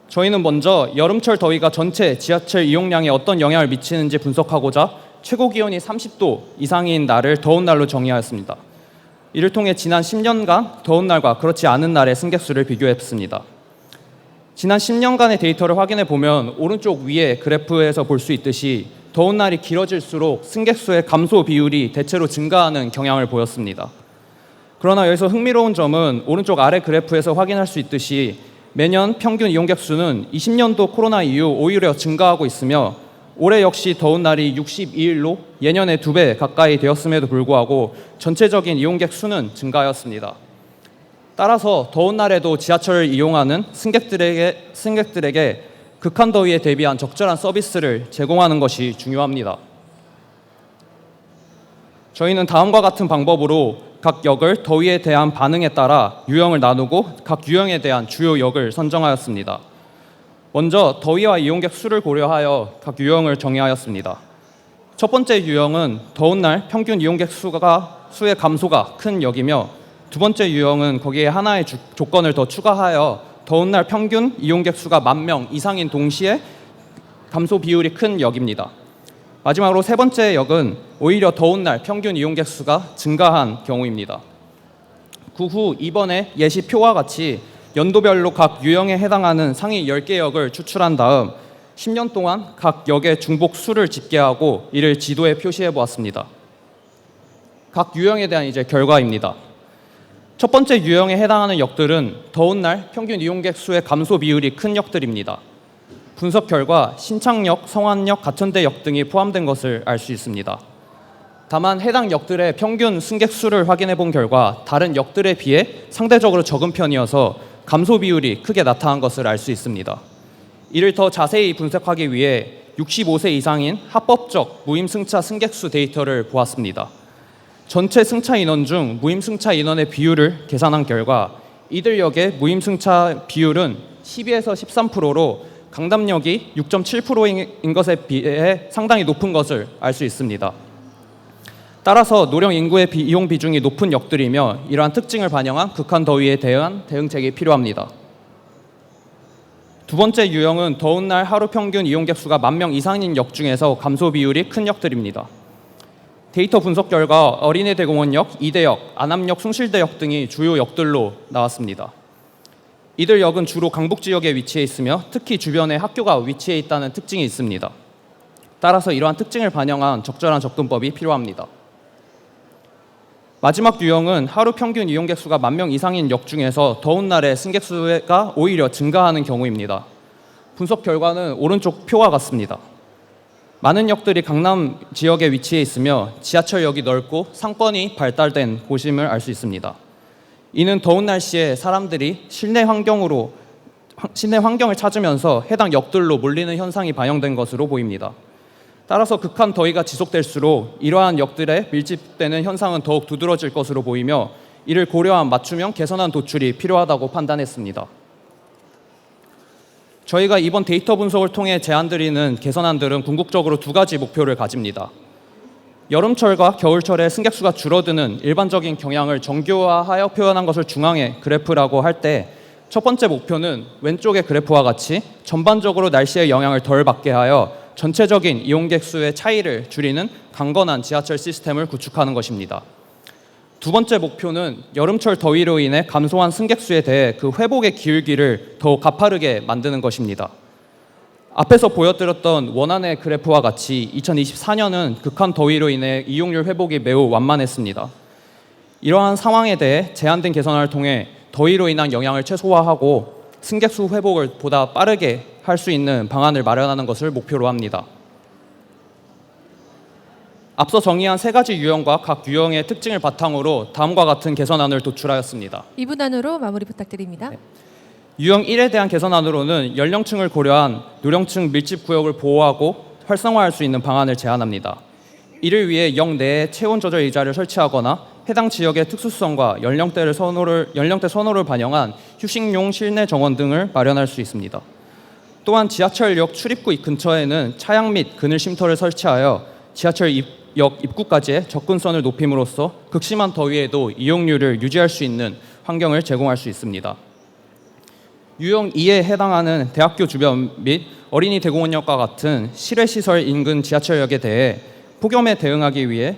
저희는 먼저 여름철 더위가 전체 지하철 이용량에 어떤 영향을 미치는지 분석하고자 최고 기온이 30도 이상인 날을 더운 날로 정의하였습니다. 이를 통해 지난 10년간 더운 날과 그렇지 않은 날의 승객 수를 비교했습니다. 지난 10년간의 데이터를 확인해 보면 오른쪽 위에 그래프에서 볼 수 있듯이 더운 날이 길어질수록 승객 수의 감소 비율이 대체로 증가하는 경향을 보였습니다. 그러나 여기서 흥미로운 점은 오른쪽 아래 그래프에서 확인할 수 있듯이 매년 평균 이용객 수는 20년도 코로나 이후 오히려 증가하고 있으며 올해 역시 더운 날이 62일로 예년의 2배 가까이 되었음에도 불구하고 전체적인 이용객 수는 증가하였습니다. 따라서 더운 날에도 지하철을 이용하는 승객들에게 극한 더위에 대비한 적절한 서비스를 제공하는 것이 중요합니다. 저희는 다음과 같은 방법으로 각 역을 더위에 대한 반응에 따라 유형을 나누고 각 유형에 대한 주요 역을 선정하였습니다. 먼저 더위와 이용객 수를 고려하여 각 유형을 정의하였습니다. 첫 번째 유형은 더운 날 평균 이용객 수의 감소가 큰 역이며 두 번째 유형은 거기에 하나의 조건을 더 추가하여 더운 날 평균 이용객 수가 10,000명 이상인 동시에 감소 비율이 큰 역입니다. 마지막으로 세 번째 역은 오히려 더운 날 평균 이용객 수가 증가한 경우입니다. 그 후 이번에 예시표와 같이 연도별로 각 유형에 해당하는 상위 10개 역을 추출한 다음 10년 동안 각 역의 중복 수를 집계하고 이를 지도에 표시해 보았습니다. 각 유형에 대한 이제 결과입니다. 첫 번째 유형에 해당하는 역들은 더운 날 평균 이용객 수의 감소 비율이 큰 역들입니다. 분석 결과 신창역, 성안역, 가천대역 등이 포함된 것을 알 수 있습니다. 다만 해당 역들의 평균 승객 수를 확인해 본 결과 다른 역들에 비해 상대적으로 적은 편이어서 감소 비율이 크게 나타난 것을 알 수 있습니다. 이를 더 자세히 분석하기 위해 65세 이상인 합법적 무임승차 승객수 데이터를 보았습니다. 전체 승차 인원 중 무임승차 인원의 비율을 계산한 결과 이들 역의 무임승차 비율은 12에서 13%로 강남역이 6.7%인 것에 비해 상당히 높은 것을 알 수 있습니다. 따라서 노령 인구의 이용 비중이 높은 역들이며 이러한 특징을 반영한 극한 더위에 대한 대응책이 필요합니다. 두 번째 유형은 더운 날 하루 평균 이용객 수가 10,000명 이상인 역 중에서 감소 비율이 큰 역들입니다. 데이터 분석 결과 어린이대공원역, 이대역, 안암역, 숭실대역 등이 주요 역들로 나왔습니다. 이들 역은 주로 강북 지역에 위치해 있으며 특히 주변에 학교가 위치해 있다는 특징이 있습니다. 따라서 이러한 특징을 반영한 적절한 접근법이 필요합니다. 마지막 유형은 하루 평균 이용객 수가 10,000명 이상인 역 중에서 더운 날에 승객 수가 오히려 증가하는 경우입니다. 분석 결과는 오른쪽 표와 같습니다. 많은 역들이 강남 지역에 위치해 있으며 지하철역이 넓고 상권이 발달된 곳임을 알 수 있습니다. 이는 더운 날씨에 사람들이 실내 환경을 찾으면서 해당 역들로 몰리는 현상이 반영된 것으로 보입니다. 따라서 극한 더위가 지속될수록 이러한 역들에 밀집되는 현상은 더욱 두드러질 것으로 보이며 이를 고려한 맞춤형 개선안 도출이 필요하다고 판단했습니다. 저희가 이번 데이터 분석을 통해 제안드리는 개선안들은 궁극적으로 두 가지 목표를 가집니다. 여름철과 겨울철에 승객 수가 줄어드는 일반적인 경향을 정교화하여 표현한 것을 중앙에 그래프라고 할 때 첫 번째 목표는 왼쪽의 그래프와 같이 전반적으로 날씨의 영향을 덜 받게 하여 전체적인 이용객 수의 차이를 줄이는 강건한 지하철 시스템을 구축하는 것입니다. 두 번째 목표는 여름철 더위로 인해 감소한 승객 수에 대해 그 회복의 기울기를 더욱 가파르게 만드는 것입니다. 앞에서 보여드렸던 원안의 그래프와 같이 2024년은 극한 더위로 인해 이용률 회복이 매우 완만했습니다. 이러한 상황에 대해 제한된 개선을 통해 더위로 인한 영향을 최소화하고 승객 수 회복을 보다 빠르게 할 수 있는 방안을 마련하는 것을 목표로 합니다. 앞서 정의한 세 가지 유형과 각 유형의 특징을 바탕으로 다음과 같은 개선안을 도출하였습니다. 2분 안으로 마무리 부탁드립니다. 유형 1에 대한 개선안으로는 연령층을 고려한 노령층 밀집 구역을 보호하고 활성화할 수 있는 방안을 제안합니다. 이를 위해 역 내에 체온 조절 의자를 설치하거나 해당 지역의 특수성과 연령대 선호를 반영한 휴식용 실내 정원 등을 마련할 수 있습니다. 또한 지하철역 출입구 근처에는 차양 및 그늘 쉼터를 설치하여 지하철역 입구까지의 접근선을 높임으로써 극심한 더위에도 이용률을 유지할 수 있는 환경을 제공할 수 있습니다. 유형 2에 해당하는 대학교 주변 및 어린이 대공원역과 같은 실외시설 인근 지하철역에 대해 폭염에 대응하기 위해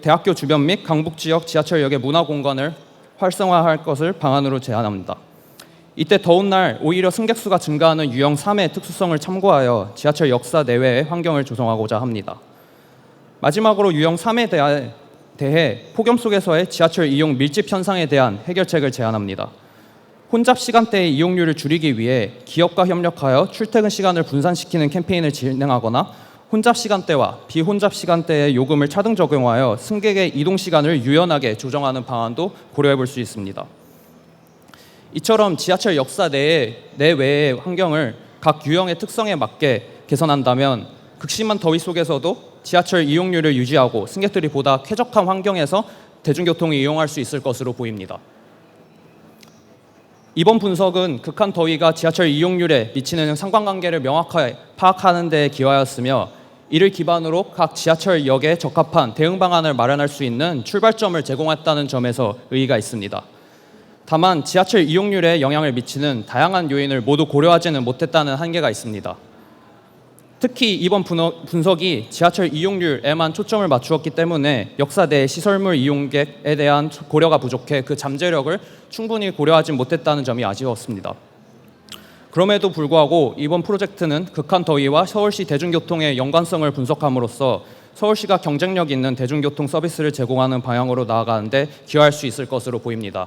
대학교 주변 및 강북 지역 지하철역의 문화공간을 활성화할 것을 방안으로 제안합니다. 이때 더운 날 오히려 승객 수가 증가하는 유형 3의 특수성을 참고하여 지하철 역사 내외의 환경을 조성하고자 합니다. 마지막으로 유형 3에 대해 폭염 속에서의 지하철 이용 밀집 현상에 대한 해결책을 제안합니다. 혼잡 시간대의 이용률을 줄이기 위해 기업과 협력하여 출퇴근 시간을 분산시키는 캠페인을 진행하거나 혼잡 시간대와 비혼잡 시간대의 요금을 차등 적용하여 승객의 이동 시간을 유연하게 조정하는 방안도 고려해 볼 수 있습니다. 이처럼 지하철 역사 내외의 환경을 각 유형의 특성에 맞게 개선한다면 극심한 더위 속에서도 지하철 이용률을 유지하고 승객들이 보다 쾌적한 환경에서 대중교통을 이용할 수 있을 것으로 보입니다. 이번 분석은 극한 더위가 지하철 이용률에 미치는 상관관계를 명확하게 파악하는 데 기여하였으며 이를 기반으로 각 지하철역에 적합한 대응 방안을 마련할 수 있는 출발점을 제공했다는 점에서 의의가 있습니다. 다만 지하철 이용률에 영향을 미치는 다양한 요인을 모두 고려하지는 못했다는 한계가 있습니다. 특히 이번 분석이 지하철 이용률에만 초점을 맞추었기 때문에 역사 내 시설물 이용객에 대한 고려가 부족해 그 잠재력을 충분히 고려하지 못했다는 점이 아쉬웠습니다. 그럼에도 불구하고 이번 프로젝트는 극한 더위와 서울시 대중교통의 연관성을 분석함으로써 서울시가 경쟁력 있는 대중교통 서비스를 제공하는 방향으로 나아가는데 기여할 수 있을 것으로 보입니다.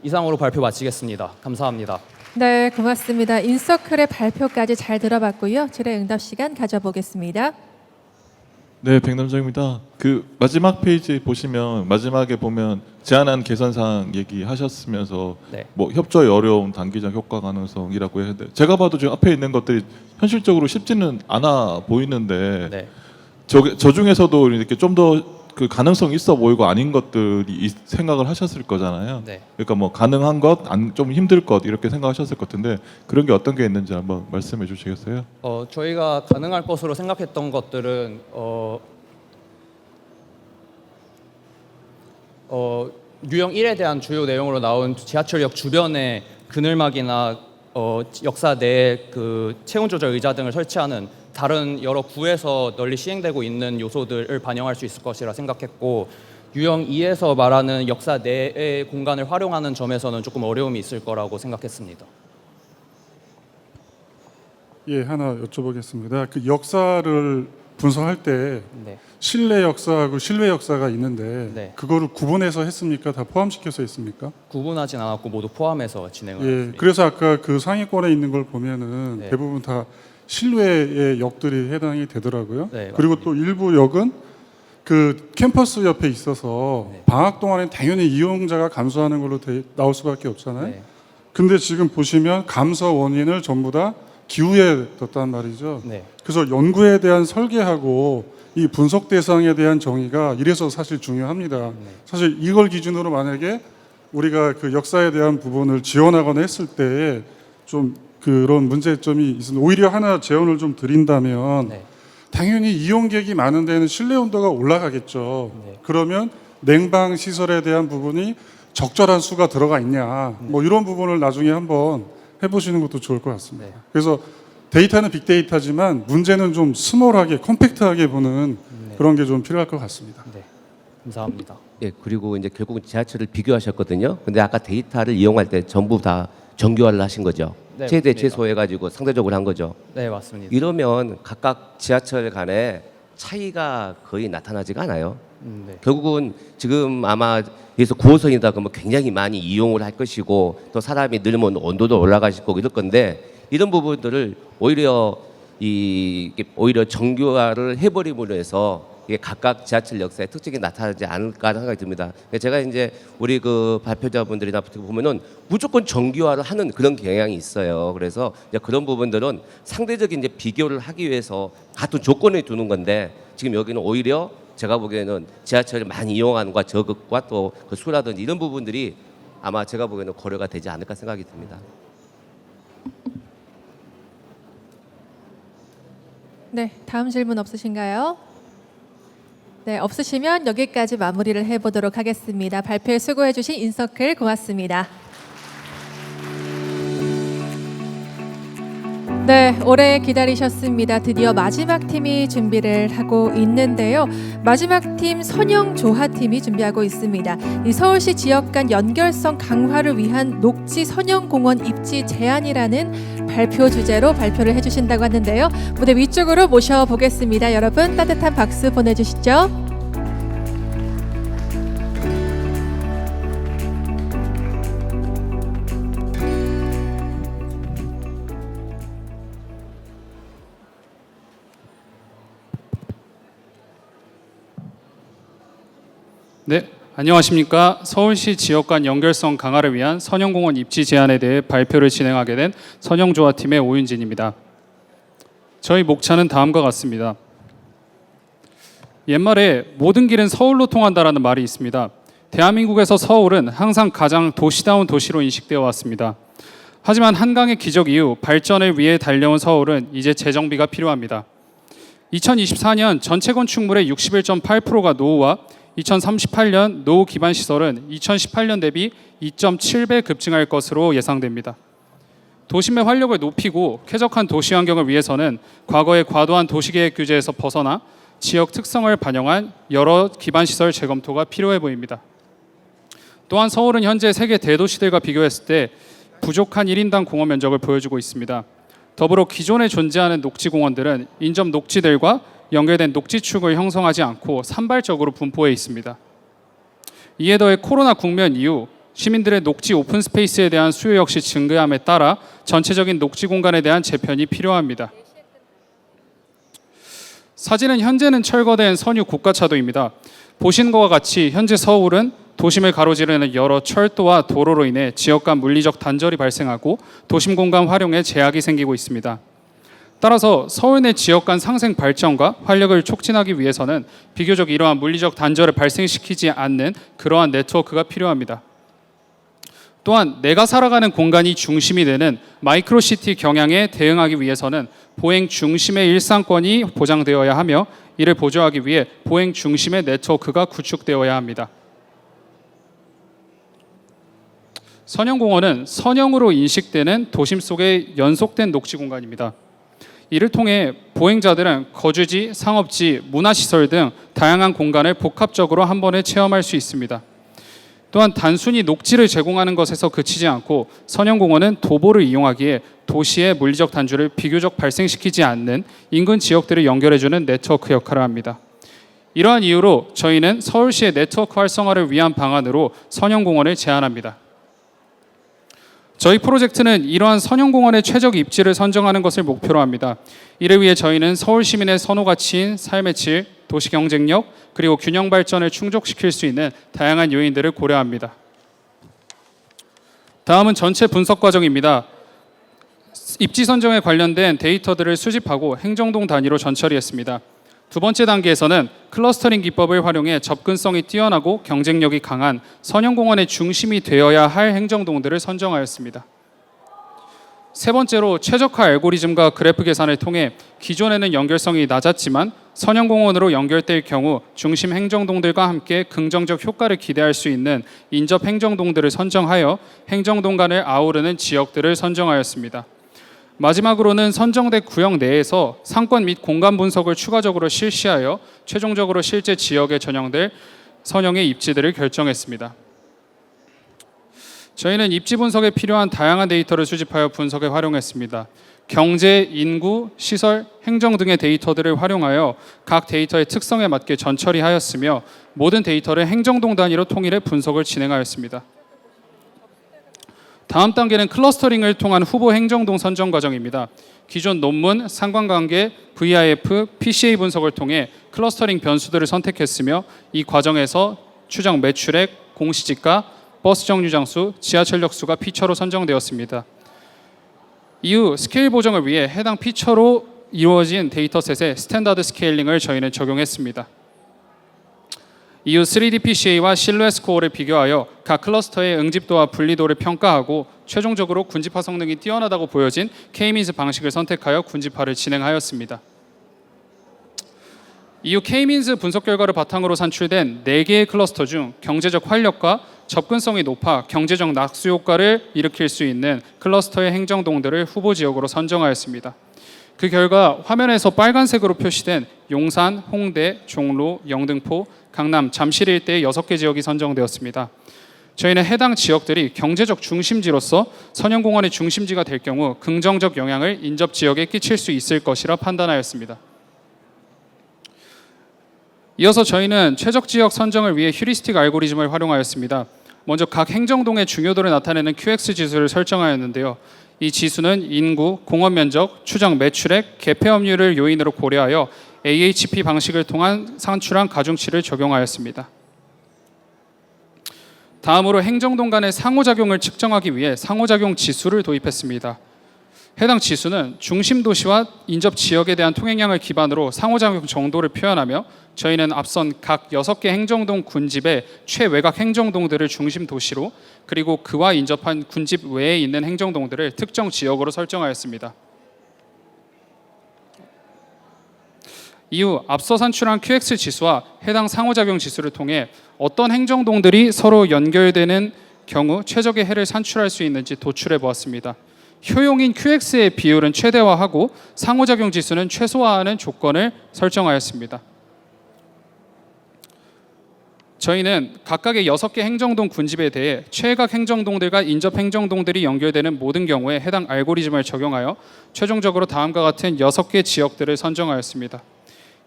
이상으로 발표 마치겠습니다. 감사합니다. 네, 고맙습니다. 인서클의 발표까지 잘 들어봤고요. 질의응답 시간 가져보겠습니다. 네, 백남정입니다. 그 마지막 페이지 보시면 마지막에 보면 제안안 개선사항 얘기하셨으면서 네. 뭐 협조의 어려움, 단기적 효과 가능성이라고 했는데 제가 봐도 지금 앞에 있는 것들이 현실적으로 쉽지는 않아 보이는데 네. 저 중에서도 이렇게 좀 더 그 가능성이 있어 보이고 아닌 것들이 생각을 하셨을 거잖아요. 네. 그러니까 뭐 가능한 것, 좀 힘들 것 이렇게 생각하셨을 것 같은데 그런 게 어떤 게 있는지 한번 말씀해 주시겠어요? 저희가 가능할 것으로 생각했던 것들은 유형 1에 대한 주요 내용으로 나온 지하철역 주변에 그늘막이나 역사 내에 그 체온 조절 의자 등을 설치하는 다른 여러 구에서 널리 시행되고 있는 요소들을 반영할 수 있을 것이라 생각했고, 유형 2에서 말하는 역사 내의 공간을 활용하는 점에서는 조금 어려움이 있을 거라고 생각했습니다. 예, 하나 여쭤보겠습니다. 그 역사를 분석할 때 네. 실내 역사하고 실외 역사가 있는데 네. 그거를 구분해서 했습니까? 다 포함시켜서 했습니까? 구분하진 않았고 모두 포함해서 진행을 예, 했습니다. 그래서 아까 그 상위권에 있는 걸 보면은 네. 대부분 다 실외의 역들이 해당이 되더라고요. 네, 그리고 또 일부 역은 그 캠퍼스 옆에 있어서 네. 방학 동안에 당연히 이용자가 감소하는 걸로 나올 수밖에 없잖아요. 네. 근데 지금 보시면 감소 원인을 전부 다 기후에 뒀단 말이죠. 네. 그래서 연구에 대한 설계하고 이 분석 대상에 대한 정의가 이래서 사실 중요합니다. 사실 이걸 기준으로 만약에 우리가 그 역사에 대한 부분을 지원하거나 했을 때 좀 그런 문제점이 있습니다. 오히려 하나 제언을 좀 드린다면 네. 당연히 이용객이 많은 데는 실내 온도가 올라가겠죠. 네. 그러면 냉방 시설에 대한 부분이 적절한 수가 들어가 있냐, 뭐 이런 부분을 나중에 한번 해보시는 것도 좋을 것 같습니다. 네. 그래서 데이터는 빅데이터지만 문제는 좀 스몰하게 컴팩트하게 보는 그런 게 좀 필요할 것 같습니다. 네. 감사합니다. 예, 그리고 이제 결국은 지하철을 비교하셨거든요. 근데 아까 데이터를 이용할 때 전부 다 정교화를 하신 거죠. 네, 최대 맞습니다. 최소해가지고 상대적으로 한 거죠. 네, 맞습니다. 이러면 각각 지하철 간에 차이가 거의 나타나지가 않아요. 네. 결국은 지금 아마 여기서 9호선이다 그러면 굉장히 많이 이용을 할 것이고 또 사람이 늘면 온도도 올라가실 거고 이럴 건데 이런 부분들을 오히려 오히려 정교화를 해버림으로 해서 이게 각각 지하철 역사의 특징이 나타나지 않을까 하는 생각이 듭니다. 제가 이제 우리 그 발표자분들이나 보면은 무조건 정교화를 하는 그런 경향이 있어요. 그래서 이제 그런 부분들은 상대적인 이제 비교를 하기 위해서 같은 조건을 두는 건데 지금 여기는 오히려 제가 보기에는 지하철을 많이 이용하는 것과 저것과 또 그 수라든지 이런 부분들이 아마 제가 보기에는 고려가 되지 않을까 생각이 듭니다. 네, 다음 질문 없으신가요? 네, 없으시면 여기까지 마무리를 해보도록 하겠습니다. 발표에 수고해주신 인서클 고맙습니다. 네, 오래 기다리셨습니다. 드디어 마지막 팀이 준비를 하고 있는데요. 마지막 팀 선형조화팀이 준비하고 있습니다. 이 서울시 지역 간 연결성 강화를 위한 녹지 선형공원 입지 제안이라는 발표 주제로 발표를 해주신다고 하는데요. 무대 위쪽으로 모셔보겠습니다. 여러분 따뜻한 박수 보내주시죠. 네, 안녕하십니까. 서울시 지역 간 연결성 강화를 위한 선형공원 입지 제안에 대해 발표를 진행하게 된 선형조화팀의 오윤진입니다. 저희 목차는 다음과 같습니다. 옛말에 모든 길은 서울로 통한다라는 말이 있습니다. 대한민국에서 서울은 항상 가장 도시다운 도시로 인식되어 왔습니다. 하지만 한강의 기적 이후 발전을 위해 달려온 서울은 이제 재정비가 필요합니다. 2024년 전체 건축물의 61.8%가 노후와 2038년 노후 기반 시설은 2018년 대비 2.7배 급증할 것으로 예상됩니다. 도심의 활력을 높이고 쾌적한 도시 환경을 위해서는 과거의 과도한 도시계획 규제에서 벗어나 지역 특성을 반영한 여러 기반 시설 재검토가 필요해 보입니다. 또한 서울은 현재 세계 대도시들과 비교했을 때 부족한 1인당 공원 면적을 보여주고 있습니다. 더불어 기존에 존재하는 녹지공원들은 인접 녹지들과 연결된 녹지축을 형성하지 않고 산발적으로 분포해 있습니다. 이에 더해 코로나 국면 이후 시민들의 녹지 오픈 스페이스에 대한 수요 역시 증가함에 따라 전체적인 녹지 공간에 대한 재편이 필요합니다. 사진은 현재는 철거된 선유 고가차도입니다. 보신 것과 같이 현재 서울은 도심을 가로지르는 여러 철도와 도로로 인해 지역 간 물리적 단절이 발생하고 도심 공간 활용에 제약이 생기고 있습니다. 따라서 서울 내 지역 간 상생 발전과 활력을 촉진하기 위해서는 비교적 이러한 물리적 단절을 발생시키지 않는 그러한 네트워크가 필요합니다. 또한 내가 살아가는 공간이 중심이 되는 마이크로시티 경향에 대응하기 위해서는 보행 중심의 일상권이 보장되어야 하며 이를 보조하기 위해 보행 중심의 네트워크가 구축되어야 합니다. 선형공원은 선형으로 인식되는 도심 속의 연속된 녹지 공간입니다. 이를 통해 보행자들은 거주지, 상업지, 문화시설 등 다양한 공간을 복합적으로 한 번에 체험할 수 있습니다. 또한 단순히 녹지를 제공하는 것에서 그치지 않고 선형공원은 도보를 이용하기에 도시의 물리적 단절을 비교적 발생시키지 않는 인근 지역들을 연결해주는 네트워크 역할을 합니다. 이러한 이유로 저희는 서울시의 네트워크 활성화를 위한 방안으로 선형공원을 제안합니다. 저희 프로젝트는 이러한 선형공원의 최적 입지를 선정하는 것을 목표로 합니다. 이를 위해 저희는 서울 시민의 선호 가치인 삶의 질, 도시 경쟁력, 그리고 균형 발전을 충족시킬 수 있는 다양한 요인들을 고려합니다. 다음은 전체 분석 과정입니다. 입지 선정에 관련된 데이터들을 수집하고 행정동 단위로 전처리했습니다. 두 번째 단계에서는 클러스터링 기법을 활용해 접근성이 뛰어나고 경쟁력이 강한 선형공원의 중심이 되어야 할 행정동들을 선정하였습니다. 세 번째로 최적화 알고리즘과 그래프 계산을 통해 기존에는 연결성이 낮았지만 선형공원으로 연결될 경우 중심 행정동들과 함께 긍정적 효과를 기대할 수 있는 인접 행정동들을 선정하여 행정동 간을 아우르는 지역들을 선정하였습니다. 마지막으로는 선정된 구역 내에서 상권 및 공간 분석을 추가적으로 실시하여 최종적으로 실제 지역에 전형될 선형의 입지들을 결정했습니다. 저희는 입지 분석에 필요한 다양한 데이터를 수집하여 분석에 활용했습니다. 경제, 인구, 시설, 행정 등의 데이터들을 활용하여 각 데이터의 특성에 맞게 전처리하였으며 모든 데이터를 행정동 단위로 통일해 분석을 진행하였습니다. 다음 단계는 클러스터링을 통한 후보 행정동 선정 과정입니다. 기존 논문, 상관관계, VIF, PCA 분석을 통해 클러스터링 변수들을 선택했으며 이 과정에서 추정 매출액, 공시지가, 버스 정류 장수, 지하철역 수가 피처로 선정되었습니다. 이후 스케일 보정을 위해 해당 피처로 이루어진 데이터셋의 스탠다드 스케일링을 저희는 적용했습니다. 이후 3D PCA와 실루엣 스코어를 비교하여 각 클러스터의 응집도와 분리도를 평가하고 최종적으로 군집화 성능이 뛰어나다고 보여진 K-means 방식을 선택하여 군집화를 진행하였습니다. 이후 K-means 분석 결과를 바탕으로 산출된 4개의 클러스터 중 경제적 활력과 접근성이 높아 경제적 낙수 효과를 일으킬 수 있는 클러스터의 행정동들을 후보 지역으로 선정하였습니다. 그 결과 화면에서 빨간색으로 표시된 용산, 홍대, 종로, 영등포, 강남, 잠실 일대의 6개 지역이 선정되었습니다. 저희는 해당 지역들이 경제적 중심지로서 선형공원의 중심지가 될 경우 긍정적 영향을 인접 지역에 끼칠 수 있을 것이라 판단하였습니다. 이어서 저희는 최적 지역 선정을 위해 휴리스틱 알고리즘을 활용하였습니다. 먼저 각 행정동의 중요도를 나타내는 QX 지수를 설정하였는데요. 이 지수는 인구, 공원 면적, 추정 매출액, 개폐업률을 요인으로 고려하여 AHP 방식을 통한 산출한 가중치를 적용하였습니다. 다음으로 행정동 간의 상호작용을 측정하기 위해 상호작용 지수를 도입했습니다. 해당 지수는 중심 도시와 인접 지역에 대한 통행량을 기반으로 상호작용 정도를 표현하며 저희는 앞선 각 6개 행정동 군집의 최외곽 행정동들을 중심 도시로 그리고 그와 인접한 군집 외에 있는 행정동들을 특정 지역으로 설정하였습니다. 이후 앞서 산출한 QX 지수와 해당 상호작용 지수를 통해 어떤 행정동들이 서로 연결되는 경우 최적의 해를 산출할 수 있는지 도출해 보았습니다. 효용인 QX의 비율은 최대화하고 상호작용 지수는 최소화하는 조건을 설정하였습니다. 저희는 각각의 6개 행정동 군집에 대해 최외곽 행정동들과 인접 행정동들이 연결되는 모든 경우에 해당 알고리즘을 적용하여 최종적으로 다음과 같은 6개 지역들을 선정하였습니다.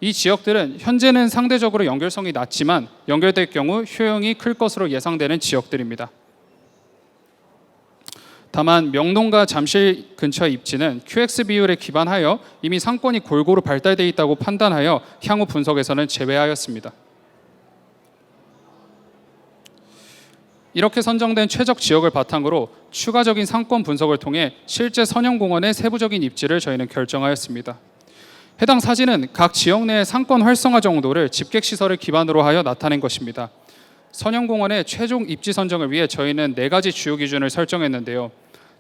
이 지역들은 현재는 상대적으로 연결성이 낮지만 연결될 경우 효용이 클 것으로 예상되는 지역들입니다. 다만 명동과 잠실 근처 입지는 QX 비율에 기반하여 이미 상권이 골고루 발달되어 있다고 판단하여 향후 분석에서는 제외하였습니다. 이렇게 선정된 최적 지역을 바탕으로 추가적인 상권 분석을 통해 실제 선형공원의 세부적인 입지를 저희는 결정하였습니다. 해당 사진은 각 지역 내의 상권 활성화 정도를 집객시설을 기반으로 하여 나타낸 것입니다. 선형공원의 최종 입지 선정을 위해 저희는 4가지 주요 기준을 설정했는데요.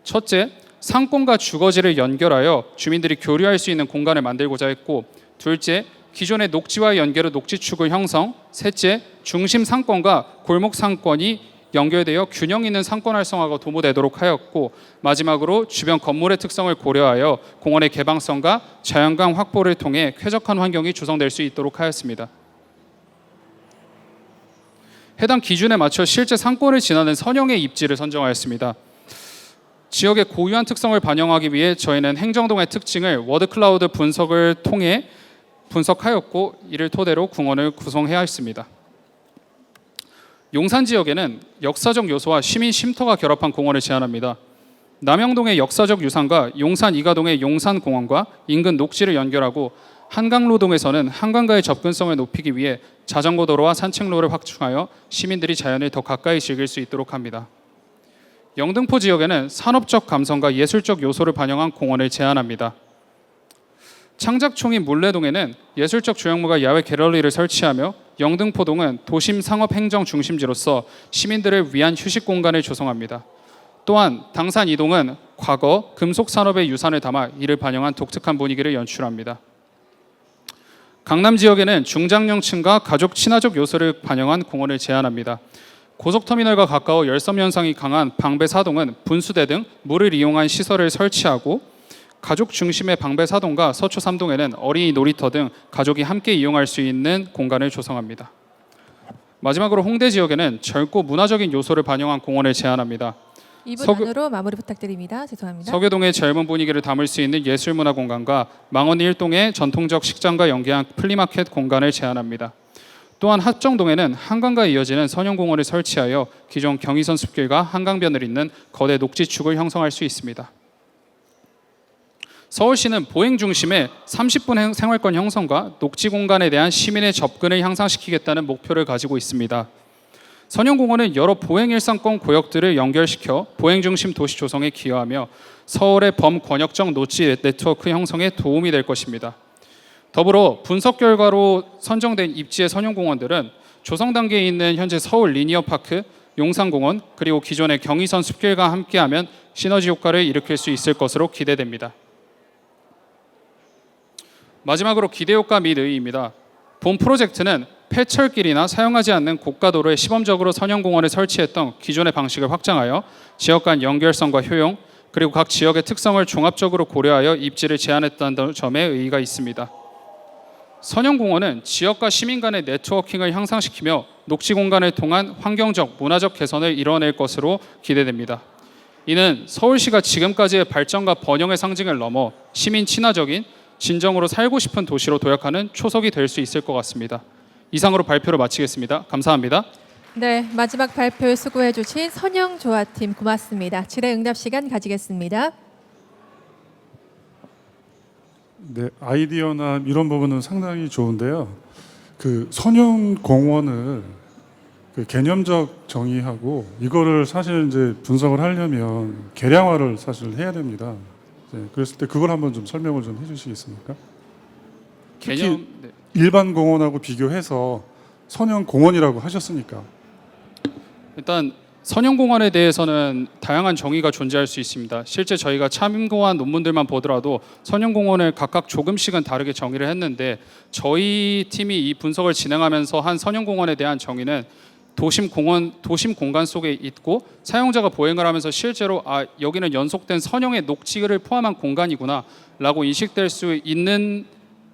첫째, 상권과 주거지를 연결하여 주민들이 교류할 수 있는 공간을 만들고자 했고, 둘째, 기존의 녹지와의 연결 후 녹지축을 형성, 셋째, 중심 상권과 골목 상권이 연결되어 균형 있는 상권 활성화가 도모되도록 하였고, 마지막으로 주변 건물의 특성을 고려하여 공원의 개방성과 자연광 확보를 통해 쾌적한 환경이 조성될 수 있도록 하였습니다. 해당 기준에 맞춰 실제 상권을 지나는 선형의 입지를 선정하였습니다. 지역의 고유한 특성을 반영하기 위해 저희는 행정동의 특징을 워드클라우드 분석을 통해 분석하였고, 이를 토대로 공원을 구성해야 했습니다. 용산 지역에는 역사적 요소와 시민 쉼터가 결합한 공원을 제안합니다. 남영동의 역사적 유산과 용산 이가동의 용산공원과 인근 녹지를 연결하고, 한강로동에서는 한강과의 접근성을 높이기 위해 자전거 도로와 산책로를 확충하여 시민들이 자연을 더 가까이 즐길 수 있도록 합니다. 영등포 지역에는 산업적 감성과 예술적 요소를 반영한 공원을 제안합니다. 창작총인 물레동에는 예술적 조형물과 야외 갤러리를 설치하며, 영등포동은 도심 상업 행정 중심지로서 시민들을 위한 휴식 공간을 조성합니다. 또한 당산 이동은 과거 금속 산업의 유산을 담아 이를 반영한 독특한 분위기를 연출합니다. 강남 지역에는 중장년층과 가족 친화적 요소를 반영한 공원을 제안합니다. 고속터미널과 가까워 열섬 현상이 강한 방배사동은 분수대 등 물을 이용한 시설을 설치하고, 가족 중심의 방배사동과 서초 3동에는 어린이 놀이터 등 가족이 함께 이용할 수 있는 공간을 조성합니다. 마지막으로 홍대 지역에는 젊고 문화적인 요소를 반영한 공원을 제안합니다. 2분 안으로 마무리 부탁드립니다. 죄송합니다. 서교동의 젊은 분위기를 담을 수 있는 예술문화 공간과 망원 1동의 전통적 식장과 연계한 플리마켓 공간을 제안합니다. 또한 합정동에는 한강과 이어지는 선형공원을 설치하여 기존 경의선 숲길과 한강변을 잇는 거대 녹지축을 형성할 수 있습니다. 서울시는 보행 중심의 30분 생활권 형성과 녹지 공간에 대한 시민의 접근을 향상시키겠다는 목표를 가지고 있습니다. 선형공원은 여러 보행 일상권 구역들을 연결시켜 보행 중심 도시 조성에 기여하며 서울의 범권역적 녹지 네트워크 형성에 도움이 될 것입니다. 더불어 분석 결과로 선정된 입지의 선형공원들은 조성 단계에 있는 현재 서울 리니어파크, 용산공원, 그리고 기존의 경의선 숲길과 함께하면 시너지 효과를 일으킬 수 있을 것으로 기대됩니다. 마지막으로 기대효과 및 의의입니다. 본 프로젝트는 폐철길이나 사용하지 않는 고가도로에 시범적으로 선형공원을 설치했던 기존의 방식을 확장하여 지역 간 연결성과 효용, 그리고 각 지역의 특성을 종합적으로 고려하여 입지를 제안했다는 점에 의의가 있습니다. 선형공원은 지역과 시민 간의 네트워킹을 향상시키며 녹지 공간을 통한 환경적, 문화적 개선을 이뤄낼 것으로 기대됩니다. 이는 서울시가 지금까지의 발전과 번영의 상징을 넘어 시민 친화적인 진정으로 살고 싶은 도시로 도약하는 초석이 될 수 있을 것 같습니다. 이상으로 발표를 마치겠습니다. 감사합니다. 네, 마지막 발표 수고해 주신 선형조화팀 고맙습니다. 질의응답 시간 가지겠습니다. 네, 아이디어나 이런 부분은 상당히 좋은데요. 그 선형공원을 그 개념적 정의하고 이거를 사실 이제 분석을 하려면 계량화를 사실 해야 됩니다. 네, 그랬을 때 그걸 한번 좀 설명을 좀 해주시겠습니까? 특히 일반 공원하고 비교해서 선형 공원이라고 하셨으니까. 일단 선형공원에 대해서는 다양한 정의가 존재할 수 있습니다. 실제 저희가 참고한 논문들만 보더라도 선형공원을 각각 조금씩은 다르게 정의를 했는데, 저희 팀이 이 분석을 진행하면서 한 선형공원에 대한 정의는 도심 공간 속에 있고 사용자가 보행을 하면서 실제로 여기는 연속된 선형의 녹지를 포함한 공간이구나 라고 인식될 수 있는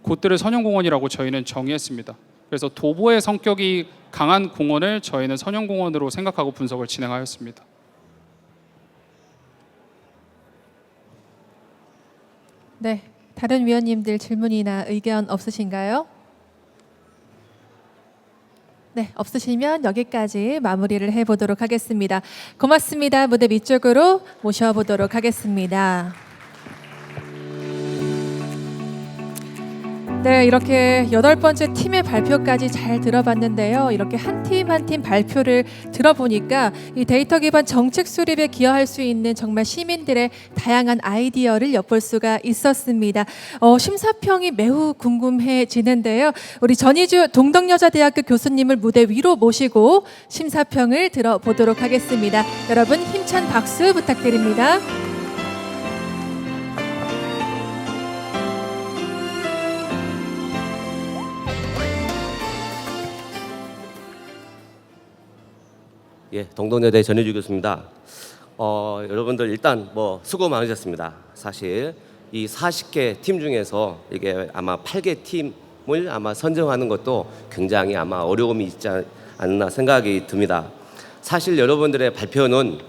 곳들을 선형공원이라고 저희는 정의했습니다. 그래서 도보의 성격이 강한 공원을 저희는 선형공원으로 생각하고 분석을 진행하였습니다. 네, 다른 위원님들 질문이나 의견 없으신가요? 네, 없으시면 여기까지 마무리를 해보도록 하겠습니다. 고맙습니다. 무대 밑쪽으로 모셔보도록 하겠습니다. 네, 이렇게 8번째 팀의 발표까지 잘 들어봤는데요. 이렇게 한 팀 한 팀 발표를 들어보니까 이 데이터 기반 정책 수립에 기여할 수 있는 정말 시민들의 다양한 아이디어를 엿볼 수가 있었습니다. 심사평이 매우 궁금해지는데요. 우리 전희주 동덕여자대학교 교수님을 무대 위로 모시고 심사평을 들어보도록 하겠습니다. 여러분 힘찬 박수 부탁드립니다. 예, 동덕여대 전희주 교수입니다. 여러분들 일단 뭐 수고 많으셨습니다. 사실 이 40개 팀 중에서 이게 아마 8개 팀을 아마 선정하는 것도 굉장히 아마 어려움이 있지 않나 생각이 듭니다. 사실 여러분들의 발표는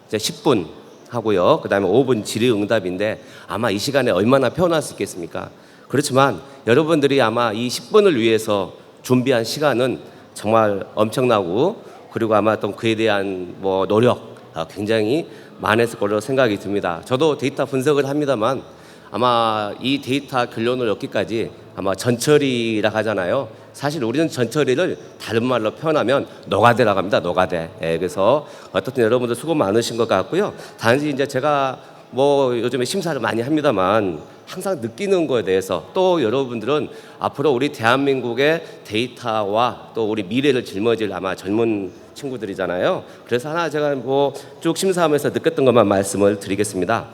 이제 10분 하고요. 그다음에 5분 질의응답인데 아마 이 시간에 얼마나 표현할 수 있겠습니까? 그렇지만 여러분들이 아마 이 10분을 위해서 준비한 시간은 정말 엄청나고 그리고 아마 또 그에 대한 뭐 노력 굉장히 많았을 거로 생각이 듭니다. 저도 데이터 분석을 합니다만 아마 이 데이터 결론을 얻기까지 아마 전처리라 하잖아요. 사실 우리는 전처리를 다른 말로 표현하면 노가다라고 합니다. 노가다. 예, 그래서 어떻든 여러분들 수고 많으신 것 같고요. 단지 이제 제가 뭐 요즘에 심사를 많이 합니다만 항상 느끼는 거에 대해서 또 여러분들은 앞으로 우리 대한민국의 데이터와 또 우리 미래를 짊어질 아마 젊은 친구들이잖아요. 그래서 하나 제가 뭐 쭉 심사하면서 느꼈던 것만 말씀을 드리겠습니다.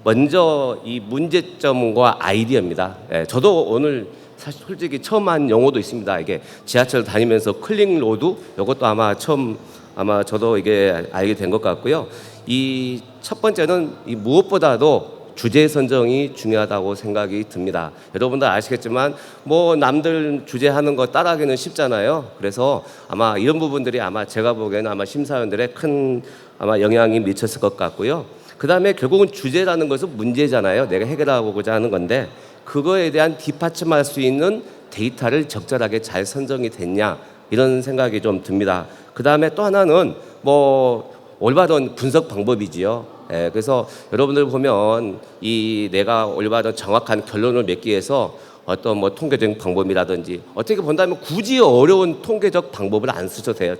먼저 이 문제점과 아이디어입니다. 예, 저도 오늘 사실 솔직히 처음 한 용어도 있습니다. 이게 지하철 다니면서 클릭 로드 이것도 아마 처음 아마 저도 이게 알게 된 것 같고요. 이 첫 번째는 이 무엇보다도 주제 선정이 중요하다고 생각이 듭니다. 여러분들 아시겠지만 뭐 남들 주제하는 거 따라하기는 쉽잖아요. 그래서 아마 이런 부분들이 아마 제가 보기에는 아마 심사위원들의 큰 아마 영향이 미쳤을 것 같고요. 그다음에 결국은 주제라는 것은 문제잖아요. 내가 해결하고자 하는 건데 그거에 대한 뒷받침할 수 있는 데이터를 적절하게 잘 선정이 됐냐 이런 생각이 좀 듭니다. 그다음에 또 하나는 뭐 올바른 분석 방법이지요. 예, 그래서 여러분들 보면 이 내가 올바른 정확한 결론을 맺기 위해서 어떤 뭐 통계적인 방법이라든지 어떻게 본다면 굳이 어려운 통계적 방법을 안 쓰셔도 돼요.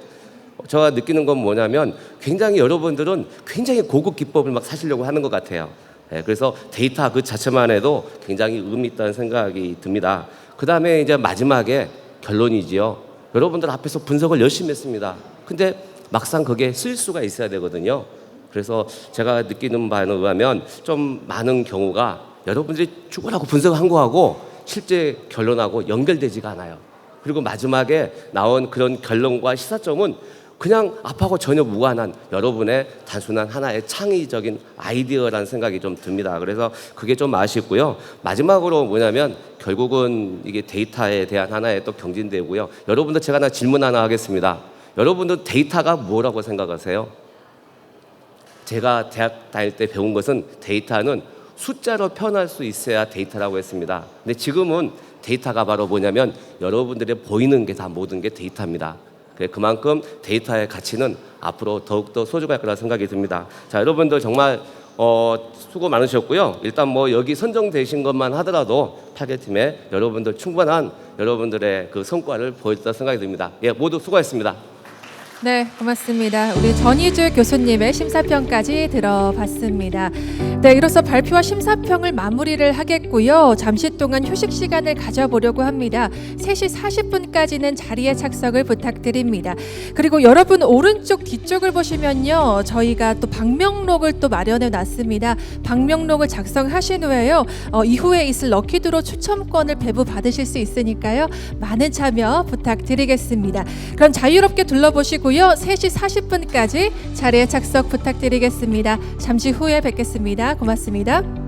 제가 느끼는 건 뭐냐면 굉장히 여러분들은 굉장히 고급 기법을 막 사시려고 하는 것 같아요. 예, 그래서 데이터 그 자체만 해도 굉장히 의미 있다는 생각이 듭니다. 그 다음에 이제 마지막에 결론이지요. 여러분들 앞에서 분석을 열심히 했습니다. 근데 막상 그게 쓸 수가 있어야 되거든요. 그래서 제가 느끼는 바에 의하면 좀 많은 경우가 여러분들이 죽으라고 분석한 거하고 실제 결론하고 연결되지가 않아요. 그리고 마지막에 나온 그런 결론과 시사점은 그냥 앞하고 전혀 무관한 여러분의 단순한 하나의 창의적인 아이디어라는 생각이 좀 듭니다. 그래서 그게 좀 아쉽고요. 마지막으로 뭐냐면 결국은 이게 데이터에 대한 하나의 또 경진되고요. 여러분들 제가 하나 질문 하나 하겠습니다. 여러분들 데이터가 뭐라고 생각하세요? 제가 대학 다닐 때 배운 것은 데이터는 숫자로 표현할 수 있어야 데이터라고 했습니다. 근데 지금은 데이터가 바로 뭐냐면 여러분들의 보이는 게 다 모든 게 데이터입니다. 그만큼 데이터의 가치는 앞으로 더욱더 소중할 거라 생각이 듭니다. 자, 여러분들 정말 수고 많으셨고요. 일단 뭐 여기 선정되신 것만 하더라도 8개 팀에 여러분들 충분한 여러분들의 그 성과를 보여줬다 생각이 듭니다. 예, 모두 수고했습니다. 네, 고맙습니다. 우리 전희주 교수님의 심사평까지 들어봤습니다. 네, 이로써 발표와 심사평을 마무리를 하겠고요. 잠시 동안 휴식 시간을 가져보려고 합니다. 3시 40분까지는 자리에 착석을 부탁드립니다. 그리고 여러분 오른쪽 뒤쪽을 보시면요. 저희가 또 방명록을 또 마련해 놨습니다. 방명록을 작성하신 후에요. 이후에 있을 럭키드로 추첨권을 배부 받으실 수 있으니까요. 많은 참여 부탁드리겠습니다. 그럼 자유롭게 둘러보시고 3시 40분까지 자리에 착석 부탁드리겠습니다. 잠시 후에 뵙겠습니다. 고맙습니다.